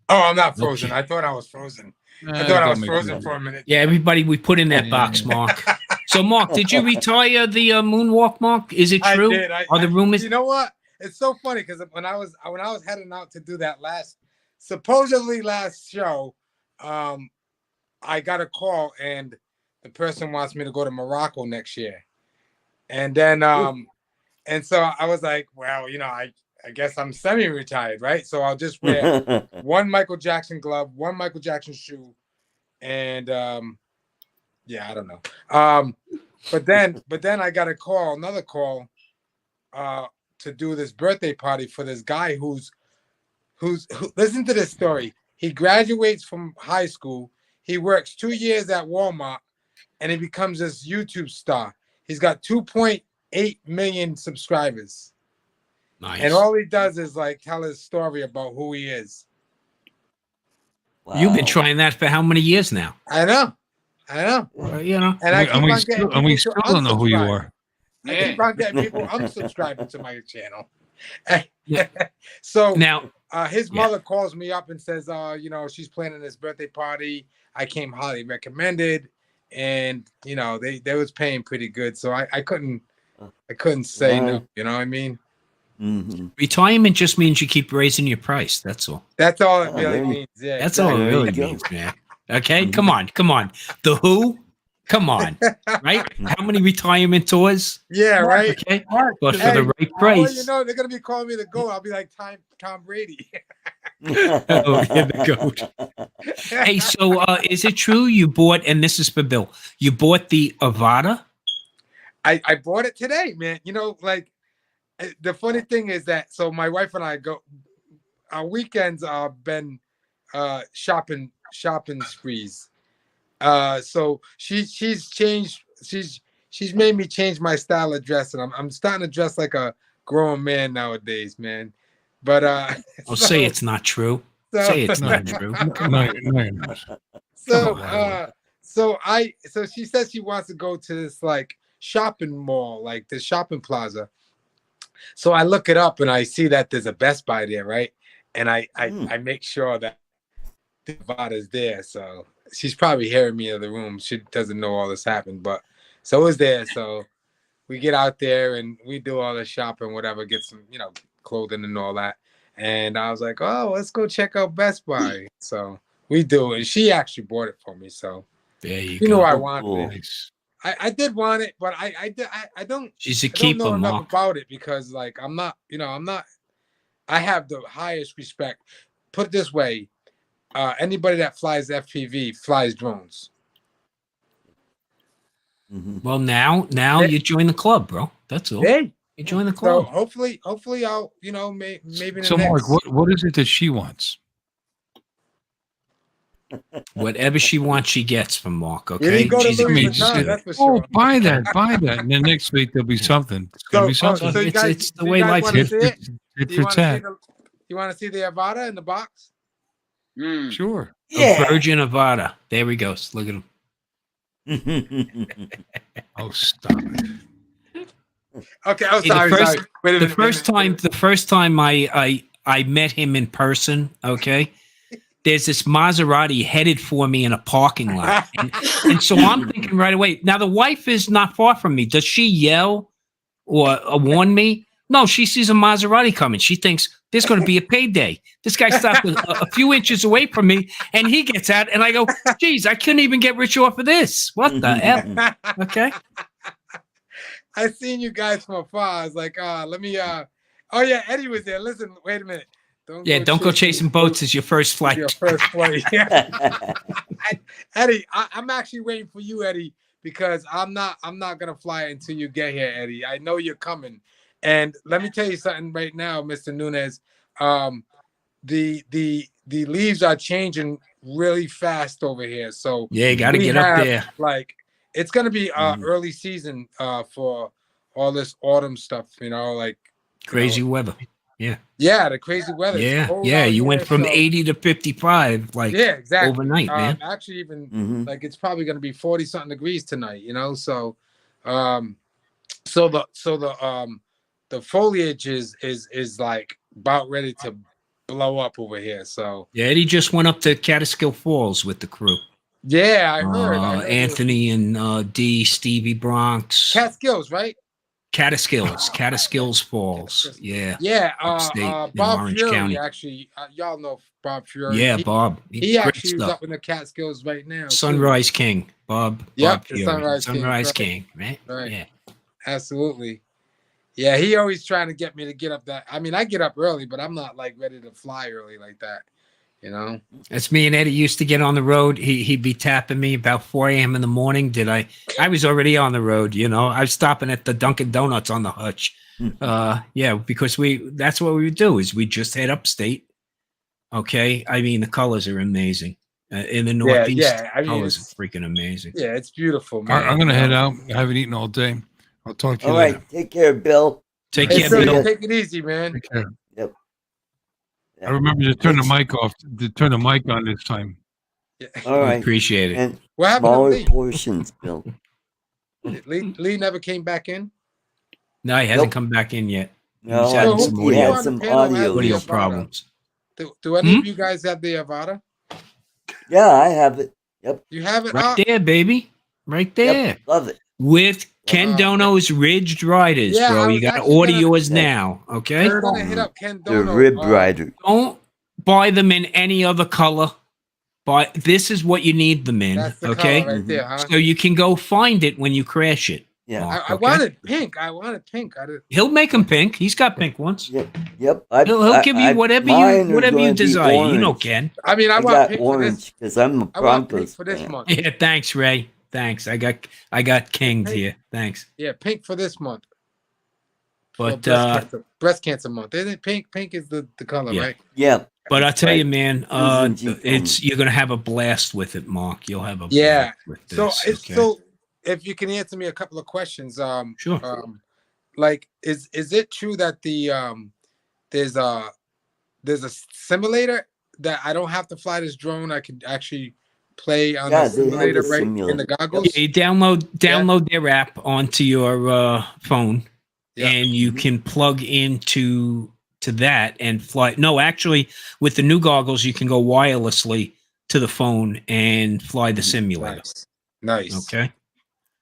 Oh, I'm not frozen. I thought I was frozen. I thought I was frozen for a minute. Yeah, everybody, we put in that box, Mark. So, Mark, did you retire the moonwalk, Mark? Is it true? I did. Are the rumors? You know what? It's so funny because when I was heading out to do that last supposedly last show, I got a call and the person wants me to go to Morocco next year. And then and so I was like, well, you know, I guess I'm semi-retired, right? So I'll just wear one Michael Jackson glove, one Michael Jackson shoe, and yeah, I don't know. But then I got another call to do this birthday party for this guy who listen to this story. He graduates from high school, he works 2 years at Walmart, and he becomes this YouTube star. He's got 2.8 million subscribers. Nice. And all he does is like tell his story about who he is. Wow. You've been trying that for how many years now? I know. You know, And we still don't know who you are. I keep on getting people unsubscribing to my channel. So now his mother calls me up and says, you know, she's planning this birthday party. I came highly recommended, and you know, they was paying pretty good, so I couldn't say no. You know what I mean? Mm-hmm. Retirement just means you keep raising your price. That's all. That's all it really means. Yeah, that's all it really means, man. Okay, come on. The Who, come on, right? How many retirement tours? Yeah, right. Okay, but for the right price. Well, you know, they're gonna be calling me the GOAT. I'll be like Tom Brady. Oh, yeah, the GOAT. Hey, so is it true you bought? And this is for Bill. You bought the Avata? I bought it today, man. You know, like the funny thing is that so my wife and I go. Our weekends are been shopping sprees. So she's changed. She's made me change my style of dressing. I'm starting to dress like a grown man nowadays, man. But I'll say it's not true. Say it's not true. So she says she wants to go to this like shopping mall, like the shopping plaza. So I look it up and I see that there's a Best Buy there, right? And I make sure that the Avata's there. So she's probably hearing me in the room. She doesn't know all this happened, but so it's there. So we get out there and we do all the shopping, whatever, get some, you know, clothing and all that. And I was like, oh, let's go check out Best Buy. So we do. And she actually bought it for me. So there you go. You know I wanted it. I did want it, but I don't. She's a I keeper, don't know enough Mark. about it because like I'm not. I have the highest respect. Put it this way, anybody that flies FPV flies drones. Mm-hmm. Well, now you join the club, bro. That's all. Hey, you join the so club. hopefully I'll maybe. In So, the Mark, next... what is it that she wants? Whatever she wants, she gets from Mark. You Okay, didn't go to She's a Louis keeper. Vuitton, that's for Oh, sure. buy that, and then next week there'll be something. It's gonna be something. So you guys, it's the do you way guys life wanna is. see it? Tit Do you for want tat. to see the Avata in the box? Sure. A Virgin Avata. There we go. Look at him. Oh, stop it. Okay, I'm Hey, sorry. the first, sorry. Wait a minute, the first time I met him in person, okay, there's this Maserati headed for me in a parking lot. And so I'm thinking right away, now the wife is not far from me. Does she yell or warn me? No, she sees a Maserati coming. She thinks there's going to be a payday. This guy stopped a few inches away from me and he gets out and I go, geez, I couldn't even get rich off of this. What the hell? Okay. I seen you guys from afar. I was like, let me oh yeah, Eddie was there. Listen, wait a minute. Don't go chasing boats as your first flight. Your first flight. Eddie, I'm actually waiting for you, Eddie, because I'm not gonna fly until you get here, Eddie. I know you're coming. And let me tell you something right now, Mr. Nunez. The leaves are changing really fast over here. So yeah, you gotta get up there. Like it's gonna be early season for all this autumn stuff, you know, like crazy weather. Yeah, the crazy weather. Yeah. You went from 80 to 55, like exactly. overnight, man. Actually, even like it's probably gonna be 40 something degrees tonight, you know. So the foliage is like about ready to blow up over here. So yeah, Eddie just went up to Catskill Falls with the crew. Yeah, I heard. Anthony and D, Stevie Bronx. Catskills, right? Catskills Falls. Yeah. Yeah, Upstate in Bob Orange Fury County. actually. Y'all know Bob Fury. Yeah, Bob. He Great actually was stuff. up in the Catskills right now. Sunrise King, Bob. Yep, Bob the Fury. Sunrise King, right? Right. Yeah. Absolutely. Yeah, he always trying to get me to get up that. I mean, I get up early, but I'm not like ready to fly early like that. You know, That's me and Eddie used to get on the road. He'd be tapping me about 4 a.m. in the morning. I was already on the road, you know. I was stopping at the Dunkin' Donuts on the hutch. Yeah, because that's what we would do is we just head upstate. Okay. I mean, the colors are amazing. In the Northeast, yeah. I mean, colors are freaking amazing. Yeah, it's beautiful, man. I'm going to head out. I haven't eaten all day. I'll talk to you All later. right. Take care, Bill. Take Hey, care, Philly, Bill. take it easy, man. Take care. Yep. I remember to turn the mic off, to turn the mic on this time. Yeah. All right. Appreciate it. And What happened to smaller Lee? portions, Bill. Lee never came back in. No, he hasn't Nope. come back in yet. No, He's having some he audio, had some on the panel audio audio has the problems. Do any of you guys have the Avata? Yeah, I have it. Yep. You have it? Right there, baby. Right there. Yep. Love it. With Ken Dono's Ridged Riders, Yeah, I bro. You was got to actually order gonna- yours now, okay? I'm gonna hit up Ken The Dono. rib rider. Don't buy them in any other color. But this is what you need them in, That's the okay? color right there, huh? So you can go find it when you crash it. Yeah. Mark, I okay? wanted pink. I wanted pink. I did. He'll make them pink. He's got pink ones. Yep. He'll give you whatever you desire. You know, Ken. I mean, I I want got pink for this. orange because I'm a I want pink Broncos for this fan. month. Yeah, thanks, Ray. Thanks. I got kinged here. Thanks. Yeah, pink for this month. But breast cancer month. Isn't it pink? Pink is the color, Yeah. right? Yeah. but I tell Right. you, man, Susan G. you're gonna have a blast with it, Mark. You'll have a Yeah. blast with So this. it's okay? so if you can answer me a couple of questions, Sure. Like is it true that there's a simulator that I don't have to fly this drone? I can actually play on Yeah, the they have simulator a right in simulator. the goggles. Yeah, you download their app onto your phone, Yeah. and you can plug into that and fly. No, actually, with the new goggles, you can go wirelessly to the phone and fly the simulator. Nice. Okay.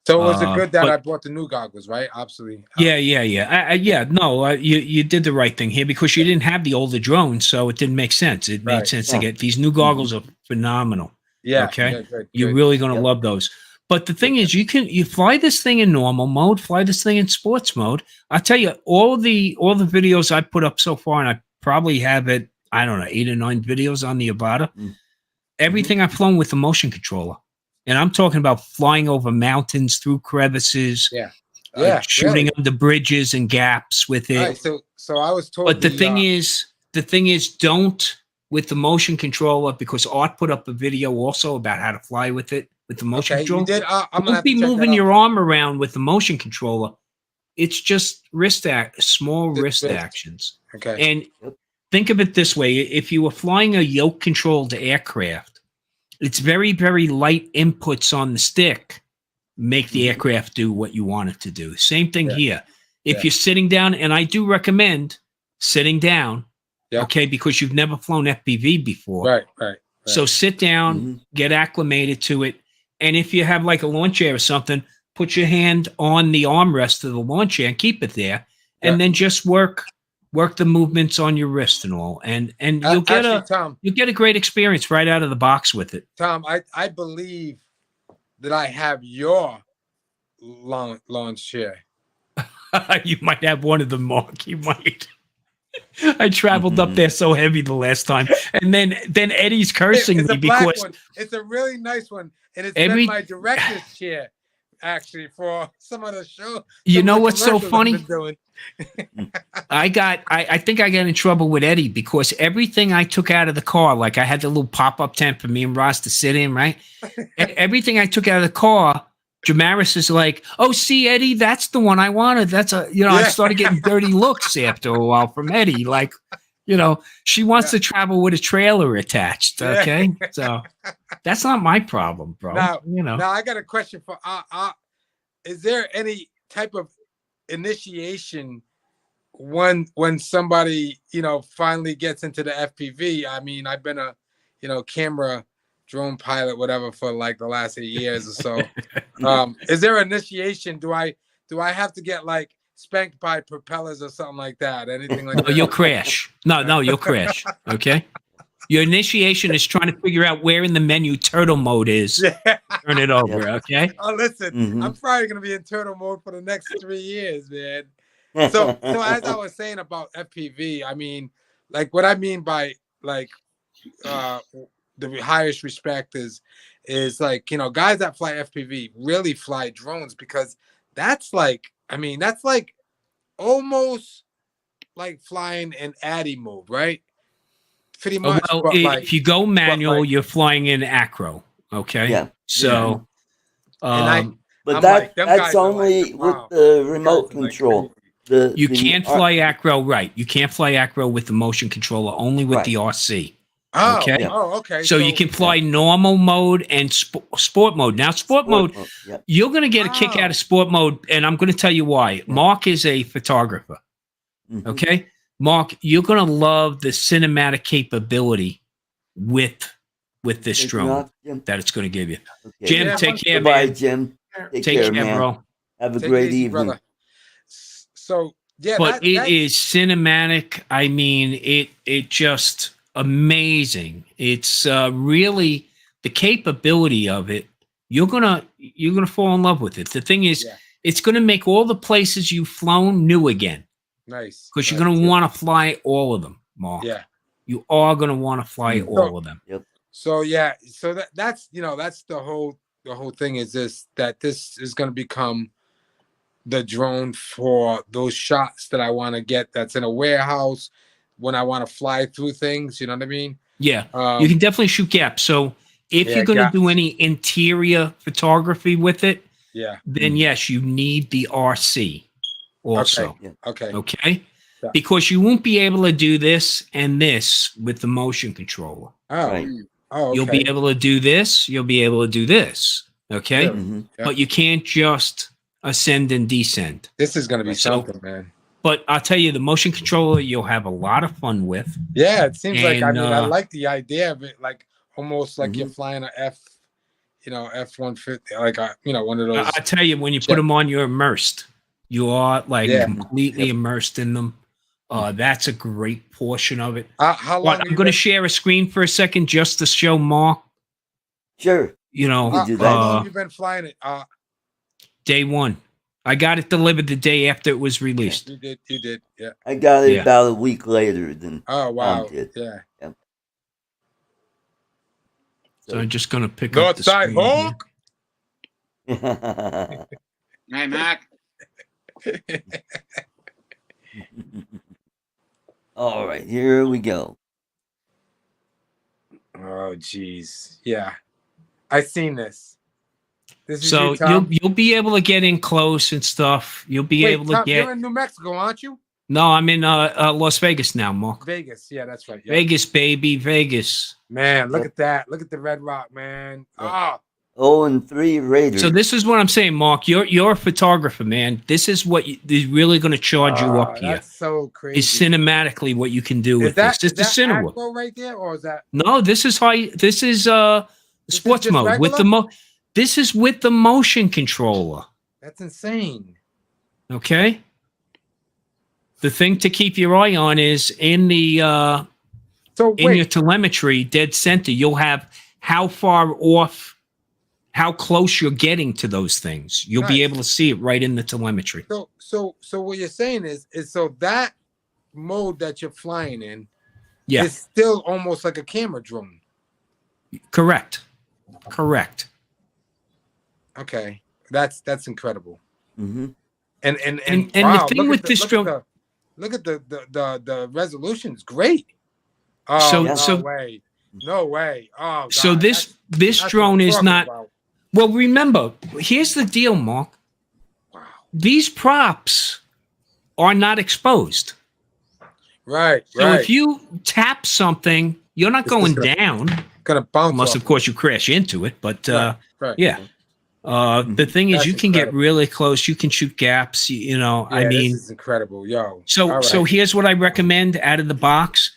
So was it good that but- I bought the new goggles, right? Absolutely. Yeah. No, you did the right thing here because you didn't have the older drone, so it didn't make sense. It made Right. sense to get these new goggles are phenomenal. Yeah. Okay. Yeah, good, You're good. really gonna love those. But the thing is, you fly this thing in normal mode, fly this thing in sports mode. I'll tell you, all the videos I put up so far, and I probably have it, I don't know, 8 or 9 videos on the Avata. Everything I've flown with the motion controller. And I'm talking about flying over mountains, through crevices, shooting under bridges and gaps with it. All right, so I was told. But the thing is, don't with the motion controller, because Art put up a video also about how to fly with it with the motion Okay, you controller. did. I'm gonna Don't have be to check moving that your out. arm around with the motion controller. It's just small wrist wrist. actions. Okay. And think of it this way: if you were flying a yoke-controlled aircraft, it's very, very light inputs on the stick make the aircraft do what you want it to do. Same thing here. If you're sitting down, and I do recommend sitting down, okay, because you've never flown FPV before. Right. So sit down, get acclimated to it. And if you have like a lawn chair or something, put your hand on the armrest of the lawn chair and keep it there. And then just work the movements on your wrist and all. And you'll get you'll get a great experience right out of the box with it. Tom, I believe that I have your lawn chair. You might have one of them, Mark. You might. I traveled up there so heavy the last time, and then Eddie's cursing It's me a black because one. It's a really nice one, and it's Every- been my director's chair actually for some of the show. You some know of the what's so commercials I've funny? been doing. I think I got in trouble with Eddie because everything I took out of the car, like I had the little pop-up tent for me and Ross to sit in, right? Everything I took out of the car, Jamaris is like, "Oh, see, Eddie, that's the one I wanted." That's I started getting dirty looks after a while from Eddie. Like, she wants to travel with a trailer attached. Okay, so that's not my problem, bro. Now I got a question for is there any type of initiation when somebody finally gets into the FPV? I mean, I've been a camera drone pilot, whatever, for like the last 8 years or so. Is there initiation? Do I have to get like spanked by propellers or something like that. Anything like No, that. you'll crash. No, you'll crash. Okay. Your initiation is trying to figure out where in the menu turtle mode is. Yeah. Turn it over. Yep. Okay. Oh, listen, Mhm. I'm probably gonna be in turtle mode for the next 3 years, man. So as I was saying about FPV, I mean, like what I mean by like the highest respect is like, you know, guys that fly FPV really fly drones, because that's like, I mean, that's like almost like flying in Addy mode, right? Pretty much. Well, but if you go manual, like- you're flying in acro. Okay. Yeah. So, And But I'm that like, them guys that's are only like, with wow, the these remote guys are like control. crazy. you can't fly acro, right? You can't fly acro with the motion controller, only with Right. the RC. Oh, Okay. okay. So you can fly normal mode and sport mode. Now, sport mode, Yep. you're going to get a kick out of sport mode, and I'm going to tell you why. Mark is a photographer. Mhm. Okay, Mark, you're going to love the cinematic capability with this Taking drone off, Jim? that it's going to give you. Okay. Jim, Yeah, take care, Goodbye, man. Jim. Take Take care, care, man. bro. Have a Take it great easy, evening. brother. So But it is cinematic. I mean, it just amazing. It's really the capability of it. You're gonna fall in love with it. The thing is, it's gonna make all the places you've flown new again. Nice. Because you're gonna want to fly all of them, Mark. Yeah. You are gonna want to fly all of them. Yep. So that's that's the whole thing is this is going to become the drone for those shots that I want to get, that's in a warehouse when I want to fly through things, you know what I mean? Yeah. You can definitely shoot gaps. So if Yeah, you're gonna gaps. do any interior photography with it, Yeah. then yes, you need the RC also. Okay. Okay. Yeah. Because you won't be able to do this and this with the motion controller. Oh. Right. Oh, okay. You'll be able to do this. You'll be able to do this. Okay. Yeah. Mhm. But you can't just ascend and descend. This is going to be So- something, man. But I'll tell you, the motion controller you'll have a lot of fun with. Yeah, it seems like, I And, mean, I like the idea of it, like almost like Mm-hmm. you're flying a F-150, like one of those. I tell you, when you put them on, you're immersed. You are like completely immersed in them. That's a great portion of it. How long? What, I'm going to share a screen for a second just to show Mark. Sure. You know, do How that. long have you been flying it? Day one. I got it delivered the day after it was released. You did, yeah. I got it Yeah. about a week later than Oh wow, Tom did. yeah. So I'm just going to pick up the Northside screen here. Hawk. Hey, Mark. All right, here we go. Oh jeez, yeah. I seen this. This is So you, Tom? you'll be able to get in close and stuff. You'll be Wait, able to Tom, get. you're in New Mexico, aren't you? No, I'm in Las Vegas now, Mark. Vegas, yeah, that's right. Yeah. Vegas, baby, Vegas. Man, look at that. Look at the Red Rock, man. Ah, 0-3 Raiders. So this is what I'm saying, Mark. You're a photographer, man. This is what is really going to charge you up here. That's so crazy. Is cinematically what you can do with this. This is cinema. ArtCo right there, or is that? No, this is high. This is sports just mode with regular? the This is with the motion controller. That's insane. Okay. The thing to keep your eye on is in the So in wait, your telemetry, dead center. You'll have how far off, how close you're getting to those things. You'll be Nice. able to see it right in the telemetry. so what you're saying is so that mode that you're flying in Yeah, is still almost like a camera drone. correct. Correct. Okay, that's incredible. Mm-hmm. And And wow, the thing with this drone, look at the resolution is great. Oh, So- no so- way, no way. Oh, God, so this that's what drone I'm is talking not. about. Well, remember, here's the deal, Mark. Wow. These props are not exposed. Right, So right. if you tap something, you're not It's going just down, Gonna bounce unless, off. of course, you crash into it. But Right. yeah. The thing is, That's you can get incredible. really close. You can shoot gaps. You know, Yeah, I mean, this is incredible, yo. so All so right. here's what I recommend out of the box.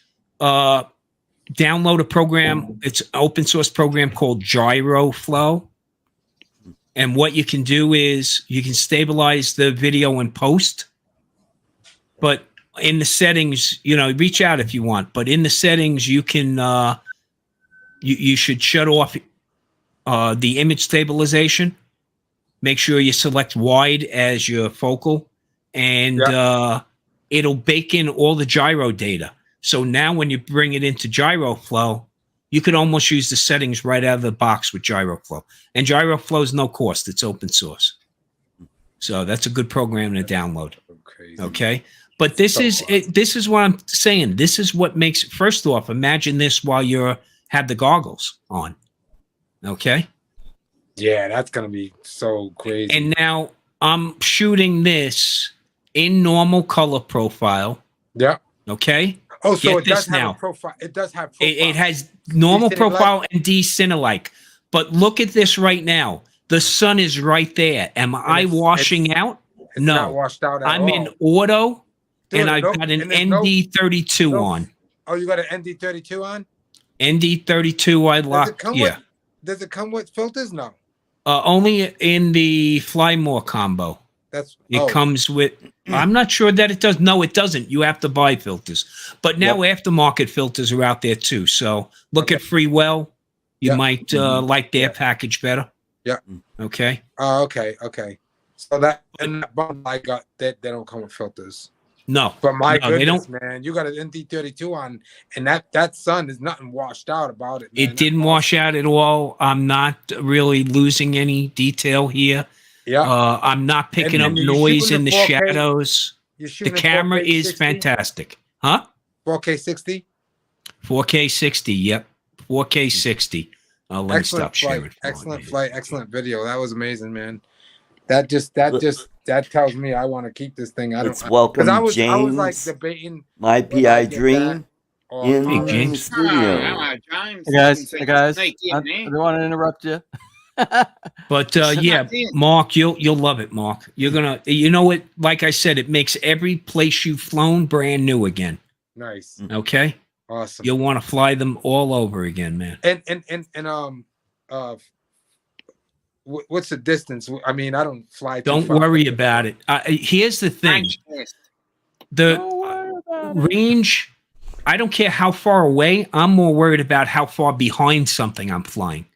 Download a program. It's an open source program called Gyro Flow. And what you can do is you can stabilize the video in post But in the settings, reach out if you want. But in the settings, you can you should shut off the image stabilization. Make sure you select wide as your focal, and it'll bake in all the gyro data. So now when you bring it into GyroFlow, you could almost use the settings right out of the box with GyroFlow. And GyroFlow is no cost. It's open source. So that's a good program to download. Okay. But this is what I'm saying. This is what makes, first off, imagine this while you have the goggles on. Okay. Yeah, that's going to be so crazy. And now I'm shooting this in normal color profile. Yeah. Okay. Oh, so Get it does this have now. a profile. It does have profile. It has normal profile and D-Cine-like. But look at this right now. The sun is right there. Am I washing out? It's not washed out at all. I'm in auto, Dude, and I've got an ND32 on. Oh, you got an ND32 on? ND32 I locked. Does it come with filters? No. Only in the Fly More combo. It comes with. I'm not sure that it does. No, it doesn't. You have to buy filters. But now aftermarket filters are out there too. So look at Freewell. You might like their package better. Yeah. Okay. Oh, okay. So that bundle I got, they don't come with filters. No. But my they goodness, don't. man, you got an ND32 on, and that sun is nothing washed out about it. Man. It didn't wash out at all. I'm not really losing any detail here. Yeah. I'm not picking up noise in the 4K, shadows. The camera is fantastic. Huh? 4K 60? 4K 60. Yep. 4K 60. Let me stop sharing. Excellent flight. Excellent video. That was amazing, man. That tells me I want to keep this thing. Welcome, James. I was like debating my PI dream in the studio. Hey guys. I don't want to interrupt you. But Mark, you'll love it, Mark. You're gonna, what? Like I said, it makes every place you've flown brand new again. Nice. Okay. Awesome. You'll want to fly them all over again, man. And what's the distance? I mean, I don't fly. Don't worry about it. Here's the thing: the range. I don't care how far away. I'm more worried about how far behind something I'm flying.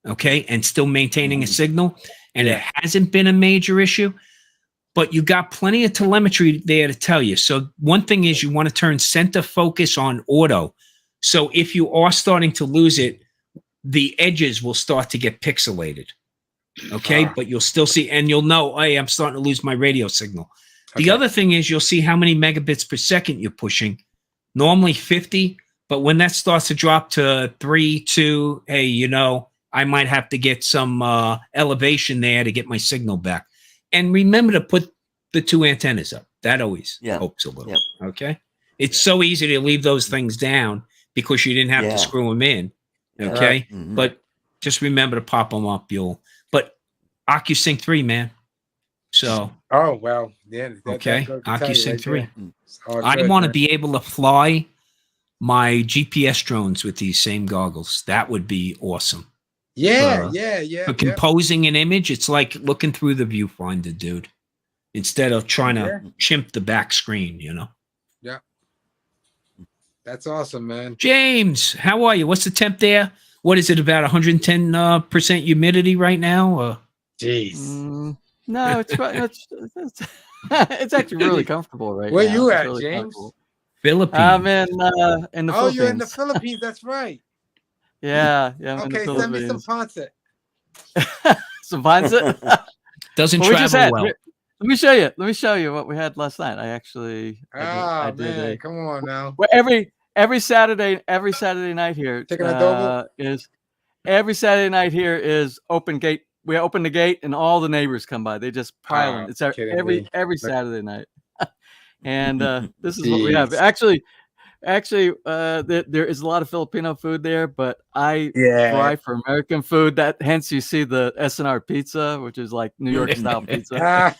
Okay, and still maintaining a signal, and it hasn't been a major issue. But you got plenty of telemetry there to tell you. So one thing is you want to turn center focus on auto. So if you are starting to lose it, the edges will start to get pixelated. Okay, but you'll still see, and you'll know, hey, I'm starting to lose my radio signal. The other thing is you'll see how many megabits per second you're pushing. Normally 50, but when that starts to drop to 3, 2, hey, I might have to get some elevation there to get my signal back. And remember to put the 2 antennas up. That always helps a little. Okay. It's so easy to leave those things down because you didn't have to screw them in. Okay. But just remember to pop them up. But OcuSync 3, man. So. Oh, well. Yeah. Okay. OcuSync 3. I want to be able to fly my GPS drones with these same goggles. That would be awesome. Yeah. For composing an image, it's like looking through the viewfinder, dude. Instead of trying to chimp the back screen, Yeah. That's awesome, man. James, how are you? What's the temp there? What is it, about 110% humidity right now? Jeez. No, it's actually really comfortable right Where now. you at, really James? Philippines. I'm in the Philippines. Oh, you're in the Philippines. That's right. Yeah. Okay, send me some pancit. Some pancit? Doesn't travel well. Let me show you what we had last night. I did come on now. Well, every Saturday night here is every Saturday night here is open gate. We open the gate and all the neighbors come by. They just pile in. It's every Saturday night. And this is what we have. Actually, there is a lot of Filipino food there, but I fry for American food. Hence you see the SNR pizza, which is like New York style pizza.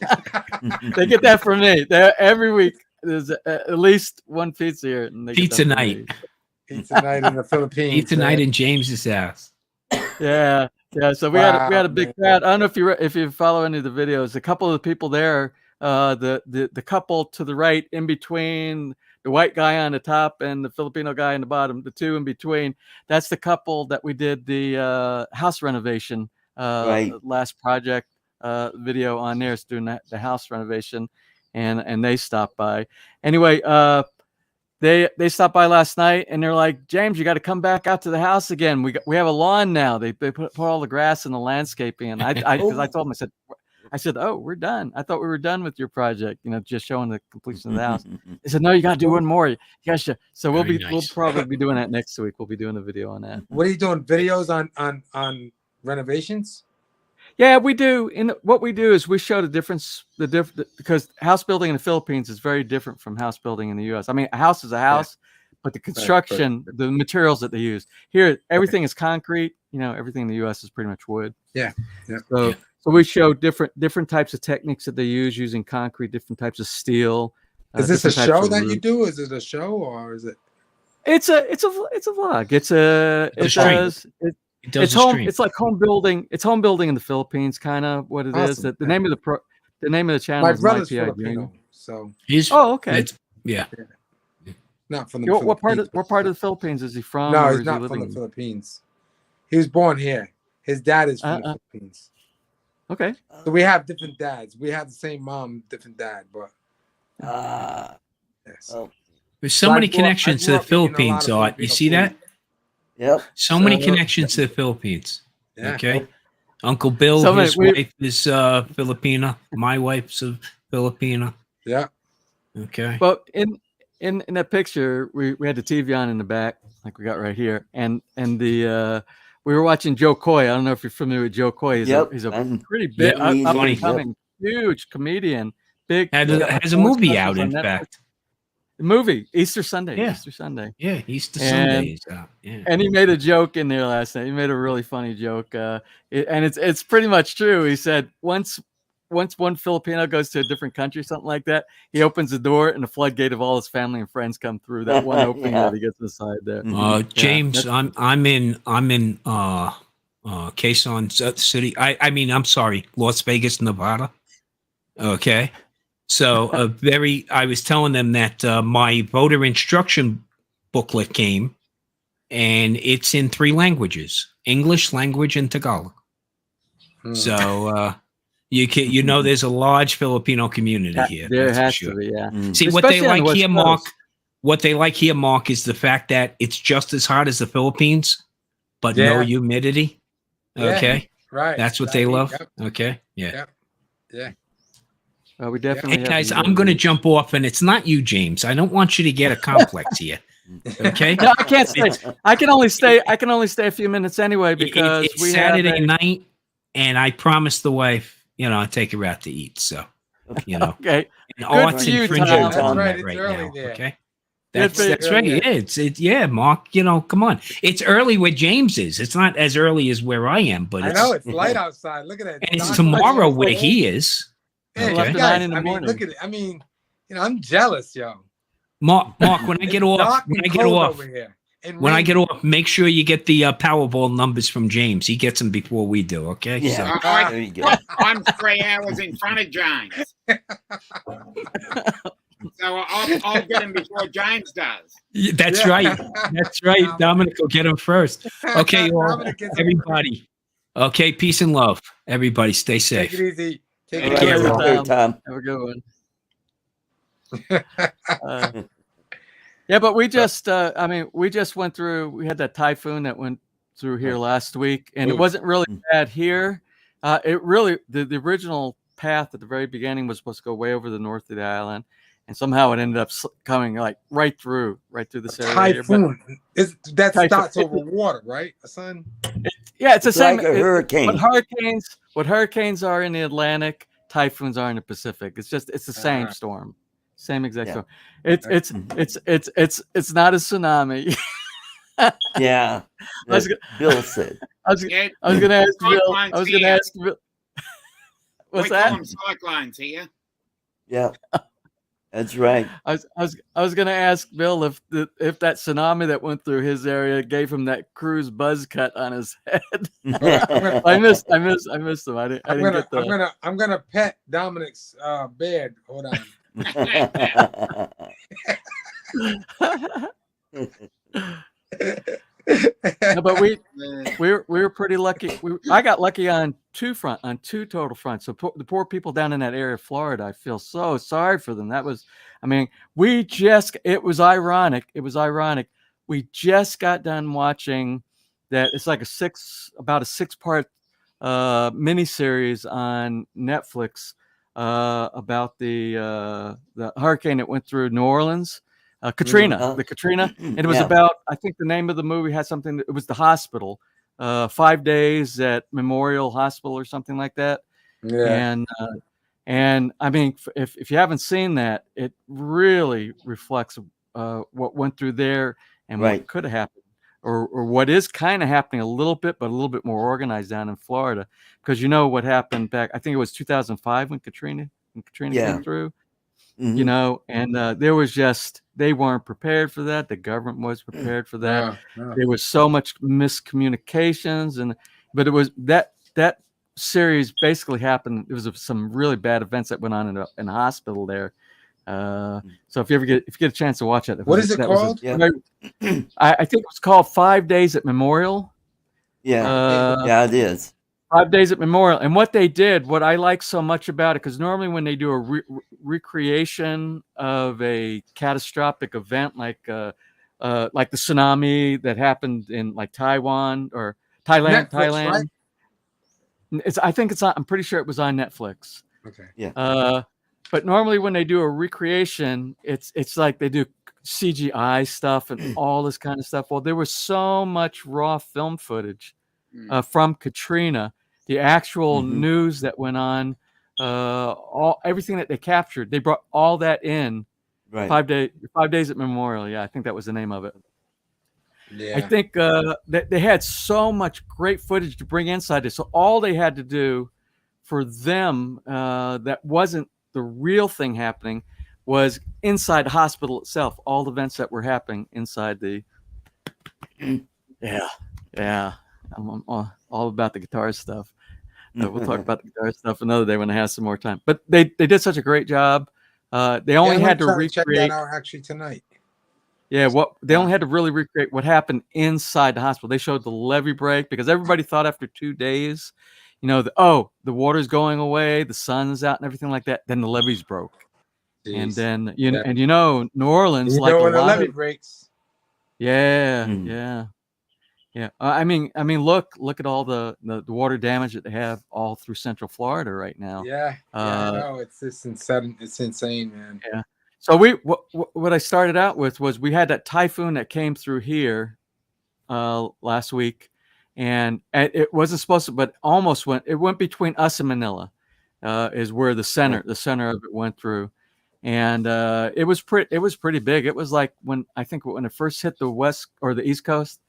They get that from me. Every week there's at least one pizza here. And pizza night. Pizza night in the Philippines. Pizza night in James's house. Yeah. So we had a big crowd. I don't know if you follow any of the videos. A couple of the people there the couple to the right, in between the white guy on the top and the Filipino guy on the bottom, the two in between, that's the couple that we did the house renovation last project video on there. It's doing the house renovation, and they stopped by. Anyway, they stopped by last night, and they're like, James, you got to come back out to the house again. We have a lawn now. They put all the grass and the landscaping, and I told them, I said, oh, we're done. I thought we were done with your project, just showing the completion of the house. They said, no, you got to do one more. You guys should. So we'll probably be doing that next week. We'll be doing a video on that. What are you doing? Videos on renovations? Yeah, we do. And what we do is we show the difference, because house building in the Philippines is very different from house building in the U.S. I mean, a house is a house, but the construction, the materials that they use here, everything is concrete. Everything in the U.S. is pretty much wood. Yeah. So we show different types of techniques that they use using concrete, different types of steel. Is this a show that you do? Is it a show, or is it? It's a vlog. It's home. It's like home building. It's home building in the Philippines, kind of what it is. The name of the channel. My is brother's Filipino, so he's. Oh, okay. Yeah. Not from the What part of the Philippines is he from? No, he's not from the Philippines. He was born here. His dad is from the Philippines. Okay. So we have different dads. We have the same mom, different dad, but yes. There's so many connections to the Philippines, Art. You see that? Yep. So many connections to the Philippines. Yeah. Okay. Uncle Bill, his wife is Filipina. My wife's a Filipina. Yeah. Okay. Well, in that picture, we had the TV on in the back, like we got right here, and we were watching Joe Coy. I don't know if you're familiar with Joe Coy. He's a pretty big, up and coming, huge comedian. Big. Has a movie out, in fact. The movie Easter Sunday. Yeah. Easter Sunday. Yeah, Easter Sunday is out. Yeah. And he made a joke in there last night. He made a really funny joke, and it's pretty much true. He said once one Filipino goes to a different country, something like that, he opens the door and the floodgate of all his family and friends come through that one opening that he gets inside there. James, I'm in Quezon City. I'm sorry, Las Vegas, Nevada. Okay. So I was telling them that my voter instruction booklet came, and it's in 3 languages: English language and Tagalog. So there's a large Filipino community here. There has to be, yeah. See, what they like here, Mark. What they like here, Mark, is the fact that it's just as hot as the Philippines, but no humidity. Okay, right. That's what they love. Yep. Okay, yeah. We definitely. Hey guys, I'm going to jump off, and it's not you, James. I don't want you to get a complex here. Okay? No, I can't stay. I can only stay a few minutes anyway, because it's Saturday night, and I promised the wife, I'd take her out to eat. So, okay. And Art's infringing on right, that right now. There. Okay. That's right. It's Mark. Come on. It's early where James is. It's not as early as where I am, but I know it's light outside. Look at that. And it's tomorrow where he is. Yeah, okay. guys, look at it. I'm jealous, yo. Mark, when I get off, make sure you get the Powerball numbers from James. He gets them before we do. Okay. Yeah. So. There you go. I'm 3 hours in front of James. So I'll get him before James does. That's right. That's right. Dominic will get him first. Okay, everybody. Okay, peace and love. Everybody, stay safe. Take it easy. Take care, Tom. Have a good one. Yeah, but we just went through. We had that typhoon that went through here last week, and it wasn't really bad here. The original path at the very beginning was supposed to go way over the north of the island, and somehow it ended up coming like right through this area. Typhoon. Starts over water, right, son? It's the same. Like a hurricane. What hurricanes are in the Atlantic, typhoons are in the Pacific. It's the same storm, same exact storm. It's not a tsunami. Yeah, Bill said. I was going to ask Bill. What's that? We call them cyclones here. Yeah. That's right. I was going to ask Bill if that tsunami that went through his area gave him that cruise buzz cut on his head. I missed him. I didn't get the. I'm gonna pet Dominic's beard. Hold on. No, but we were pretty lucky. I got lucky on two total fronts. So the poor people down in that area of Florida, I feel so sorry for them. That was, I mean, it was ironic. We just got done watching that. It's like about a 6-part miniseries on Netflix about the hurricane that went through New Orleans. Katrina, and it was about, I think the name of the movie had something, it was the hospital, 5 days at Memorial Hospital or something like that. Yeah. And I mean, if you haven't seen that, it really reflects what went through there and what could have happened, or what is kind of happening a little bit, but a little bit more organized down in Florida. Because you know what happened back, I think it was 2005 when Katrina came through. You know, and there was they weren't prepared for that. The government was prepared for that. There was so much miscommunications, but it was that series basically happened. There was some really bad events that went on in a hospital there. So if you get a chance to watch it, what is it called? I think it was called 5 Days at Memorial. Yeah, it is. 5 Days at Memorial. And what they did, what I like so much about it, because normally when they do a recreation of a catastrophic event like the tsunami that happened in like Taiwan or Thailand, Netflix, right? I'm pretty sure it was on Netflix. Okay. Yeah. But normally when they do a recreation, it's like they do CGI stuff and all this kind of stuff. Well, there was so much raw film footage from Katrina. The actual news that went on, everything that they captured, they brought all that in. Right. 5 days at Memorial. Yeah, I think that was the name of it. Yeah. I think that they had so much great footage to bring inside this. So all they had to do for them that wasn't the real thing happening was inside the hospital itself. All the events that were happening inside the. Yeah. I'm all about the guitar stuff. We'll talk about the guitar stuff another day when I have some more time. But they did such a great job. They only had to recreate. Check that out actually tonight. Yeah, they only had to really recreate what happened inside the hospital. They showed the levee break because everybody thought after 2 days, you know, the water's going away, the sun's out, and everything like that. Then the levees broke, and then New Orleans, like when the levee breaks. Yeah. I mean, look at all the water damage that they have all through Central Florida right now. I know it's just insane. It's insane, man. Yeah. So what I started out with was we had that typhoon that came through here last week, and it wasn't supposed to, but almost went between us and Manila, is where the center of it went through, and it was pretty big. It was like when it first hit the west or the East Coast.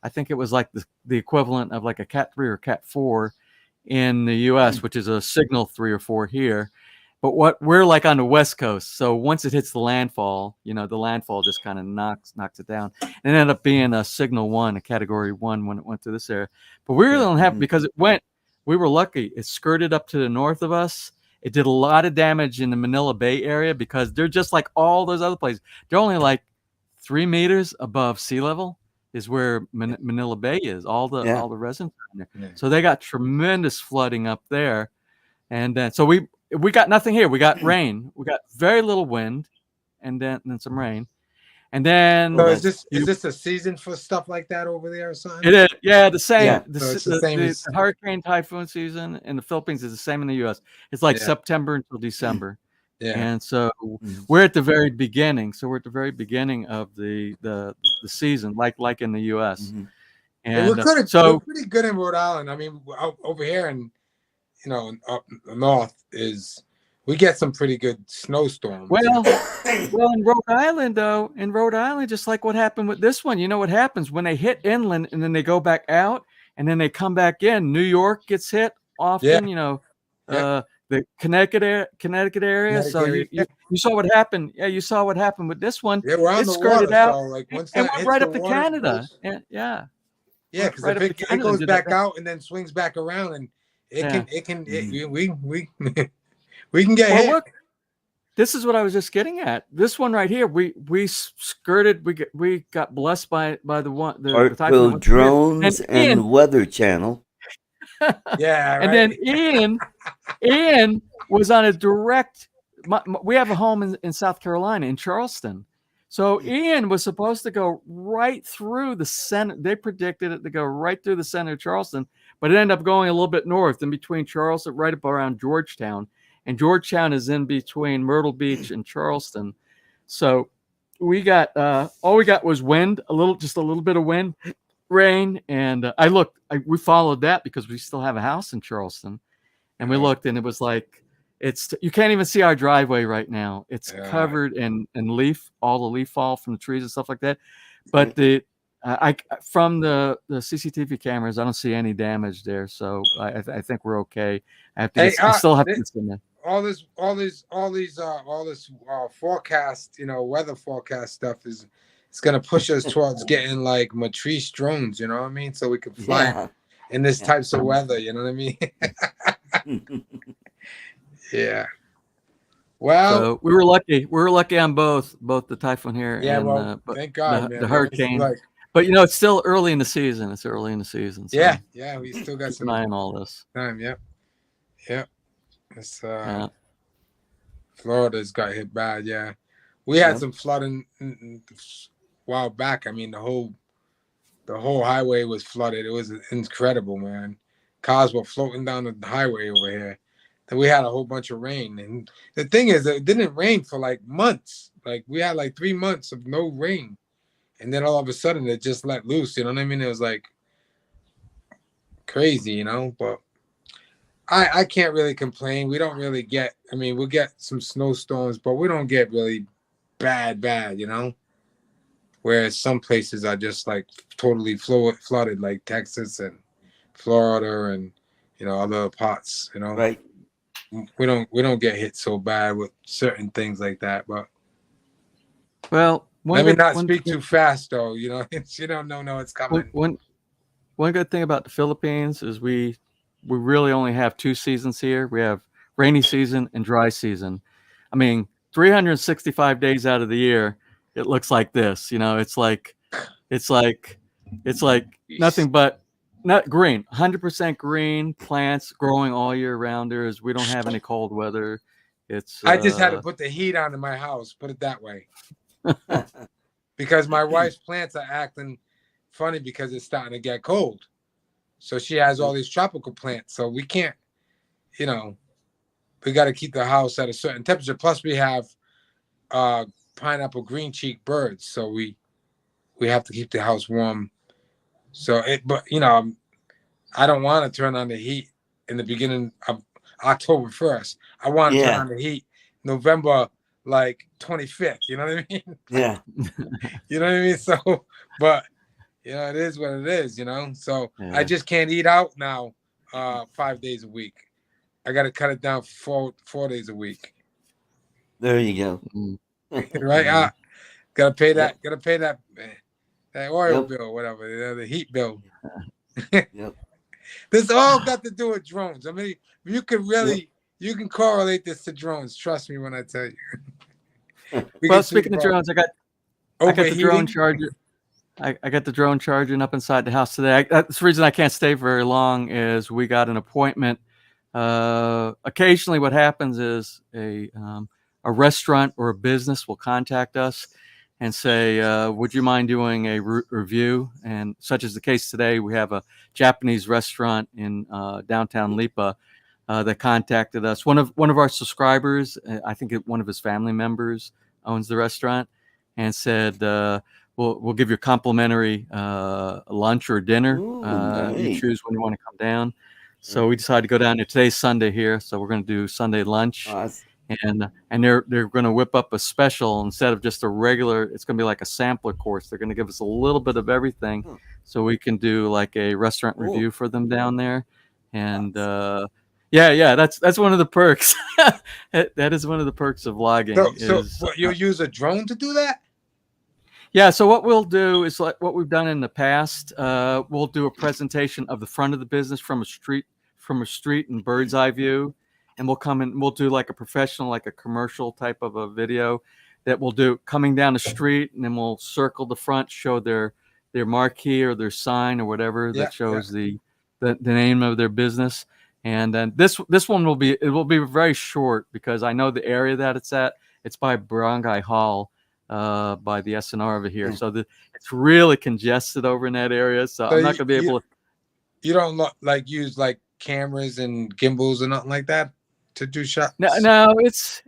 I think it was like the equivalent of like a Cat 3 or Cat 4 in the U.S., which is a signal 3 or 4 here. But we're like on the West Coast, so once it hits the landfall, the landfall just kind of knocks it down. And it ended up being a signal 1, a Category 1 when it went through this area. But we really don't have, because we were lucky. It skirted up to the north of us. It did a lot of damage in the Manila Bay area because they're just like all those other places. They're only like 3 meters above sea level. Is where Manila Bay is, all the residents are there. So they got tremendous flooding up there, and then so we got nothing here. We got rain. We got very little wind, and then some rain, and then. So is this a season for stuff like that over there or something? It is, yeah. The same. Yeah. The hurricane typhoon season in the Philippines is the same in the U.S. It's like September until December. Yeah. And so we're at the very beginning. So we're at the very beginning of the season, like in the U.S. And we're pretty good in Rhode Island. I mean, over here in up north we get some pretty good snowstorms. Well, in Rhode Island though, just like what happened with this one, you know what happens when they hit inland and then they go back out and then they come back in. New York gets hit often. the Connecticut area. So you saw what happened. Yeah, you saw what happened with this one. Yeah, we're on it the skirted water, out so like once and that went hits right the up to water, Canada. Yeah, because right if up to it Canada and goes did back that. out and then swings back around, and Yeah. we can get Well, hit. look, this is what I was just getting at. This one right here, we skirted. We got blessed by the one the ArtCo typhoon drones and Ian, Weather Channel. Yeah, and then Ian was on a direct. We have a home in South Carolina in Charleston, so Ian was supposed to go right through the center. They predicted it to go right through the center of Charleston, but it ended up going a little bit north, in between Charleston, right up around Georgetown, and Georgetown is in between Myrtle Beach and Charleston. So we got all we got was wind, just a little bit of wind, rain, and we followed that because we still have a house in Charleston, and we looked, and it was like you can't even see our driveway right now. It's covered in leaf, all the leaf fall from the trees and stuff like that. But from the CCTV cameras, I don't see any damage there, so I think we're okay. I still have to get in there. All this forecast, weather forecast stuff it's gonna push us towards getting like Matrice drones, you know what I mean? So we can fly in this types of weather, you know what I mean? Yeah. Well, so we were lucky. We were lucky on both the typhoon here and thank God, the hurricane. But it's still early in the season. It's early in the season. So yeah, we still got some time all this time. Yep. It's Florida's got hit bad. Yeah, we had some flooding a while back. I mean, the whole highway was flooded. It was incredible, man. Cars were floating down the highway over here. Then we had a whole bunch of rain, and the thing is, it didn't rain for like months. Like we had like 3 months of no rain, and then all of a sudden it just let loose. You know what I mean? It was like crazy, But I can't really complain. We don't really get. I mean, we'll get some snowstorms, but we don't get really bad, Whereas some places are just like totally flooded, like Texas and Florida and other parts. Right. We don't get hit so bad with certain things like that. But let me not speak too fast, though. You don't know it's coming. One good thing about the Philippines is we really only have 2 seasons here. We have rainy season and dry season. I mean, 365 days out of the year, it looks like this. It's like nothing but not green, 100% green plants growing all year rounders. We don't have any cold weather. I just had to put the heat on in my house. Put it that way, because my wife's plants are acting funny because it's starting to get cold. So she has all these tropical plants. So we can't, we got to keep the house at a certain temperature. Plus we have pineapple green cheek birds. So we have to keep the house warm. So but I don't want to turn on the heat in the beginning of October 1st. I want to turn on the heat November like 25th. You know what I mean? Yeah. You know what I mean? So, but it is what it is, So I just can't eat out now 5 days a week. I got to cut it down 4 days a week. There you go. Right? Gotta pay that oil bill, whatever, the heat bill. Yep. This all got to do with drones. I mean, you can you can correlate this to drones. Trust me when I tell you. Well, speaking of drones, I got the drone charger. I got the drone charging up inside the house today. That's the reason I can't stay very long is we got an appointment. Occasionally what happens is a restaurant or a business will contact us and say, would you mind doing a review? And such is the case today. We have a Japanese restaurant in downtown Lipa that contacted us. One of our subscribers, I think one of his family members owns the restaurant, and said, we'll give you a complimentary lunch or dinner. Ooh, You nice. choose when you want to come down. So we decided to go down there. Today's Sunday here, so we're going to do Sunday lunch. Awesome. And they're going to whip up a special instead of just a regular. It's going to be like a sampler course. They're going to give us a little bit of everything, so we can do like a restaurant review for them down there. And Yeah. That's one of the perks. That is one of the perks of logging. So what, you'll use a drone to do that? Yeah. So what we'll do is like what we've done in the past. We'll do a presentation of the front of the business from a street and bird's eye view, and we'll come in. We'll do like a professional, like a commercial type of a video that we'll do coming down the street, and then we'll circle the front, show their marquee or their sign or whatever that shows the name of their business. And then this one will be very short because I know the area that it's at. It's by Barangay Hall, by the SNR over here. So it's really congested over in that area. So I'm not gonna be able to. You don't like use like cameras and gimbals and nothing like that to do shots? No, it's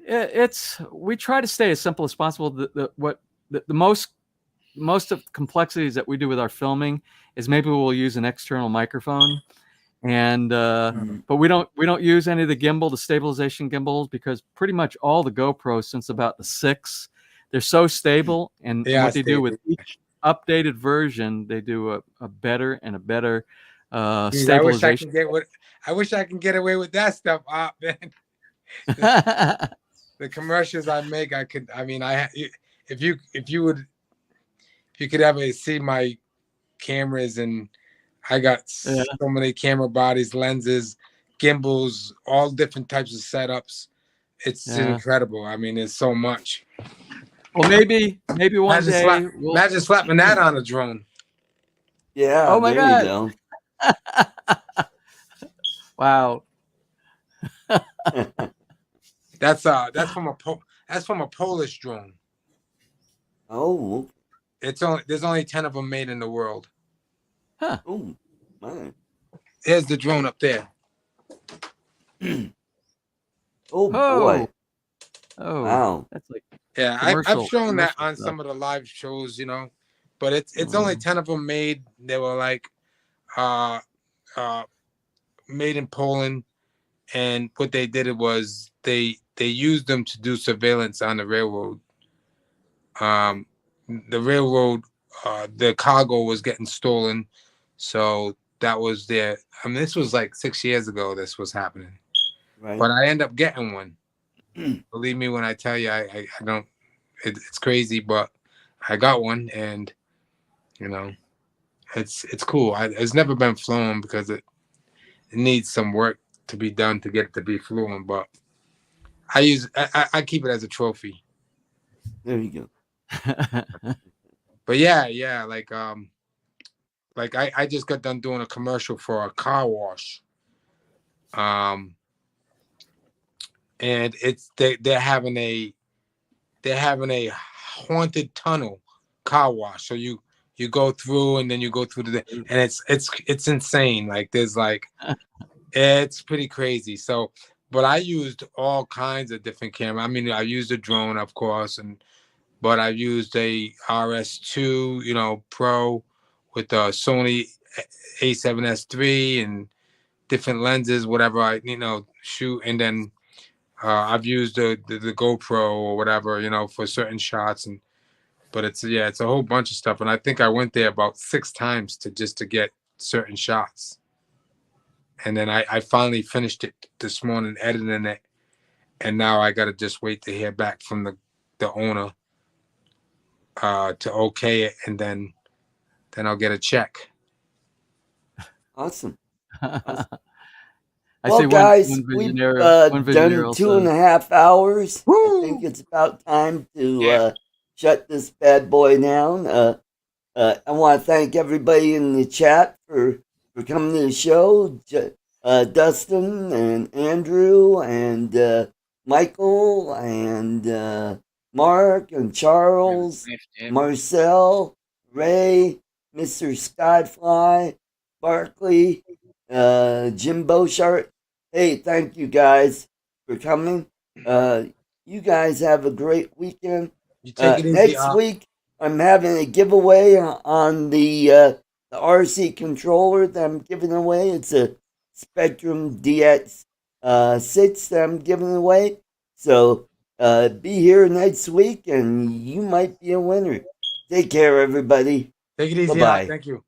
we try to stay as simple as possible. The most of the complexities that we do with our filming is maybe we'll use an external microphone, and but we don't use any of the stabilization gimbals, because pretty much all the GoPros since about the 6, they're so stable, and what they do with each updated version, they do a better and a better stabilization. I wish I can get away with that stuff, man. The commercials I make, if you could ever see my cameras, and I got so many camera bodies, lenses, gimbals, all different types of setups. It's incredible. I mean, there's so much. Well, maybe one day. Imagine slapping that on a drone. Yeah. Oh my God. You Wow. That's from a Polish drone. Oh. There's only 10 of them made in the world. Huh. Oh, man. There's the drone up there. Oh boy. Oh wow. That's like I've shown that on some of the live shows, but it's only 10 of them made. They were like made in Poland, and what they did was they used them to do surveillance on the railroad. The railroad, the cargo was getting stolen, so that was their. I mean, this was like 6 years ago. This was happening, right. But I end up getting one. Believe me when I tell you, I don't. It's crazy, but I got one, and it's cool. It's never been flown because it needs some work to be done to get it to be flown, but I keep it as a trophy. There you go. But yeah, like I just got done doing a commercial for a car wash. And they're having a haunted tunnel car wash. So you go through, and then you go through and it's insane. Like there's like it's pretty crazy. So, but I used all kinds of different cameras. I mean, I used a drone, of course, but I used a RS2, Pro with a Sony A7S III and different lenses, whatever I shoot, and then I've used the GoPro or whatever, for certain shots, but it's a whole bunch of stuff, and I think I went there about 6 times to get certain shots. And then I finally finished it this morning, editing it, and now I got to just wait to hear back from the owner to okay it, and then I'll get a check. Awesome. Well, guys, we've done 2.5 hours. Woo! I think it's about time to shut this bad boy down. I want to thank everybody in the chat for coming to the show. Dustin and Andrew and Michael and Mark and Charles, Marcel, Ray, Mr. Skyfly, Barkley, Jim Beauchart. Hey, thank you guys for coming. You guys have a great weekend. Next week, I'm having a giveaway on the RC controller that I'm giving away. It's a Spectrum DX 6 that I'm giving away. So be here next week, and you might be a winner. Take care, everybody. Take it easy. Bye-bye. Thank you.